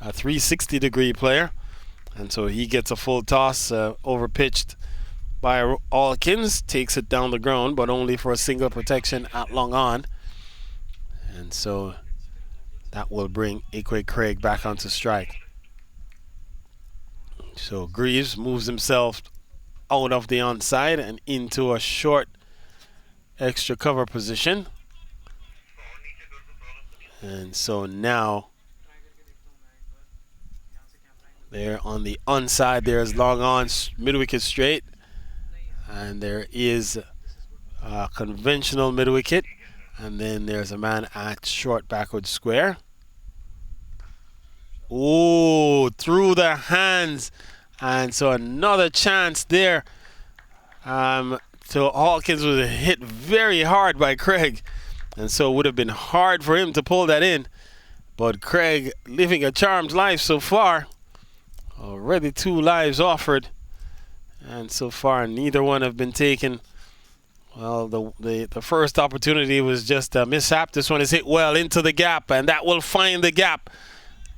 a 360-degree player, and so he gets a full toss, over pitched by Alkins, takes it down the ground, but only for a single protection at long on, and so that will bring Ikwe Craig back onto strike. So Greaves moves himself out of the onside and into a short extra cover position. And so now they're on the onside. There's long on, mid-wicket straight. And there is a conventional mid-wicket. And then there's a man at short backward square. Oh, through the hands. And so another chance there. So Hawkins was hit very hard by Craig. And so it would have been hard for him to pull that in. But Craig living a charmed life so far. Already 2 lives offered. And so far neither one have been taken. Well, the first opportunity was just a mishap. This one is hit well into the gap. And that will find the gap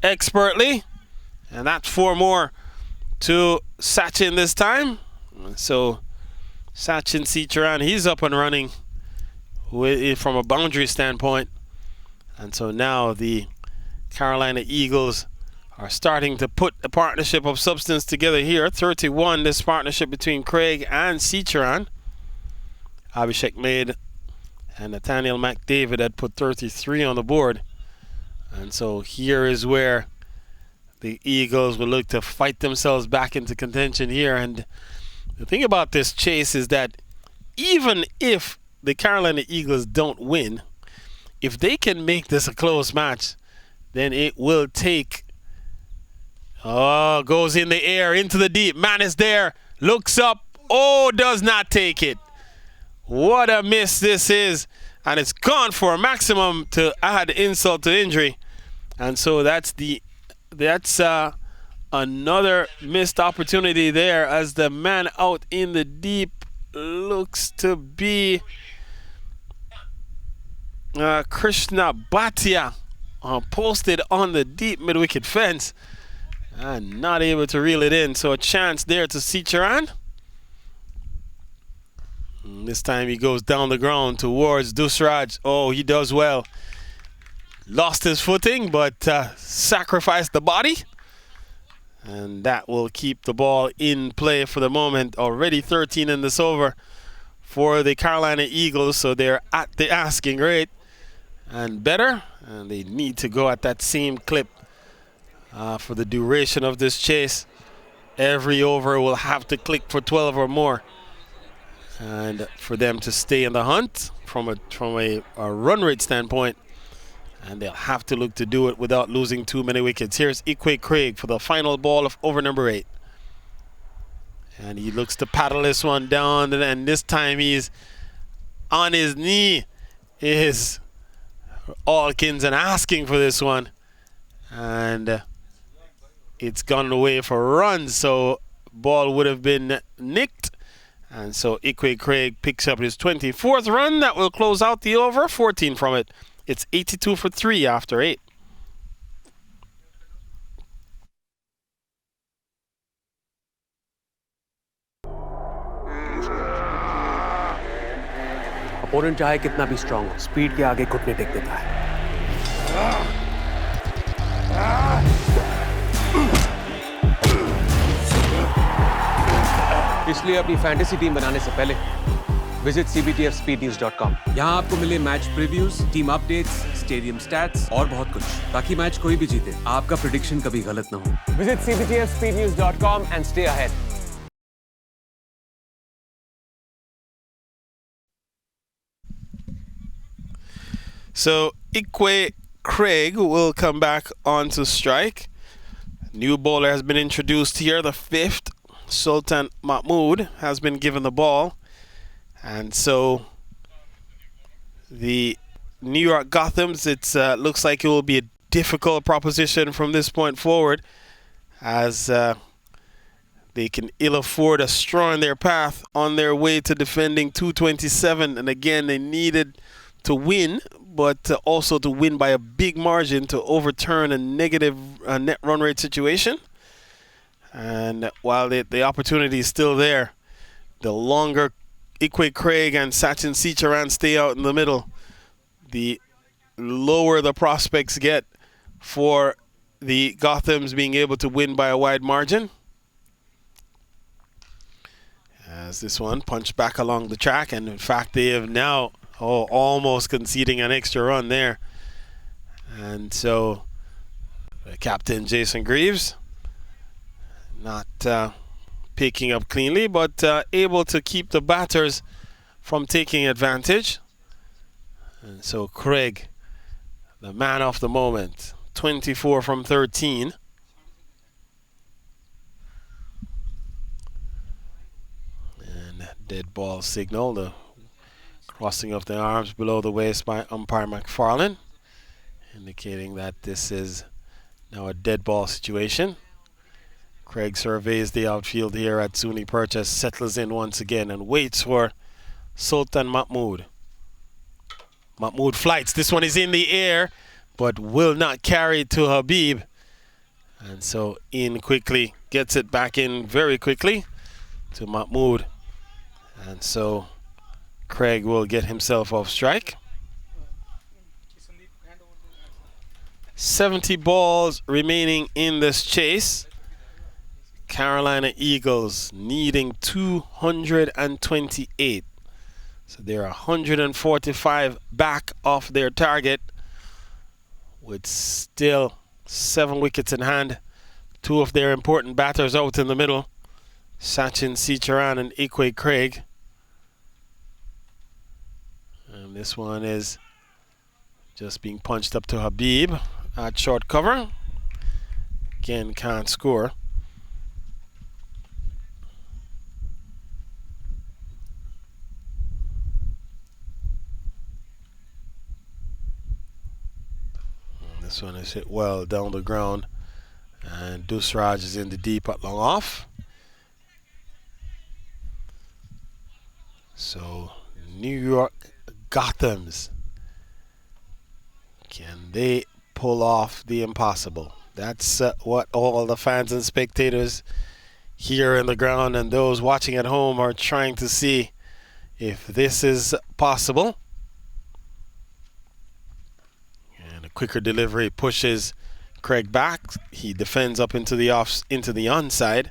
expertly. And that's 4 more to Sachin this time. So Sachin Sicharan, he's up and running from a boundary standpoint. And so now the Carolina Eagles are starting to put a partnership of substance together here. 31, this partnership between Craig and Sicharan. Abhishek Maid and Nathaniel McDavid had put 33 on the board. And so here is where the Eagles will look to fight themselves back into contention here. And the thing about this chase is that even if the Carolina Eagles don't win, if they can make this a close match, then it will take... Oh, goes in the air, into the deep. Man is there, looks up. Oh, does not take it. What a miss this is. And it's gone for a maximum to add insult to injury. And so that's another missed opportunity there, as the man out in the deep looks to be Krishna Bhatia, posted on the deep mid-wicket fence and not able to reel it in. So a chance there to Sicharan. This time he goes down the ground towards Dusraj. Oh, he does well. Lost his footing, but sacrificed the body. And that will keep the ball in play for the moment. Already 13 in this over for the Carolina Eagles. So they're at the asking rate and better. And they need to go at that same clip for the duration of this chase. Every over will have to click for 12 or more. And for them to stay in the hunt from a run rate standpoint. And they'll have to look to do it without losing too many wickets. Here's Ikwe Craig for the final ball of over number 8. And he looks to paddle this one down. And this time he's on his knee. Is Alkins and asking for this one. And it's gone away for runs. So ball would have been nicked. And so Ikwe Craig picks up his 24th run. That will close out the over. 14 from it. It's 82 for 3 after 8. Opponent चाहे कितना भी strong हो, speed के आगे घुटने take देता है. इसलिए अपनी फैंटेसी टीम बनाने से पहले विजिट cbtfspeednews.com. यहाँ आपको मिले match previews, team updates, stadium stats और बहुत कुछ, ताकि मैच कोई भी जीते आपका प्रेडिक्शन कभी गलत ना हो. Visit cbtfspeednews.com and stay ahead. So Ikwe Craig will come back onto strike. New bowler has been introduced here. The 5th, Sultan Mahmood, has been given the ball. And so the New York Gothams, it looks like it will be a difficult proposition from this point forward, as they can ill afford a straw in their path on their way to defending 227. And again, they needed to win, but also to win by a big margin to overturn a negative net run rate situation. And while the opportunity is still there, the longer Ikwe Craig and Sachin Sicharan stay out in the middle, the lower the prospects get for the Gothams being able to win by a wide margin. As this one punched back along the track, and in fact they have now almost conceding an extra run there. And so Captain Jason Greaves not picking up cleanly, but able to keep the batters from taking advantage. And so Craig, the man of the moment, 24 from 13. And dead ball signal, the crossing of the arms below the waist by umpire McFarlane, indicating that this is now a dead ball situation. Craig surveys the outfield here at Zuni Purchase, settles in once again and waits for Sultan Mahmood. Mahmood flights. This one is in the air, but will not carry to Habib. And so in quickly, gets it back in very quickly to Mahmood. And so Craig will get himself off strike. 70 balls remaining in this chase. Carolina Eagles needing 228. So they're 145 back off their target with still 7 wickets in hand. 2 of their important batters out in the middle, Sachin Sicharan and Ikwe Craig. And this one is just being punched up to Habib at short cover. Again, can't score. This one is hit well down the ground, and Dusraj is in the deep at long off. So New York Gothams, can they pull off the impossible? That's what all the fans and spectators here in the ground and those watching at home are trying to see, if this is possible. Quicker delivery pushes Craig back. He defends up into the onside.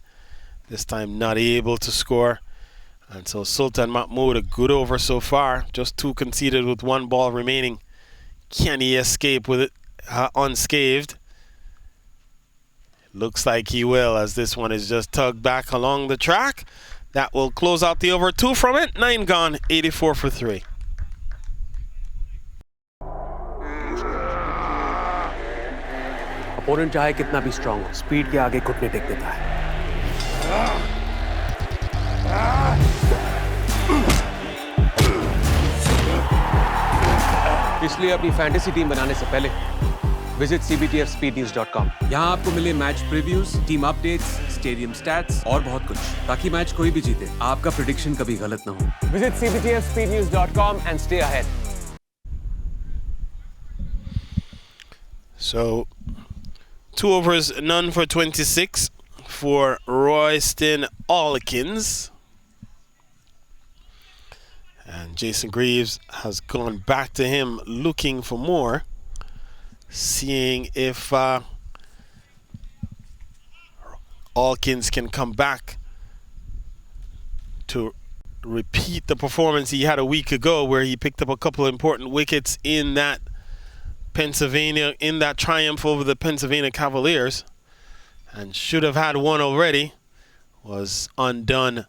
This time not able to score. And so Sultan Mahmood, a good over so far. Just 2 conceded with 1 ball remaining. Can he escape with it unscathed? Looks like he will, as this one is just tugged back along the track. That will close out the over 2 from it. 9 gone, 84 for 3. Opponent चाहे कितना भी strong हो, speed के आगे घुटने take देता है। इसलिए अपनी फैंटेसी टीम बनाने से पहले विजिट cbtfspeednews.com। यहाँ आपको मिले match previews, team updates, stadium stats और बहुत कुछ, ताकि मैच कोई भी जीते आपका प्रेडिक्शन कभी गलत ना हो। Visit cbtfspeednews.com and stay ahead. So 2 overs, none for 26 for Royston Alkins. And Jason Greaves has gone back to him looking for more, seeing if Alkins can come back to repeat the performance he had a week ago, where he picked up a couple of important wickets in that triumph over the Pennsylvania Cavaliers, and should have had one already. Was undone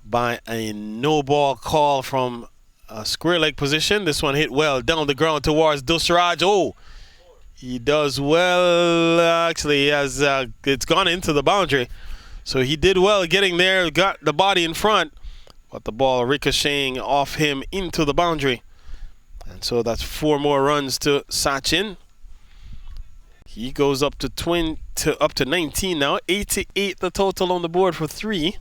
by a no ball call from a square leg position. This one hit well down the ground towards Dusraj. Oh, he does well actually, as it's gone into the boundary. So he did well getting there, got the body in front, but the ball ricocheting off him into the boundary. And so that's 4 more runs to Sachin. He goes up to 19 now. 88 the total on the board for 3.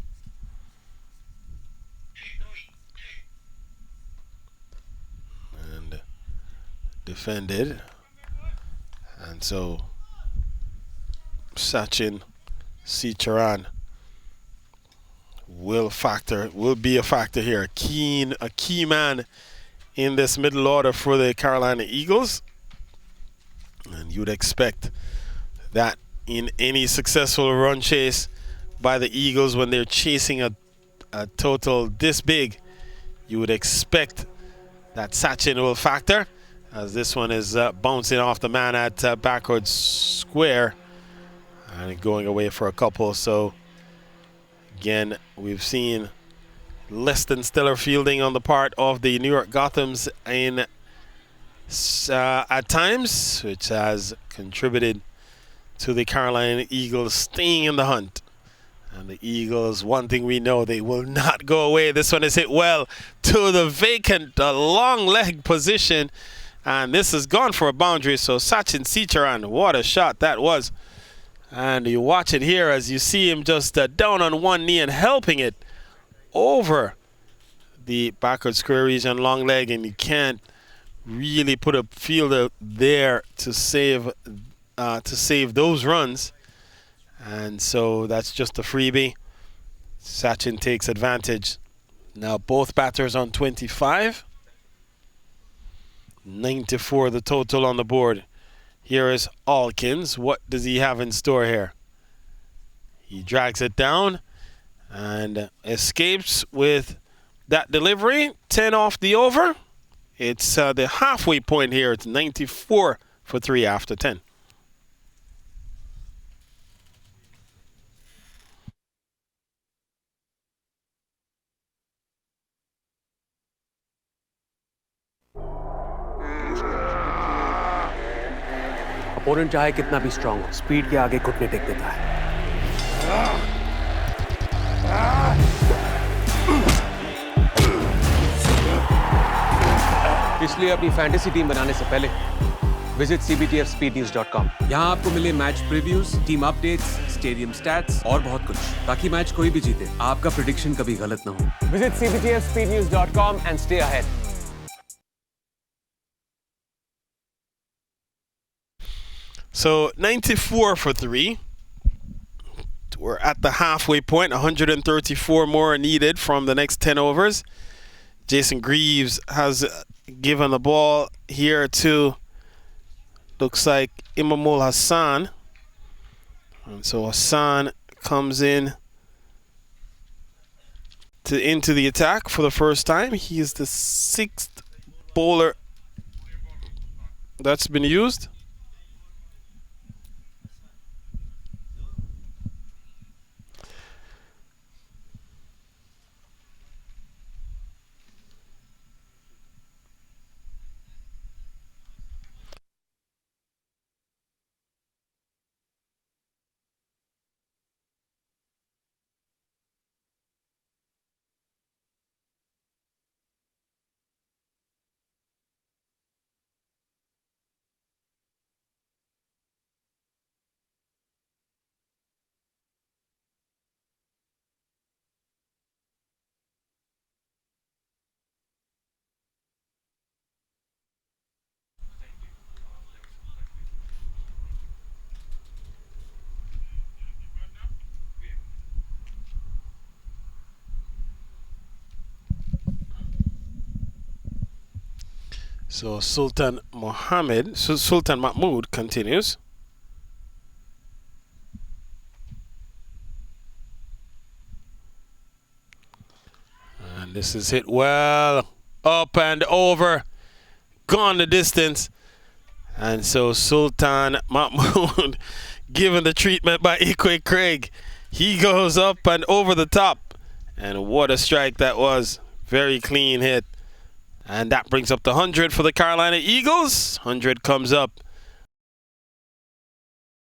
And defended. And so Sachin Sicharan will be a factor here. A key man in this middle order for the Carolina Eagles. And you'd expect that in any successful run chase by the Eagles, when they're chasing a total this big, you would expect that Sachin will factor, as this one is bouncing off the man at backward square and going away for a couple. So again, we've seen less than stellar fielding on the part of the New York Gothams in at times, which has contributed to the Carolina Eagles staying in the hunt. And the Eagles, one thing we know, they will not go away. This one is hit well to the vacant long leg position, and this has gone for a boundary. So Sachin Sicharan, what a shot that was. And you watch it here as you see him just down on one knee and helping it over the backward square region long leg, and you can't really put a fielder there to save those runs. And so that's just a freebie. Sachin takes advantage. Now both batters on 25. 94 the total on the board. Here is Alkins. What does he have in store here? He drags it down and escapes with that delivery. 10 off the over. It's the halfway point here. It's 94 for 3 after 10. Opponent चाहे कितना भी strong हो, speed के आगे घुटने take देता है। इसलिए अपनी फैंटेसी टीम बनाने से पहले विजिट cbtfspeednews.com। यहाँ आपको मिले match previews, team updates, stadium stats और बहुत कुछ, ताकि मैच कोई भी जीते आपका प्रेडिक्शन कभी गलत ना हो। Visit cbtfspeednews.com and stay ahead. So 94 for 3. We're at the halfway point. 134 more are needed from the next 10 overs. Jason Greaves has given the ball here to, looks like, Imamul Hassan. And so Hassan comes into the attack for the first time. He is the 6th bowler that's been used. So Sultan Mahmood continues. And this is hit well, up and over, gone the distance. And so Sultan Mahmood given the treatment by Ikwe Craig. He goes up and over the top. And what a strike that was. Very clean hit. And that brings up the 100 for the Carolina Eagles. 100 comes up.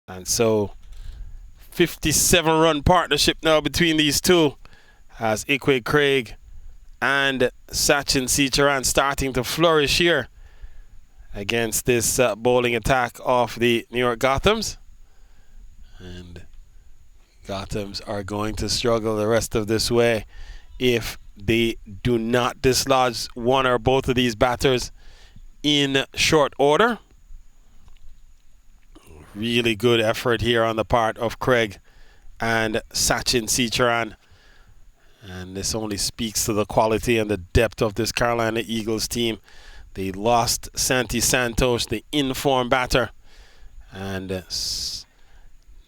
And so 57-run partnership now between these two, as Ikwe Craig and Sachin Sicharan starting to flourish here. against this bowling attack of the New York Gothams. And Gothams are going to struggle the rest of this way if they do not dislodge one or both of these batters in short order. Really good effort here on the part of Craig and Sachin Seecharan. And this only speaks to the quality and the depth of this Carolina Eagles team. They lost Santi Santos, the in-form batter. And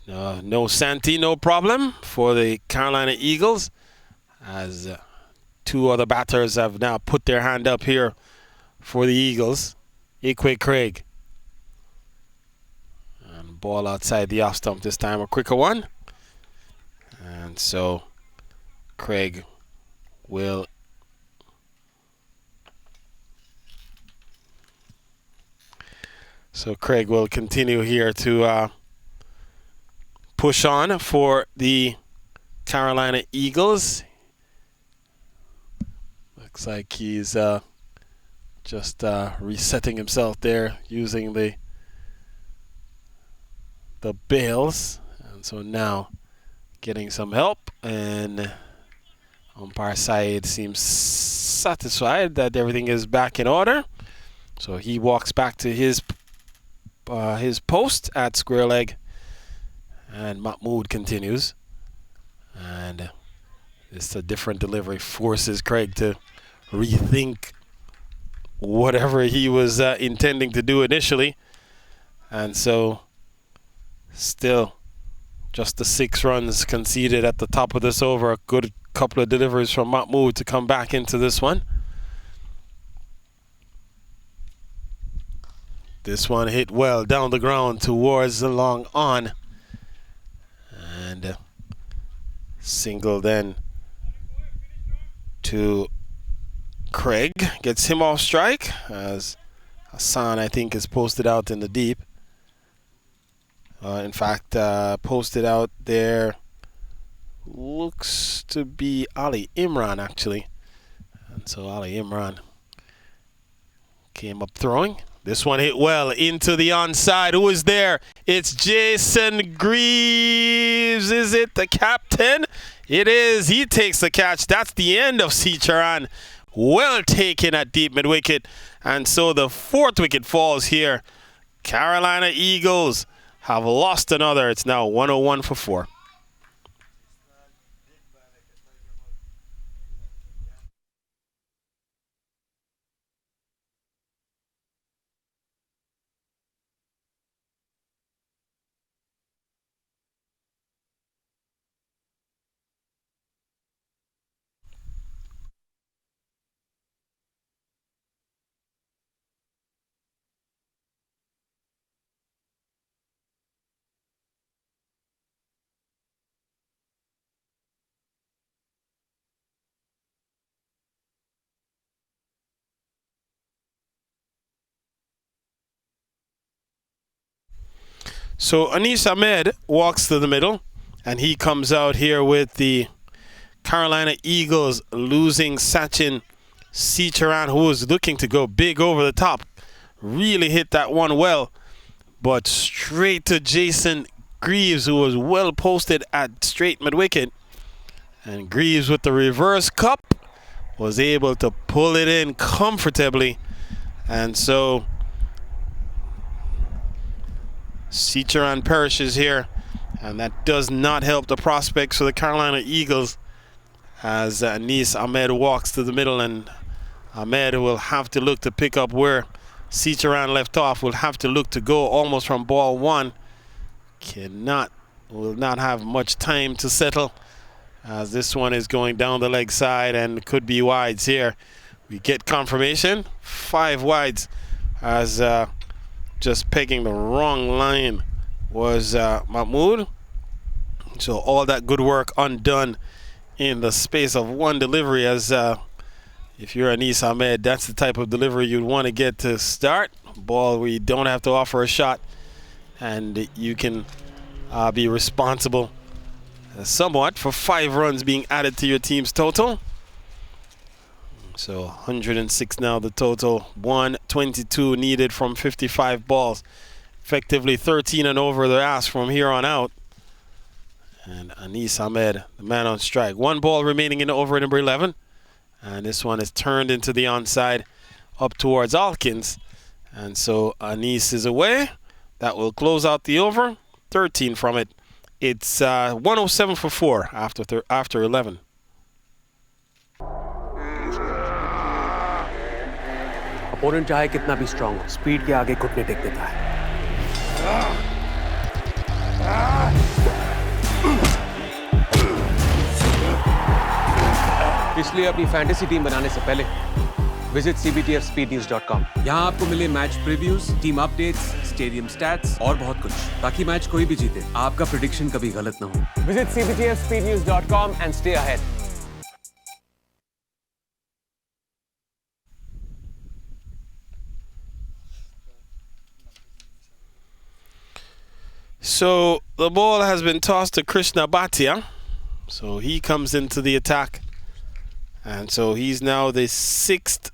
no Santi, no problem for the Carolina Eagles, as two other batters have now put their hand up here for the Eagles. Ikwe Craig. And ball outside the off stump this time, a quicker one. And so Craig will continue here to push on for the Carolina Eagles. Looks like he's just resetting himself there using the bails, and so now getting some help, and umpire side seems satisfied that everything is back in order, so he walks back to his post at square leg, and Mahmood continues, and it's a different delivery, forces Craig to rethink whatever he was intending to do initially, and so still just the 6 runs conceded at the top of this over. A good couple of deliveries from Mahmood to come back into this one. This one hit well down the ground towards the long on, and single then to Craig, gets him off strike, as Hassan, I think, is posted out in the deep. In fact, posted out there looks to be Ali Imran, actually. And so Ali Imran came up throwing. This one hit well into the onside. Who is there? It's Jason Greaves. Is it the captain? It is. He takes the catch. That's the end of Seecharan. Well taken at deep mid-wicket. And so the 4th wicket falls here. Carolina Eagles have lost another. It's now 101 for 4. So Anis Ahmed walks to the middle, and he comes out here with the Carolina Eagles losing Sachin Seecharan, who was looking to go big over the top. Really hit that one well, but straight to Jason Greaves, who was well posted at straight mid-wicket. And Greaves with the reverse cup was able to pull it in comfortably. And so Seecharan perishes here, and that does not help the prospects for the Carolina Eagles, as Anis Ahmed walks to the middle, and Ahmed will have to look to pick up where Seecharan left off. Will have to look to go almost from ball 1. Will not have much time to settle, as this one is going down the leg side and could be wides here. We get confirmation, 5 wides, as just pegging the wrong line was Mahmood. So all that good work undone in the space of one delivery, as if you're Anis Ahmed, that's the type of delivery you'd want to get to start. Ball where you don't have to offer a shot, and you can be responsible somewhat for 5 runs being added to your team's total. So 106 now the total. 1, 22 needed from 55 balls. Effectively 13 and over the ask from here on out. And Anis Ahmed, the man on strike. 1 ball remaining in the over number 11. And this one is turned into the onside up towards Alkins. And so Anis is away. That will close out the over. 13 from it. It's 107 for 4 after 11. Opponent चाहे कितना भी strong हो, speed के आगे घुटने take देता है। इसलिए अपनी फैंटेसी टीम बनाने से पहले विजिट cbtfspeednews.com। यहाँ आपको मिले match previews, team updates, stadium stats और बहुत कुछ, ताकि मैच कोई भी जीते आपका प्रेडिक्शन कभी गलत ना हो। Visit cbtfspeednews.com and stay ahead। So the ball has been tossed to Krishna Bhatia. So he comes into the attack. And so he's now the 6th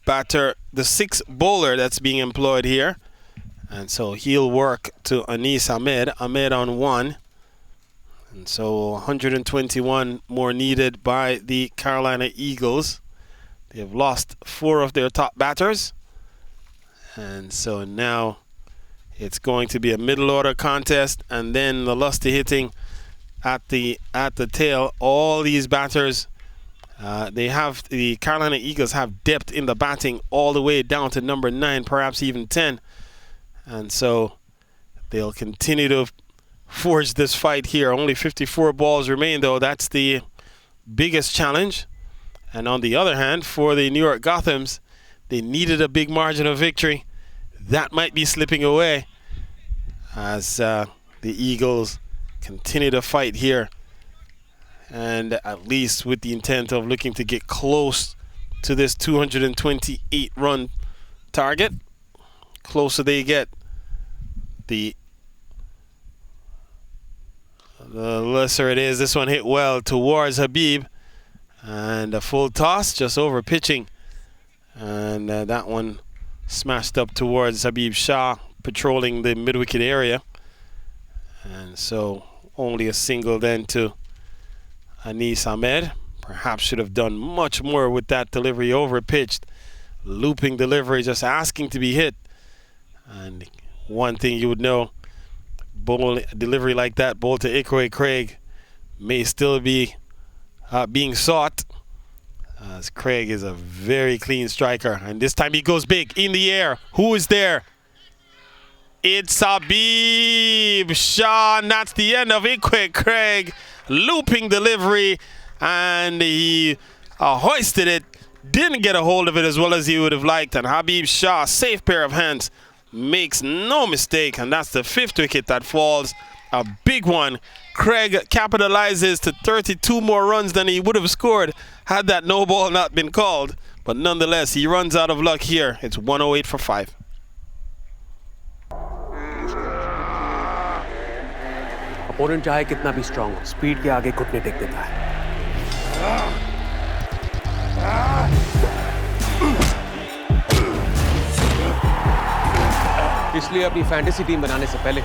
batter, the 6th bowler that's being employed here. And so he'll work to Anis Ahmed. Ahmed on 1. And so 121 more needed by the Carolina Eagles. They have lost 4 of their top batters. And so now it's going to be a middle order contest, and then the lusty hitting at the tail. All these batters, the Carolina Eagles have depth in the batting all the way down to number 9, perhaps even 10. And so they'll continue to forge this fight here. Only 54 balls remain, though. That's the biggest challenge. And on the other hand, for the New York Gothams, they needed a big margin of victory. That might be slipping away as the Eagles continue to fight here, and at least with the intent of looking to get close to this 228 run target. Closer they get, the lesser it is. This one hit well towards Habib, and a full toss just over pitching, and that one smashed up towards Habib Shah, patrolling the mid-wicket area. And so only a single then to Anis Ahmed. Perhaps should have done much more with that delivery, over-pitched, looping delivery, just asking to be hit. And one thing you would know, delivery like that, ball to Ikwe Craig, may still be being sought, as Craig is a very clean striker. And this time he goes big in the air. Who is there? It's Habib Shah, and that's the end of Ikwe Craig. Looping delivery, and he hoisted it. Didn't get a hold of it as well as he would have liked. And Habib Shah, safe pair of hands, makes no mistake. And that's the 5th wicket that falls. A big one. Craig capitalizes to 32 more runs than he would have scored had that no ball not been called. But nonetheless, he runs out of luck here. It's 108 for 5. Opponent चाहे कितना भी strong हो, speed के आगे घुटने take देता है। इसलिए अपनी फैंटेसी टीम बनाने से पहले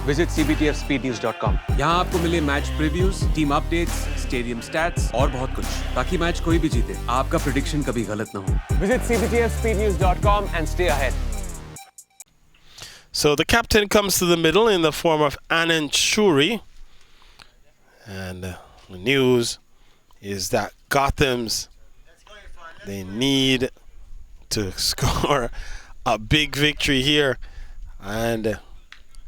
विजिट cbtfspeednews.com। यहाँ आपको मिले match previews, team updates, stadium stats और बहुत कुछ, ताकि मैच कोई भी जीते आपका प्रेडिक्शन कभी गलत ना हो। Visit cbtfspeednews.com and stay ahead। So the captain comes to the middle in the form of Anand Shuri. And the news is that Gothams, they need to score a big victory here. And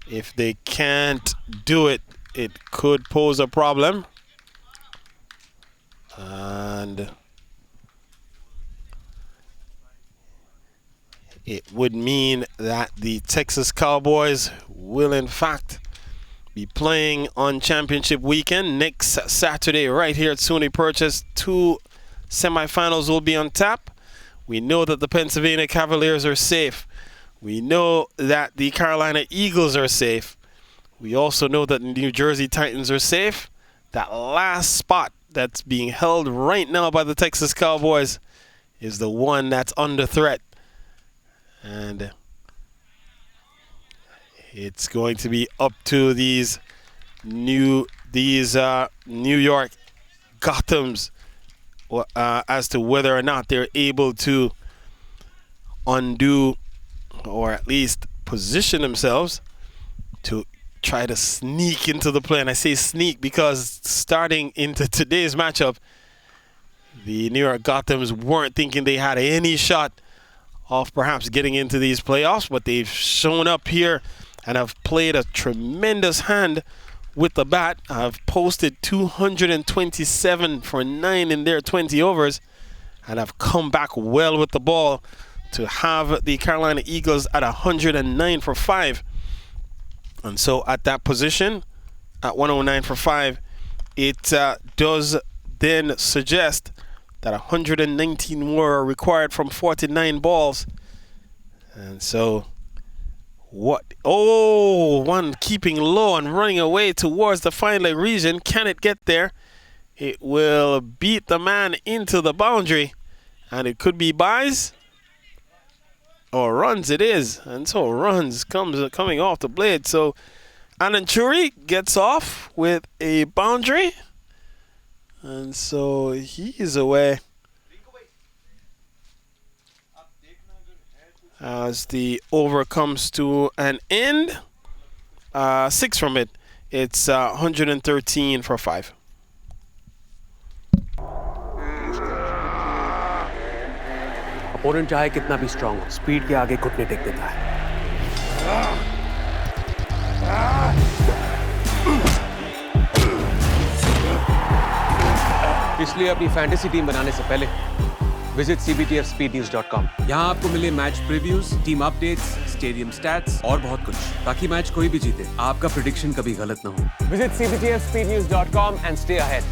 if they can't do it, it could pose a problem. And it would mean that the Texas Cowboys will in fact be playing on championship weekend next Saturday right here at SUNY Purchase. 2 semifinals will be on tap. We know that the Pennsylvania Cavaliers are safe. We know that the Carolina Eagles are safe. We also know that the New Jersey Titans are safe. That last spot that's being held right now by the Texas Cowboys is the one that's under threat. And it's going to be up to these New York Gothams as to whether or not they're able to undo or at least position themselves to try to sneak into the play. And I say sneak because starting into today's matchup, the New York Gothams weren't thinking they had any shot of perhaps getting into these playoffs, but they've shown up here and have played a tremendous hand with the bat. Have posted 227 for 9 in their 20 overs and have come back well with the ball to have the Carolina Eagles at 109 for 5. And so at that position, at 109 for 5, it does then suggest that 119 more are required from 49 balls. And so one keeping low and running away towards the fine leg region. Can it get there? It will beat the man into the boundary, and it could be buys or runs. It is, and so runs coming off the blade. So Ananchuri gets off with a boundary, and so he's away. As the over comes to an end, 6 from it. It's 113 for 5. Opponent चाहे कितना भी strong हो, speed के आगे घुटने take देता है। इसलिए अपनी फैंटेसी टीम बनाने से पहले विजिट cbtfspeednews.com। यहाँ आपको मिले match previews, team updates, stadium stats और बहुत कुछ, ताकि मैच कोई भी जीते आपका प्रेडिक्शन कभी गलत ना हो। Visit cbtfspeednews.com and stay ahead.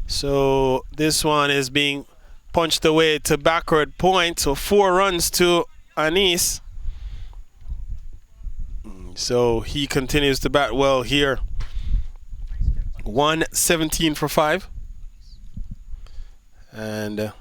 So this one is being punched away to backward point. So 4 runs to Anis. So he continues to bat well here. 117 for 5. And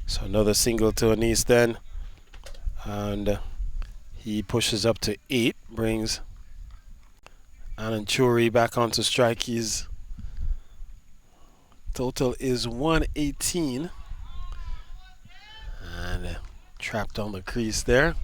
so another single to Anis then, and he pushes up to 8, brings Ananchuri back onto strike. His total is 118, and trapped on the crease there.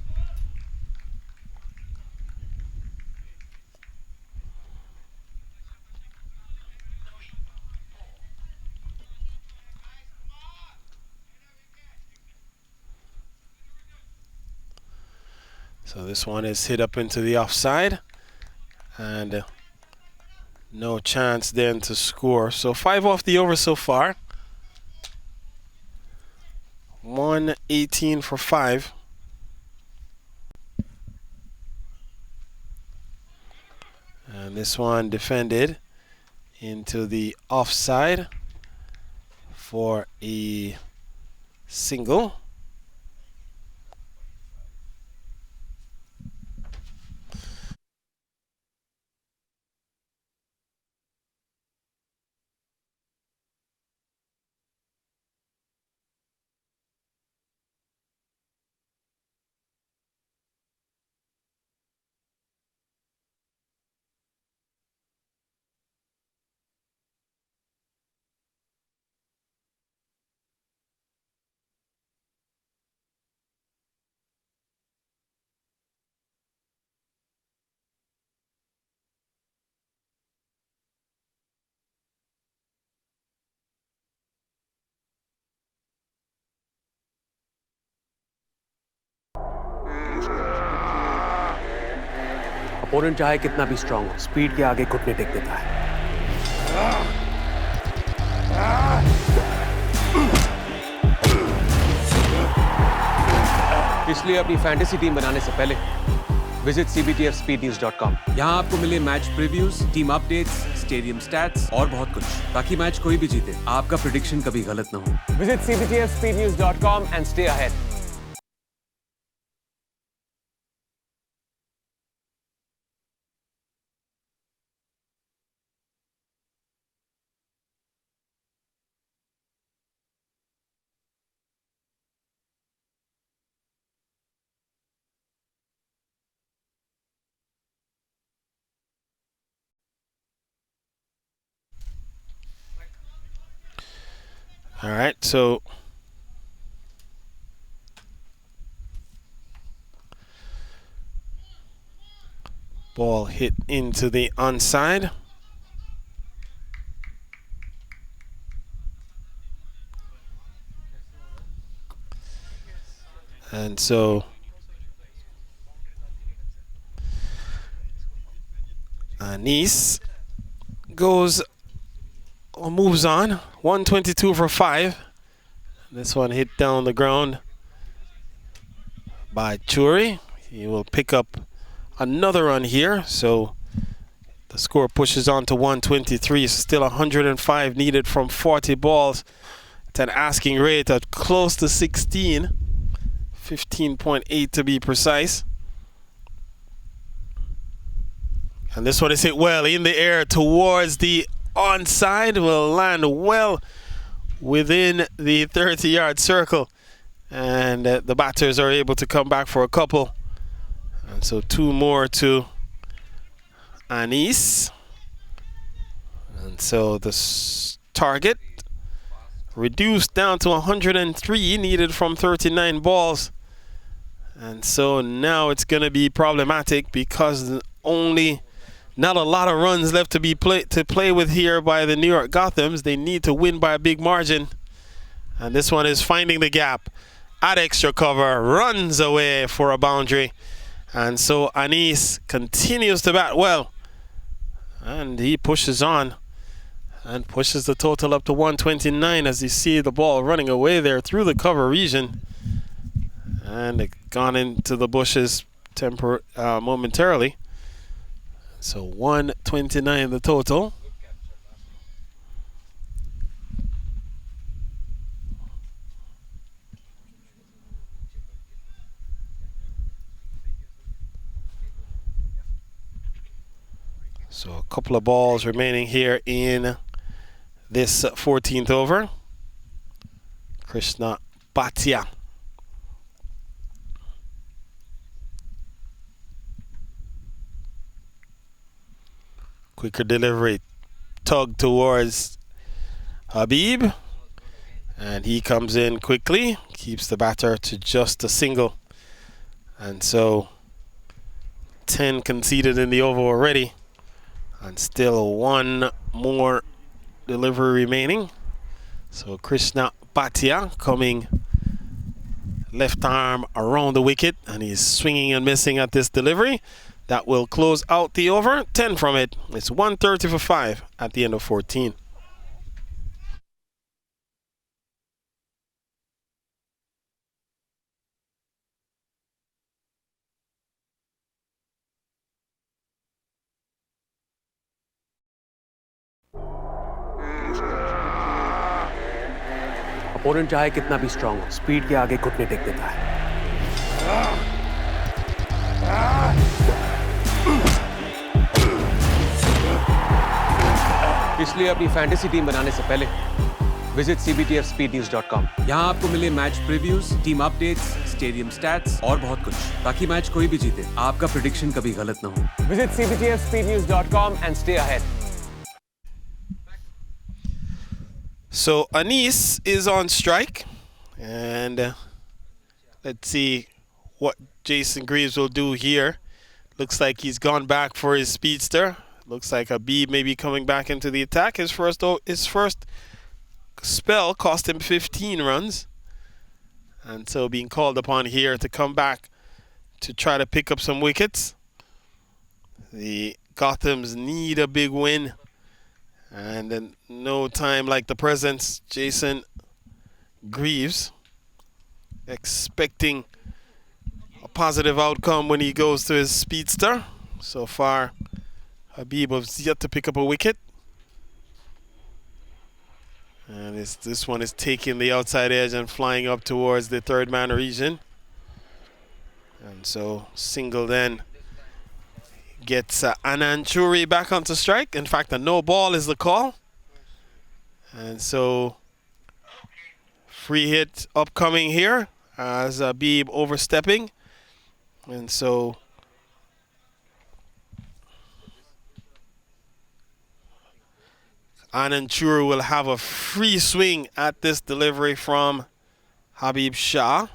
So this one is hit up into the offside, and no chance then to score. So 5 off the over so far. 118 for 5. And this one defended into the offside for a single. Opponent चाहे कितना भी strong हो, speed के आगे घुटने take देता है। इसलिए अपनी फैंटेसी टीम बनाने से पहले विजिट cbtfspeednews.com। यहाँ आपको मिले match previews, team updates, stadium stats और बहुत कुछ, ताकि मैच कोई भी जीते आपका प्रेडिक्शन कभी गलत ना हो। Visit cbtfspeednews.com and stay ahead. All right, so ball hit into the onside. And so Nice goes or moves on. 122 for 5. This one hit down the ground by Churi. He will pick up another run here. So the score pushes on to 123. Still 105 needed from 40 balls. It's an asking rate of close to 16. 15.8 to be precise. And this one is hit well in the air towards the onside. Will land well within the 30-yard circle. And the batters are able to come back for a couple. And so 2 more to Anis. And so the target reduced down to 103 needed from 39 balls. And so now it's going to be problematic because only not a lot of runs left to play with here by the New York Gothams. They need to win by a big margin. And this one is finding the gap at extra cover, runs away for a boundary. And so Anis continues to bat well. And he pushes on and pushes the total up to 129 as you see the ball running away there through the cover region. And it gone into the bushes momentarily. So 129 the total. So a couple of balls remaining here in this 14th over. Krishna Bhatia. Quicker delivery, tug towards Habib, and he comes in quickly, keeps the batter to just a single. And so 10 conceded in the over already, and still 1 more delivery remaining. So Krishna Bhatia coming left arm around the wicket, and he's swinging and missing at this delivery. That will close out the over. 10 from it. It's 130 for 5 at the end of 14. Opponent चाहे कितना भी strong हो, speed के आगे घुटने take देता है। इसलिए अपनी फैंटेसी टीम बनाने से पहले विजिट cbtfspeednews.com। यहाँ आपको मिले match previews, team updates, stadium stats और बहुत कुछ, ताकि मैच कोई भी जीते आपका प्रेडिक्शन कभी गलत ना हो। Visit cbtfspeednews.com and stay ahead. So Anis is on strike, and let's see what Jason Greaves will do here. Looks like he's gone back for his speedster. Looks like Habib may be coming back into the attack. His first spell cost him 15 runs, and so being called upon here to come back to try to pick up some wickets. The Gothams need a big win. And in no time like the present, Jason Greaves expecting positive outcome when he goes to his speedster. So far, Habib has yet to pick up a wicket. And this one is taking the outside edge and flying up towards the third man region. And so single then gets Anand Churi back onto strike. In fact, a no ball is the call. And so free hit upcoming here as Habib overstepping. And so Anand Churi will have a free swing at this delivery from Habib Shah.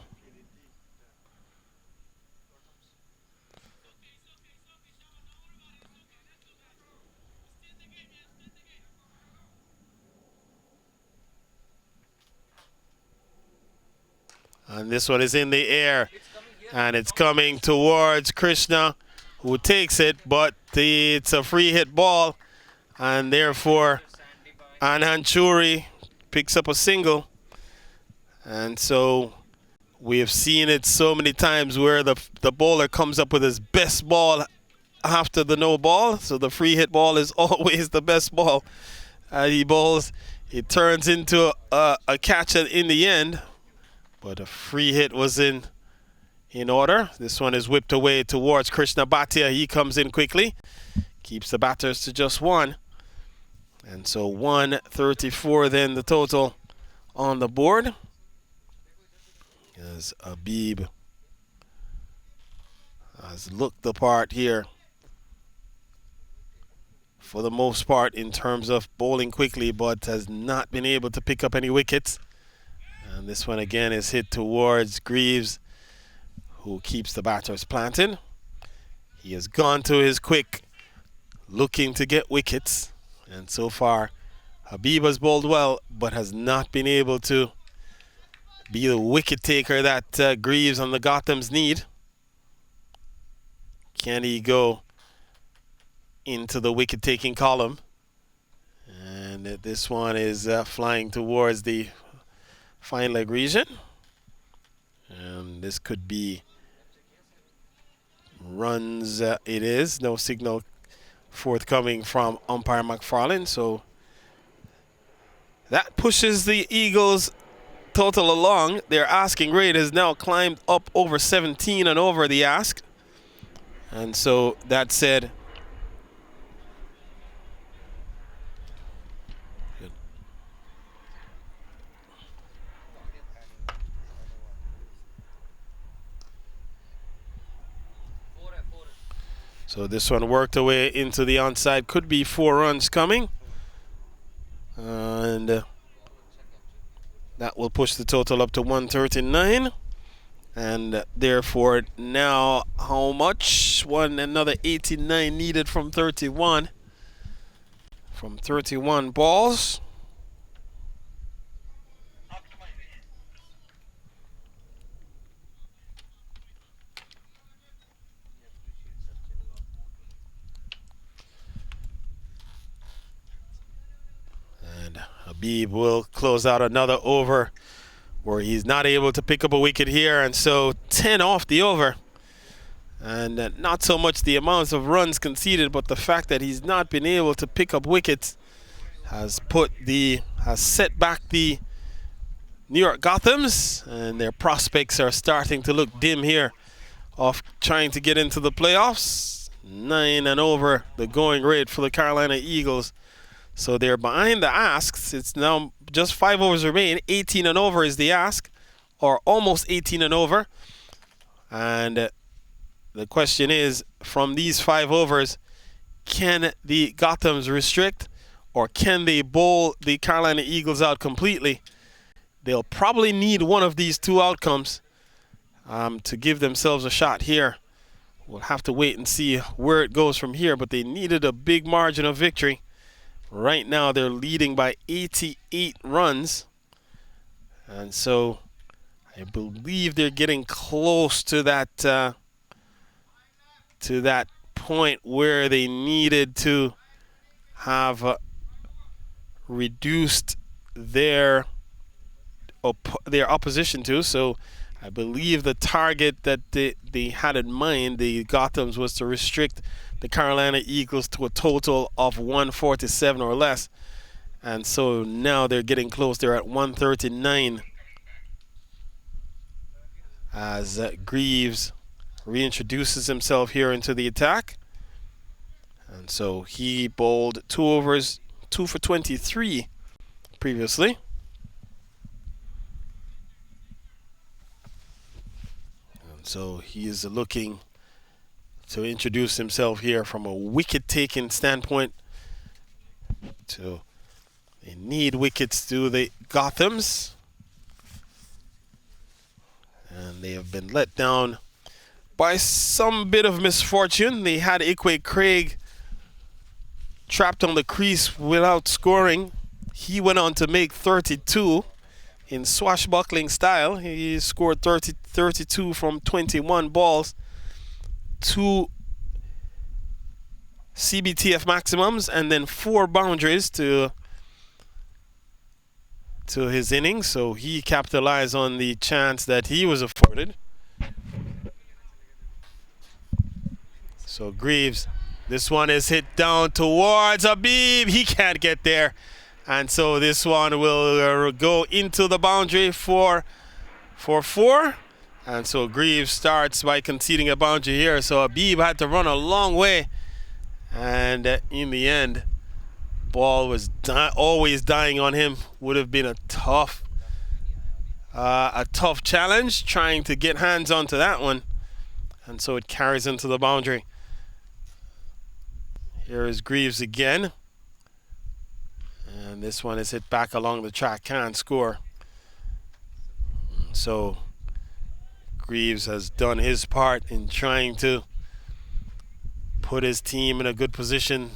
And this one is in the air. And it's coming towards Krishna, who takes it, but it's a free hit ball. And therefore, Anand Churi picks up a single. And so we have seen it so many times where the bowler comes up with his best ball after the no ball. So the free hit ball is always the best ball. He bowls, it turns into a catch in the end. But a free hit was in order. This one is whipped away towards Krishna Bhatia. He comes in quickly. Keeps the batters to just one. And so 134 then the total on the board. As Habib has looked the part here for the most part in terms of bowling quickly, but has not been able to pick up any wickets. And this one again is hit towards Greaves, who keeps the batters planted. He has gone to his quick, looking to get wickets. And so far, Habib has bowled well, but has not been able to be the wicket taker that Greaves and the Gothams need. Can he go into the wicket taking column? And this one is flying towards the fine leg region. And this could be runs. It is. No signal forthcoming from umpire McFarlane. So that pushes the Eagles total along. Their asking rate has now climbed up over 17 and over the ask. And so that said, so this one worked away into the onside. Could be 4 runs coming. And that will push the total up to 139. And therefore now how much? Another 89 needed from 31. From 31 balls. Habib will close out another over where he's not able to pick up a wicket here, and so 10 off the over. And not so much the amounts of runs conceded, but the fact that he's not been able to pick up wickets has set back the New York Gothams, and their prospects are starting to look dim here of trying to get into the playoffs. 9 and over the going rate for the Carolina Eagles. So they're behind the asks. It's now just 5 overs remain. 18 and over is the ask, or almost 18 and over. And the question is, from these 5 overs, can the Gothams restrict, or can they bowl the Carolina Eagles out completely? They'll probably need one of these two outcomes to give themselves a shot here. We'll have to wait and see where it goes from here, but they needed a big margin of victory. Right now they're leading by 88 runs. And so I believe they're getting close to that point where they needed to have reduced their opposition to. So I believe the target that they had in mind, the Gothams, was to restrict the Carolina Eagles to a total of 147 or less. And so now they're getting close. They're at 139 as Greaves reintroduces himself here into the attack. And so he bowled 2 overs, 2 for 23 previously. And so he is looking to introduce himself here from a wicket-taking standpoint. So they need wickets to the Gothams. And they have been let down by some bit of misfortune. They had Ikwe Craig trapped on the crease without scoring. He went on to make 32 in swashbuckling style. He scored 32 from 21 balls, 2 CBTF maximums, and then 4 boundaries to his innings. So he capitalized on the chance that he was afforded. So Greaves, this one is hit down towards Habib. He can't get there. And so this one will go into the boundary for 4. And so Greaves starts by conceding a boundary here. So Habib had to run a long way. And in the end, ball was always dying on him. Would have been a tough challenge trying to get hands onto that one. And so it carries into the boundary. Here is Greaves again. And this one is hit back along the track, can't score. So Greaves has done his part in trying to put his team in a good position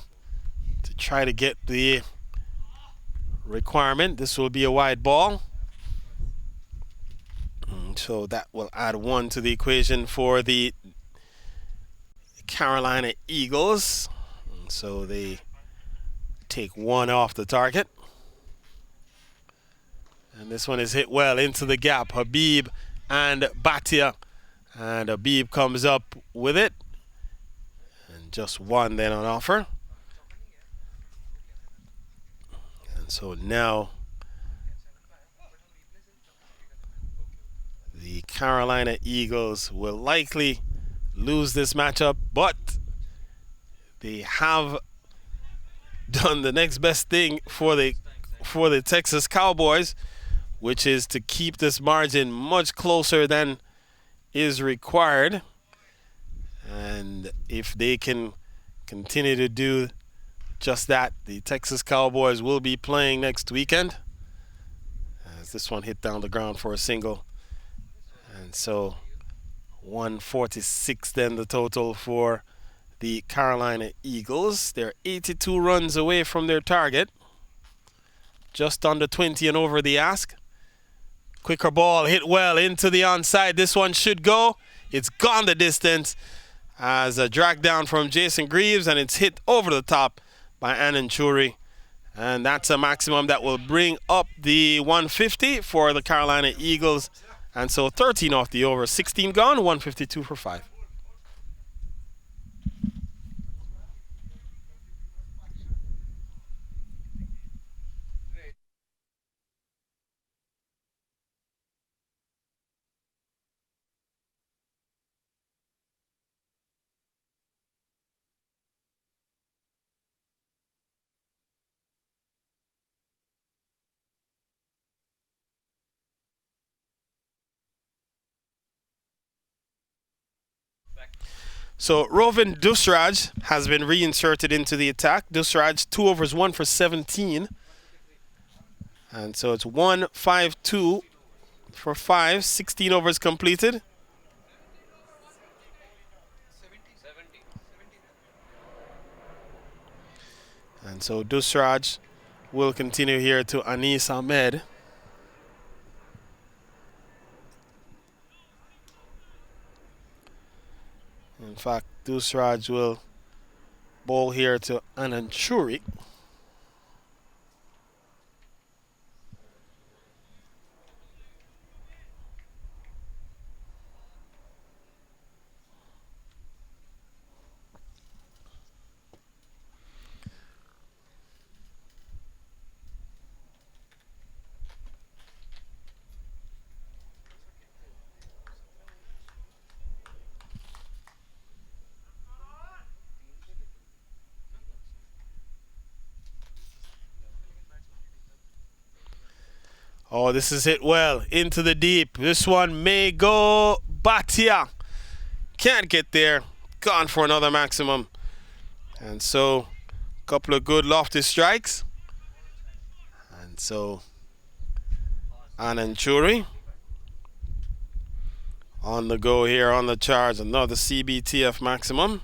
to try to get the requirement. This will be a wide ball. So that will add 1 to the equation for the Carolina Eagles. So they take 1 off the target. And this one is hit well into the gap. Habib and Bhatia. And Habib comes up with it. And just 1 then on offer. And so now the Carolina Eagles will likely lose this matchup, but they have done the next best thing for the Texas Cowboys, which is to keep this margin much closer than is required. And if they can continue to do just that, the Texas Cowboys will be playing next weekend. As this one hit down the ground for a single. And so 146 then the total for the Carolina Eagles. They're 82 runs away from their target. Just under 20 and over the ask. Quicker ball hit well into the onside. This one should go. It's gone the distance as a drag down from Jason Greaves, and it's hit over the top by Anand Churi. And that's a maximum that will bring up the 150 for the Carolina Eagles. And so 13 off the over, 16 gone, 152 for 5. So Rovin Dusraj has been reinserted into the attack. Dusraj, 2 overs, 1 for 17. And so it's 1-5-2 for 5, 16 overs completed. And so Dusraj will continue here to Anis Ahmed. In fact, Dusraj will bowl here to Anand Churi. Oh, this is hit well into the deep. This one may go Batia. Can't get there. Gone for another maximum. And so, a couple of good lofty strikes. And so, Anand Churi on the go here on the charge. Another CBTF maximum.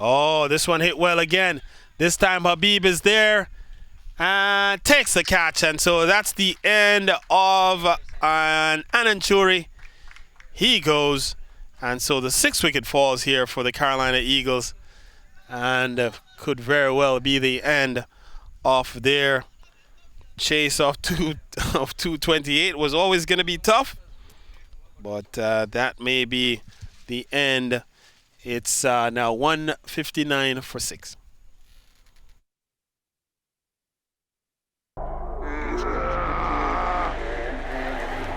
Oh, this one hit well again. This time Habib is there and takes the catch. And so that's the end of Anand Churi. He goes. And so the 6th wicket falls here for the Carolina Eagles. And could very well be the end of their chase of 228. Was always going to be tough. But that may be the end. It's now 159 for 6.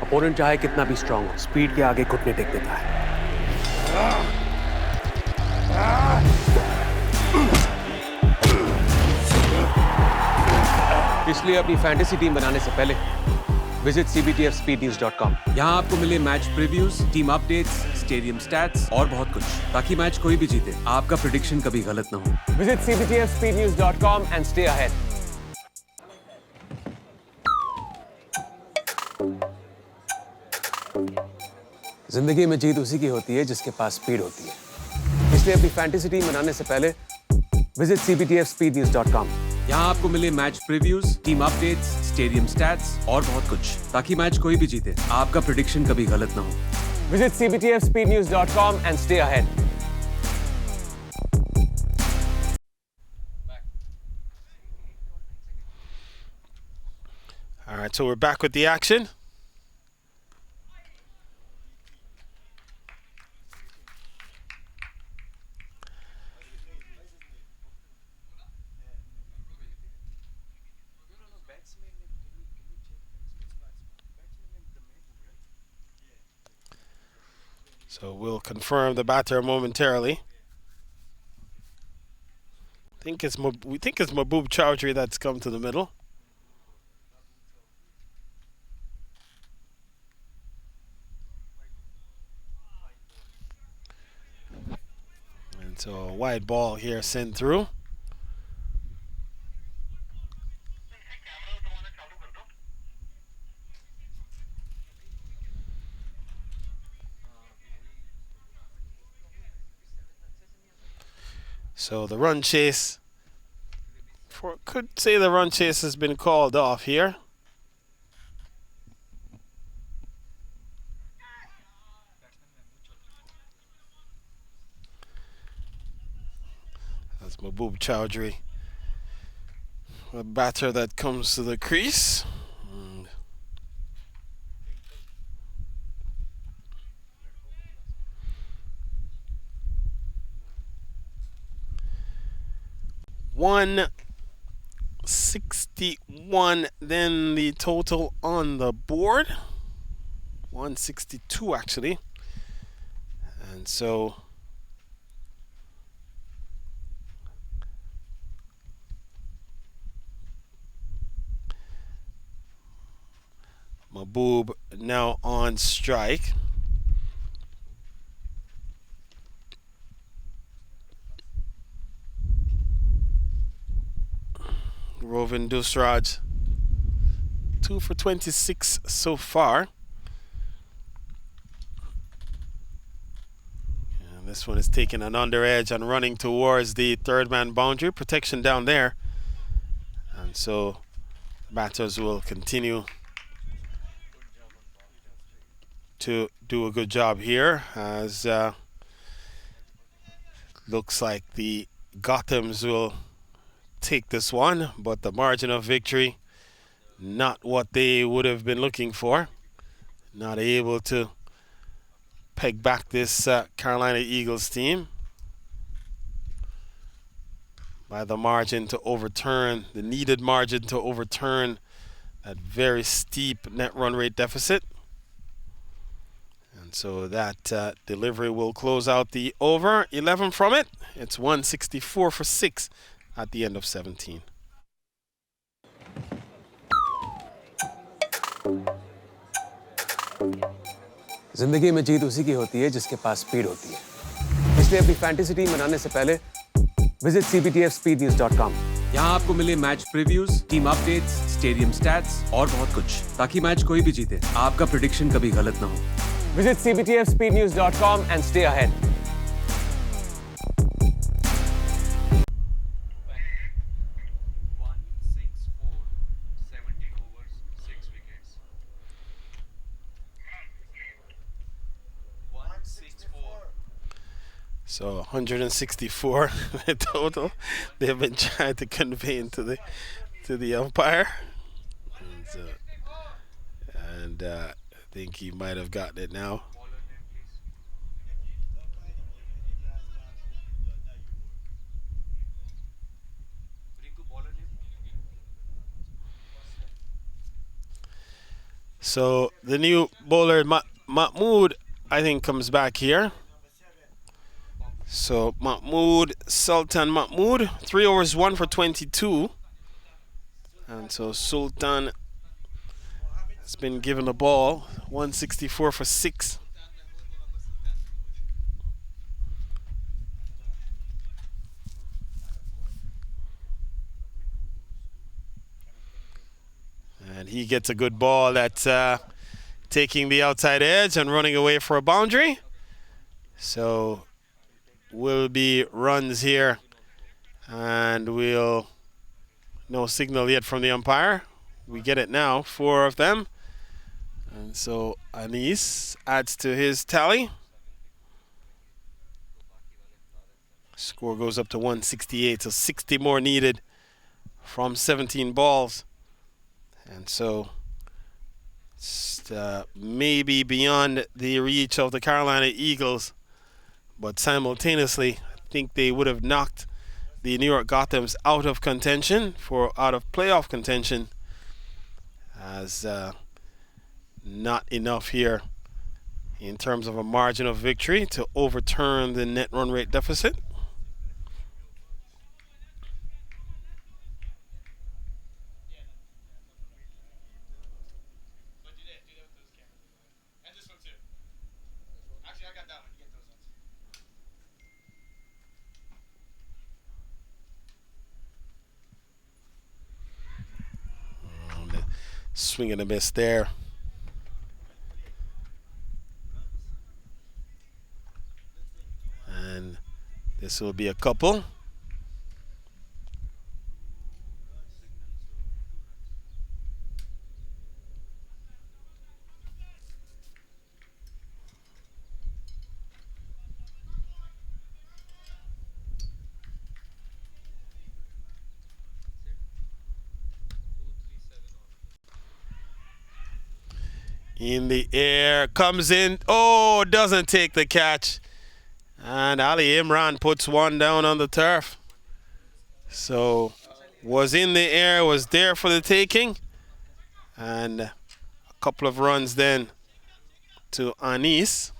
Opponent चाहे कितना भी strong हो, speed के आगे घुटने take देता है। इसलिए अपनी फैंटेसी टीम बनाने से पहले विजिट cbtfspeednews.com। यहाँ आपको मिले match previews, team updates, stadium stats और बहुत कुछ, ताकि मैच कोई भी जीते आपका प्रेडिक्शन कभी गलत ना हो। Visit cbtfspeednews.com and stay ahead। जिंदगी में जीत उसी की होती है जिसके पास स्पीड होती है। इसलिए अपनी फैंटेसी टीम बनाने से पहले विजिट cbtfspeednews.com। यहाँ आपको मिले match previews, team updates, stadium stats और बहुत कुछ, ताकि मैच कोई भी जीते आपका प्रेडिक्शन कभी गलत ना हो। Visit cbtfspeednews.com and stay ahead। All right, so we're back with the action. So we'll confirm the batter momentarily. We think it's Mahbub Chowdhury that's come to the middle. And so a wide ball here sent through. So the run chase, could say the run chase has been called off here. That's Mahbub Chowdhury, a batter that comes to the crease. And 161 then the total on the board. 162 actually. And so Mahbub now on strike. Rovin Dusraj 2 for 26 so far. And this one is taking an under edge and running towards the third man boundary. Protection down there. And so the batters will continue to do a good job here, as looks like the Gothams will take this one, but the margin of victory not what they would have been looking for. Not able to peg back this Carolina Eagles team by the margin to overturn, the needed margin to overturn that very steep net run rate deficit. And so that delivery will close out the over. 11 from it. It's 164 for 6 at the end of 17. जिंदगी में जीत उसी की होती है जिसके पास speed होती है। इसलिए अपनी फैंटेसी टीम बनाने से पहले विजिट cptfspeednews.com। यहाँ आपको मिले match previews, team updates, stadium stats और बहुत कुछ, ताकि मैच कोई भी जीते आपका प्रेडिक्शन कभी गलत ना हो। Visit cptfspeednews.com and stay ahead. So 164 total. They've been trying to convey into the umpire, and I think he might have gotten it now. So the new bowler Mahmoud, I think, comes back here. So Sultan Mahmoud, 3 overs, 1 for 22. And so Sultan has been given the ball, 164 for 6. And he gets a good ball that's taking the outside edge and running away for a boundary. So will be runs here, and we'll no signal yet from the umpire. We get it now, 4 of them, and so Anis adds to his tally. Score goes up to 168, so 60 more needed from 17 balls, and so it's maybe beyond the reach of the Carolina Eagles. But simultaneously, I think they would have knocked the New York Gothams out of playoff contention, as not enough here in terms of a margin of victory to overturn the net run rate deficit. Swing and a miss there. And this will be a couple. In the air, comes in, oh, doesn't take the catch. And Ali Imran puts one down on the turf. So, was in the air, was there for the taking. And a couple of runs then to Anis.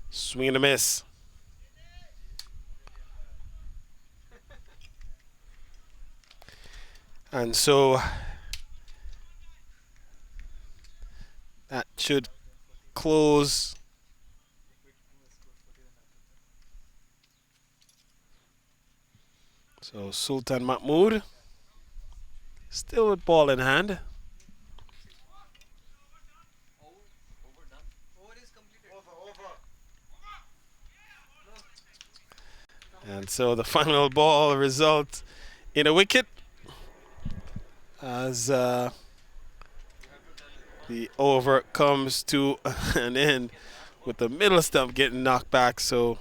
Swing and a miss. And so that should close so Sultan Mahmoud still with ball in hand. And so the final ball results in a wicket as the over comes to an end with the middle stump getting knocked back. So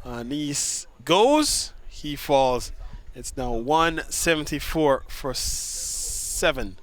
Anis goes, he falls. It's now 174 for 7.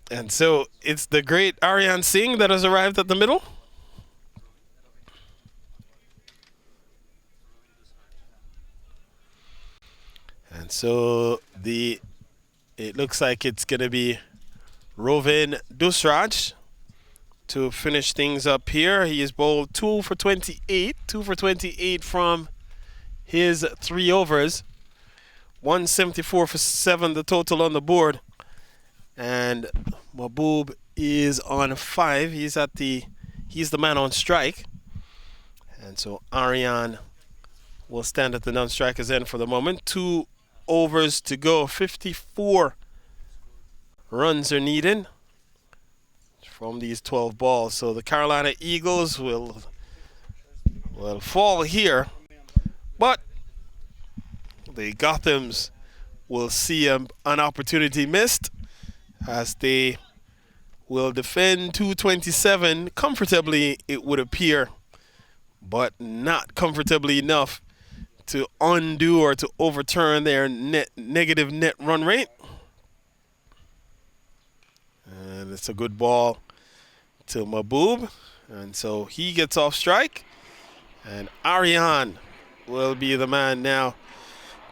And so it's the great Aryan Singh that has arrived at the middle. And so it looks like it's going to be Rovin Dusraj to finish things up here. He is bowled 2 for 28. 2 for 28 from his 3 overs. 174 for 7 the total on the board. And Mahbub is on 5. He's the man on strike. And so Aryan will stand at the non-striker's end for the moment. 2 overs to go. 54 runs are needed from these 12 balls. So the Carolina Eagles will fall here. But the Gothams will see an opportunity missed as they will defend 227 comfortably, it would appear, but not comfortably enough to undo or to overturn their negative net run rate. And it's a good ball to Mahbub, and so he gets off strike, and Aryan will be the man now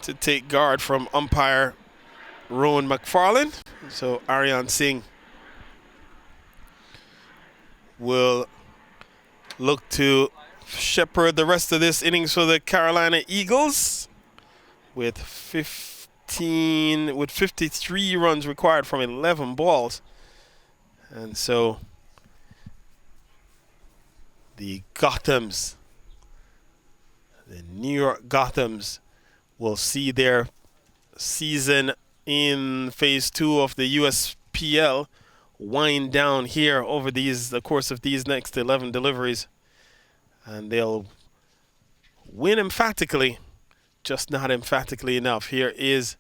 to take guard from umpire Rowan McFarlane. So Aryan Singh will look to shepherd the rest of this innings for the Carolina Eagles with 53 runs required from 11 balls. And so the Gothams, the New York Gothams, will see their season in phase 2 of the USPL wind down here over the course of these next 11 deliveries. And they'll win emphatically, just not emphatically enough. Here is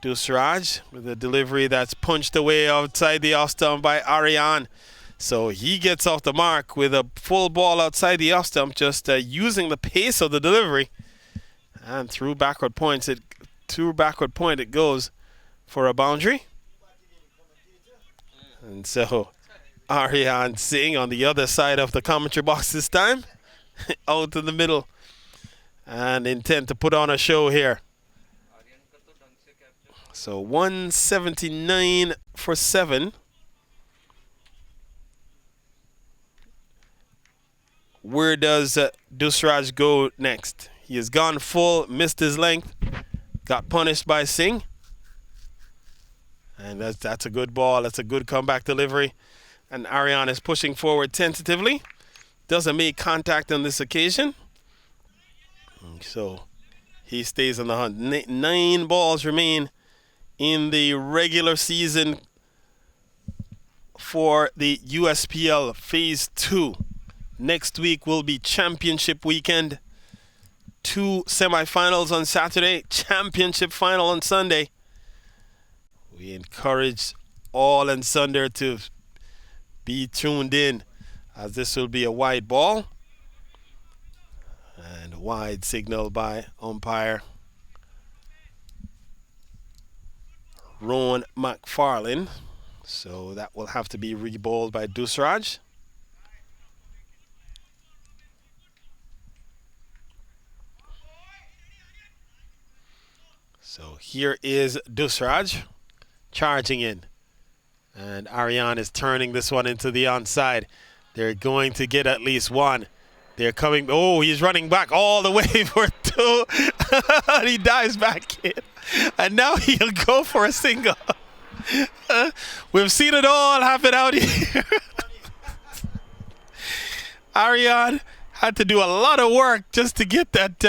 Dusraj with a delivery that's punched away outside the off stump by Aryan. So he gets off the mark with a full ball outside the off stump, just using the pace of the delivery. And through backward point it goes for a boundary. And so Aryan Singh on the other side of the commentary box this time, out in the middle, and intent to put on a show here. So 179 for 7. Where does Dusraj go next? He has gone full, missed his length, got punished by Singh. And that's a good ball. That's a good comeback delivery. And Aryan is pushing forward tentatively. Doesn't make contact on this occasion. So he stays on the hunt. 9 balls remain in the regular season for the USPL Phase 2. Next week will be championship weekend. 2 semifinals on Saturday, championship final on Sunday. We encourage all and sunder to be tuned in, as this will be a wide ball and a wide signal by umpire Rowan McFarlane. So that will have to be rebowled by Dusraj. So here is Dusraj charging in. And Ariane is turning this one into the onside. They're going to get at least one. They're coming. Oh, he's running back all the way for two. He dives back in. And now he'll go for a single. We've seen it all happen out here. Ariane had to do a lot of work just to get that.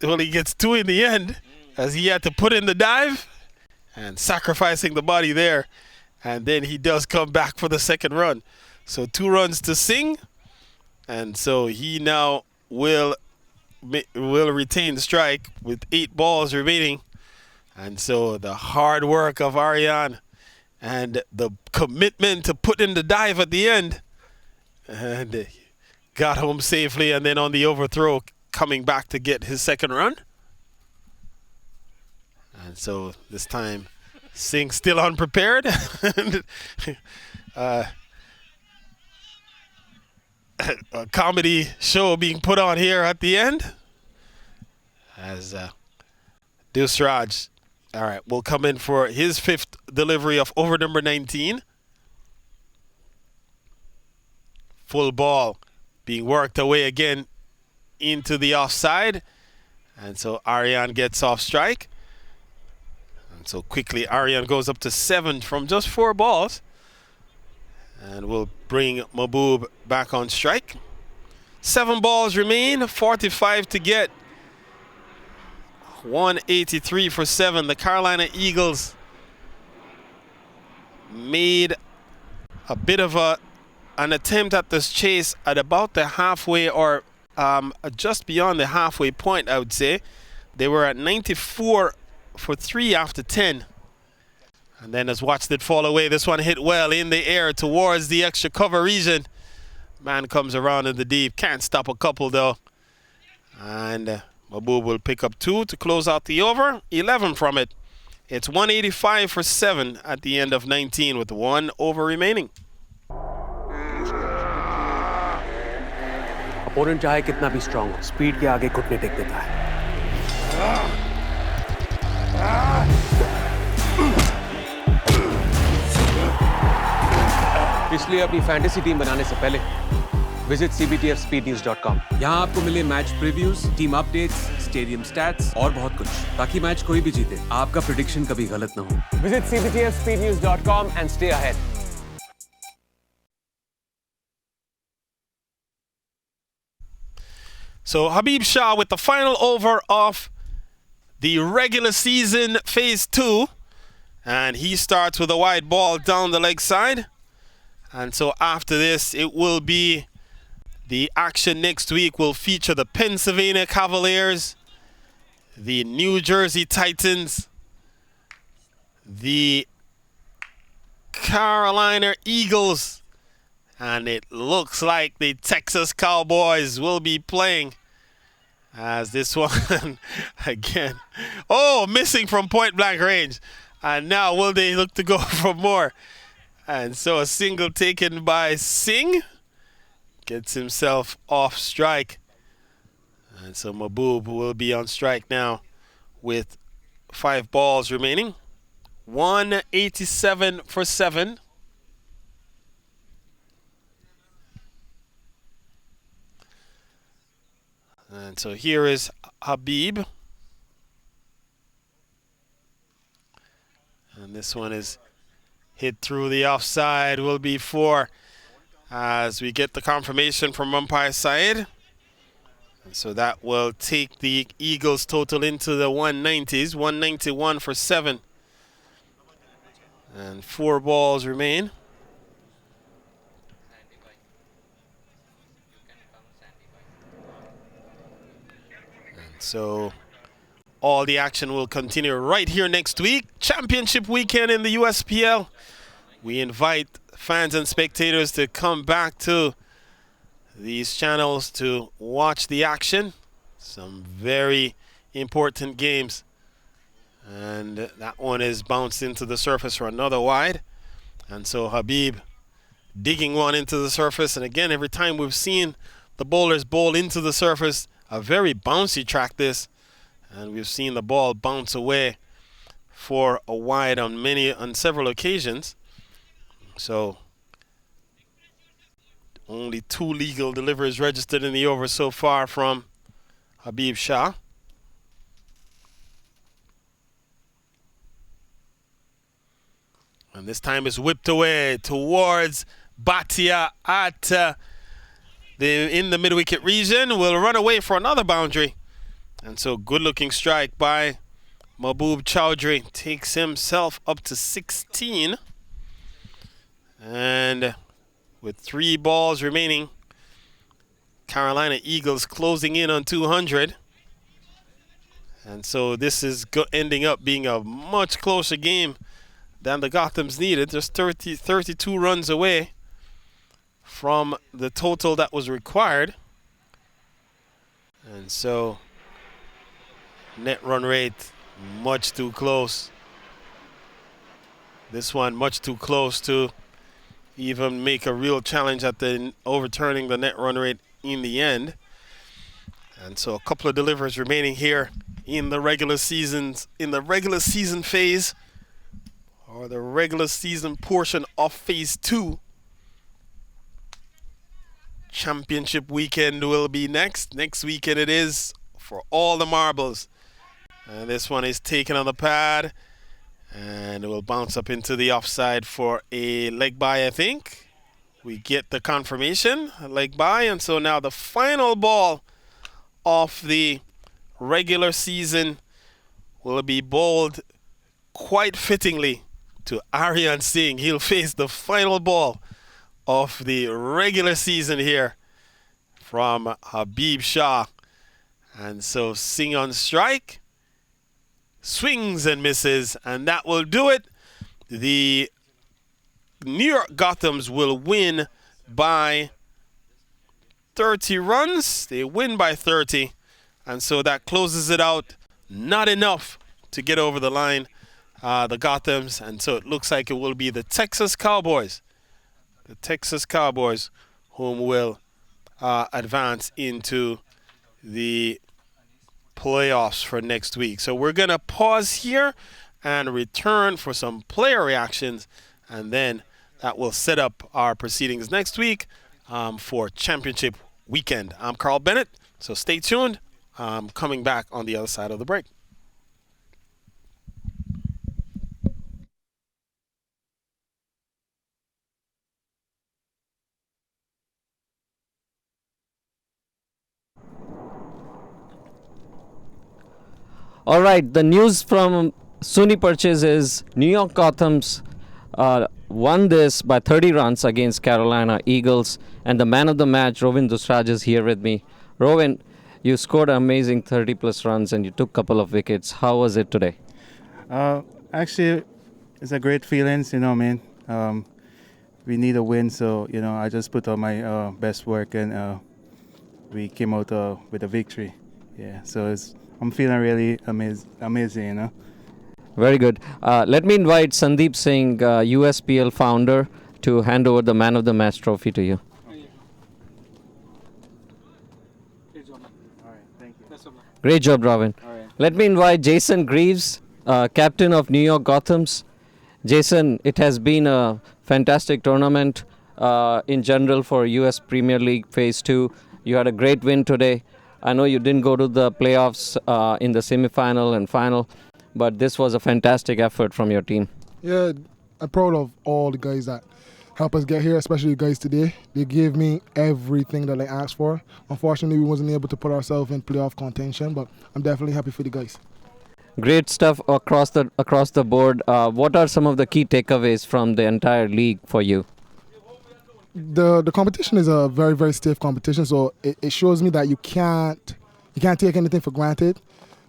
Well, he gets two in the end, as he had to put in the dive and sacrificing the body there. And then he does come back for the second run. So 2 runs to Singh. And so he now will retain the strike with 8 balls remaining. And so the hard work of Ariane and the commitment to put in the dive at the end, and got home safely, and then on the overthrow coming back to get his second run. And so this time Singh still unprepared. A comedy show being put on here at the end as Dusraj, all right, will come in for his 5th delivery of over number 19. Full ball being worked away again into the offside. And so Ariane gets off strike. And so quickly Ariane goes up to 7 from just 4 balls. And we'll bring Mahbub back on strike. 7 balls remain, 45 to get. 183 for 7. The Carolina Eagles made a bit of an attempt at this chase at about the halfway, or just beyond the halfway point, I would say. They were at 94 for 3 after 10. And then as watched it fall away, this one hit well in the air towards the extra cover region. Man comes around in the deep. Can't stop a couple though. And Mahbub will pick up 2 to close out the over. 11 from it. It's 185 for 7 at the end of 19 with 1 over remaining. Opponent चाहे कितना भी strong हो, speed के आगे घुटने take देता है। इसलिए अपनी फैंटेसी टीम बनाने से पहले विजिट cbtfspeednews.com। यहाँ आपको मिले match previews, team updates, stadium stats और बहुत कुछ, ताकि मैच कोई भी जीते आपका प्रेडिक्शन कभी गलत ना हो। Visit cbtfspeednews.com and stay ahead। So Habib Shah with the final over of the regular season phase 2. And he starts with a wide ball down the leg side. And so after this, it will be the action next week will feature the Pennsylvania Cavaliers, the New Jersey Titans, the Carolina Eagles, and it looks like the Texas Cowboys will be playing as this one again. Oh, missing from point blank range. And now will they look to go for more? And so a single taken by Singh gets himself off strike. And so Mahbub will be on strike now with 5 balls remaining. 187 for 7. And so here is Habib. And this one is hit through the offside, will be 4 as we get the confirmation from umpire side. And so that will take the Eagles total into the 190s, 191 for 7. And 4 balls remain. And so all the action will continue right here next week. Championship weekend in the USPL. We invite fans and spectators to come back to these channels to watch the action. Some very important games. And that one is bounced into the surface for another wide. And so Habib digging one into the surface. And again, every time we've seen the bowlers bowl into the surface, a very bouncy track this. And we've seen the ball bounce away for a wide on several occasions. So only 2 legal deliveries registered in the over so far from Habib Shah. And this time it's whipped away towards Bhatia at in the mid-wicket region. Will run away for another boundary. And so good-looking strike by Mahbub Chowdhury. Takes himself up to 16. And with 3 balls remaining, Carolina Eagles closing in on 200. And so this is ending up being a much closer game than the Gothams needed. Just 32 runs away from the total that was required. And so net run rate much too close. This one much too close to even make a real challenge at the overturning the net run rate in the end. And so a couple of deliveries remaining here in the regular season phase, or the regular season portion of phase 2. Championship weekend will be next. Next weekend it is for all the marbles. And this one is taken on the pad, and it will bounce up into the offside for a leg bye, I think. We get the confirmation, a leg bye, and so now the final ball of the regular season will be bowled quite fittingly to Aryan Singh. He'll face the final ball of the regular season here from Habib Shah. And so Singh on strike, swings and misses, and that will do it. The New York Gothams will win by 30 runs. They win by 30, and so that closes it out. Not enough to get over the line, the Gothams, and so it looks like it will be the Texas Cowboys. The Texas Cowboys whom will advance into the playoffs for next week. So we're going to pause here and return for some player reactions, and then that will set up our proceedings next week for championship weekend. I'm Carl Bennett, so stay tuned. I'm coming back on the other side of the break. All right, the news from SUNY Purchase is New York Gothams won this by 30 runs against Carolina Eagles, and the man of the match, Rovin Dusraj, is here with me. Rovin, you scored an amazing 30-plus runs and you took a couple of wickets. How was it today? Actually, it's a great feeling, man. We need a win, so, I just put on my best work, and we came out with a victory. Yeah, so I'm feeling really amazing, Very good. Let me invite Sandeep Singh, USPL founder, to hand over the Man of the Match trophy to you. Great job, Robin. Let me invite Jason Greaves, captain of New York Gothams. Jason, it has been a fantastic tournament in general for US Premier League Phase 2. You had a great win today. I know you didn't go to the playoffs in the semi-final and final, but this was a fantastic effort from your team. Yeah, I'm proud of all the guys that helped us get here, especially you guys today. They gave me everything that I asked for. Unfortunately, we wasn't able to put ourselves in playoff contention, but I'm definitely happy for the guys. Great stuff across the board. What are some of the key takeaways from the entire league for you? The competition is a very, very stiff competition, so it shows me that you can't take anything for granted.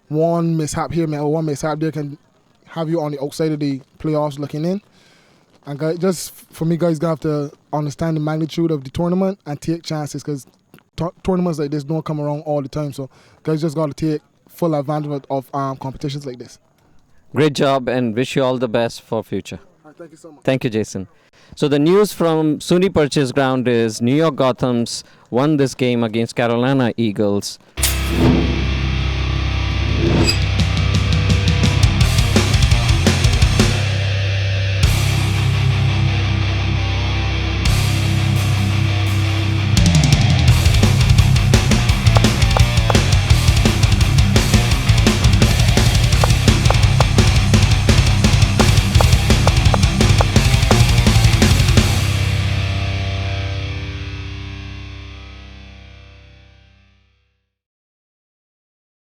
One mishap here or one mishap there can have you on the outside of the playoffs looking in. And guys, just for me, guys, have to understand the magnitude of the tournament and take chances, because tournaments like this don't come around all the time. So guys just got to take full advantage of competitions like this. Great job, and wish you all the best for future. All right, thank you so much. Thank you, Jason. So the news from SUNY Purchase Ground is New York Gothams won this game against Carolina Eagles.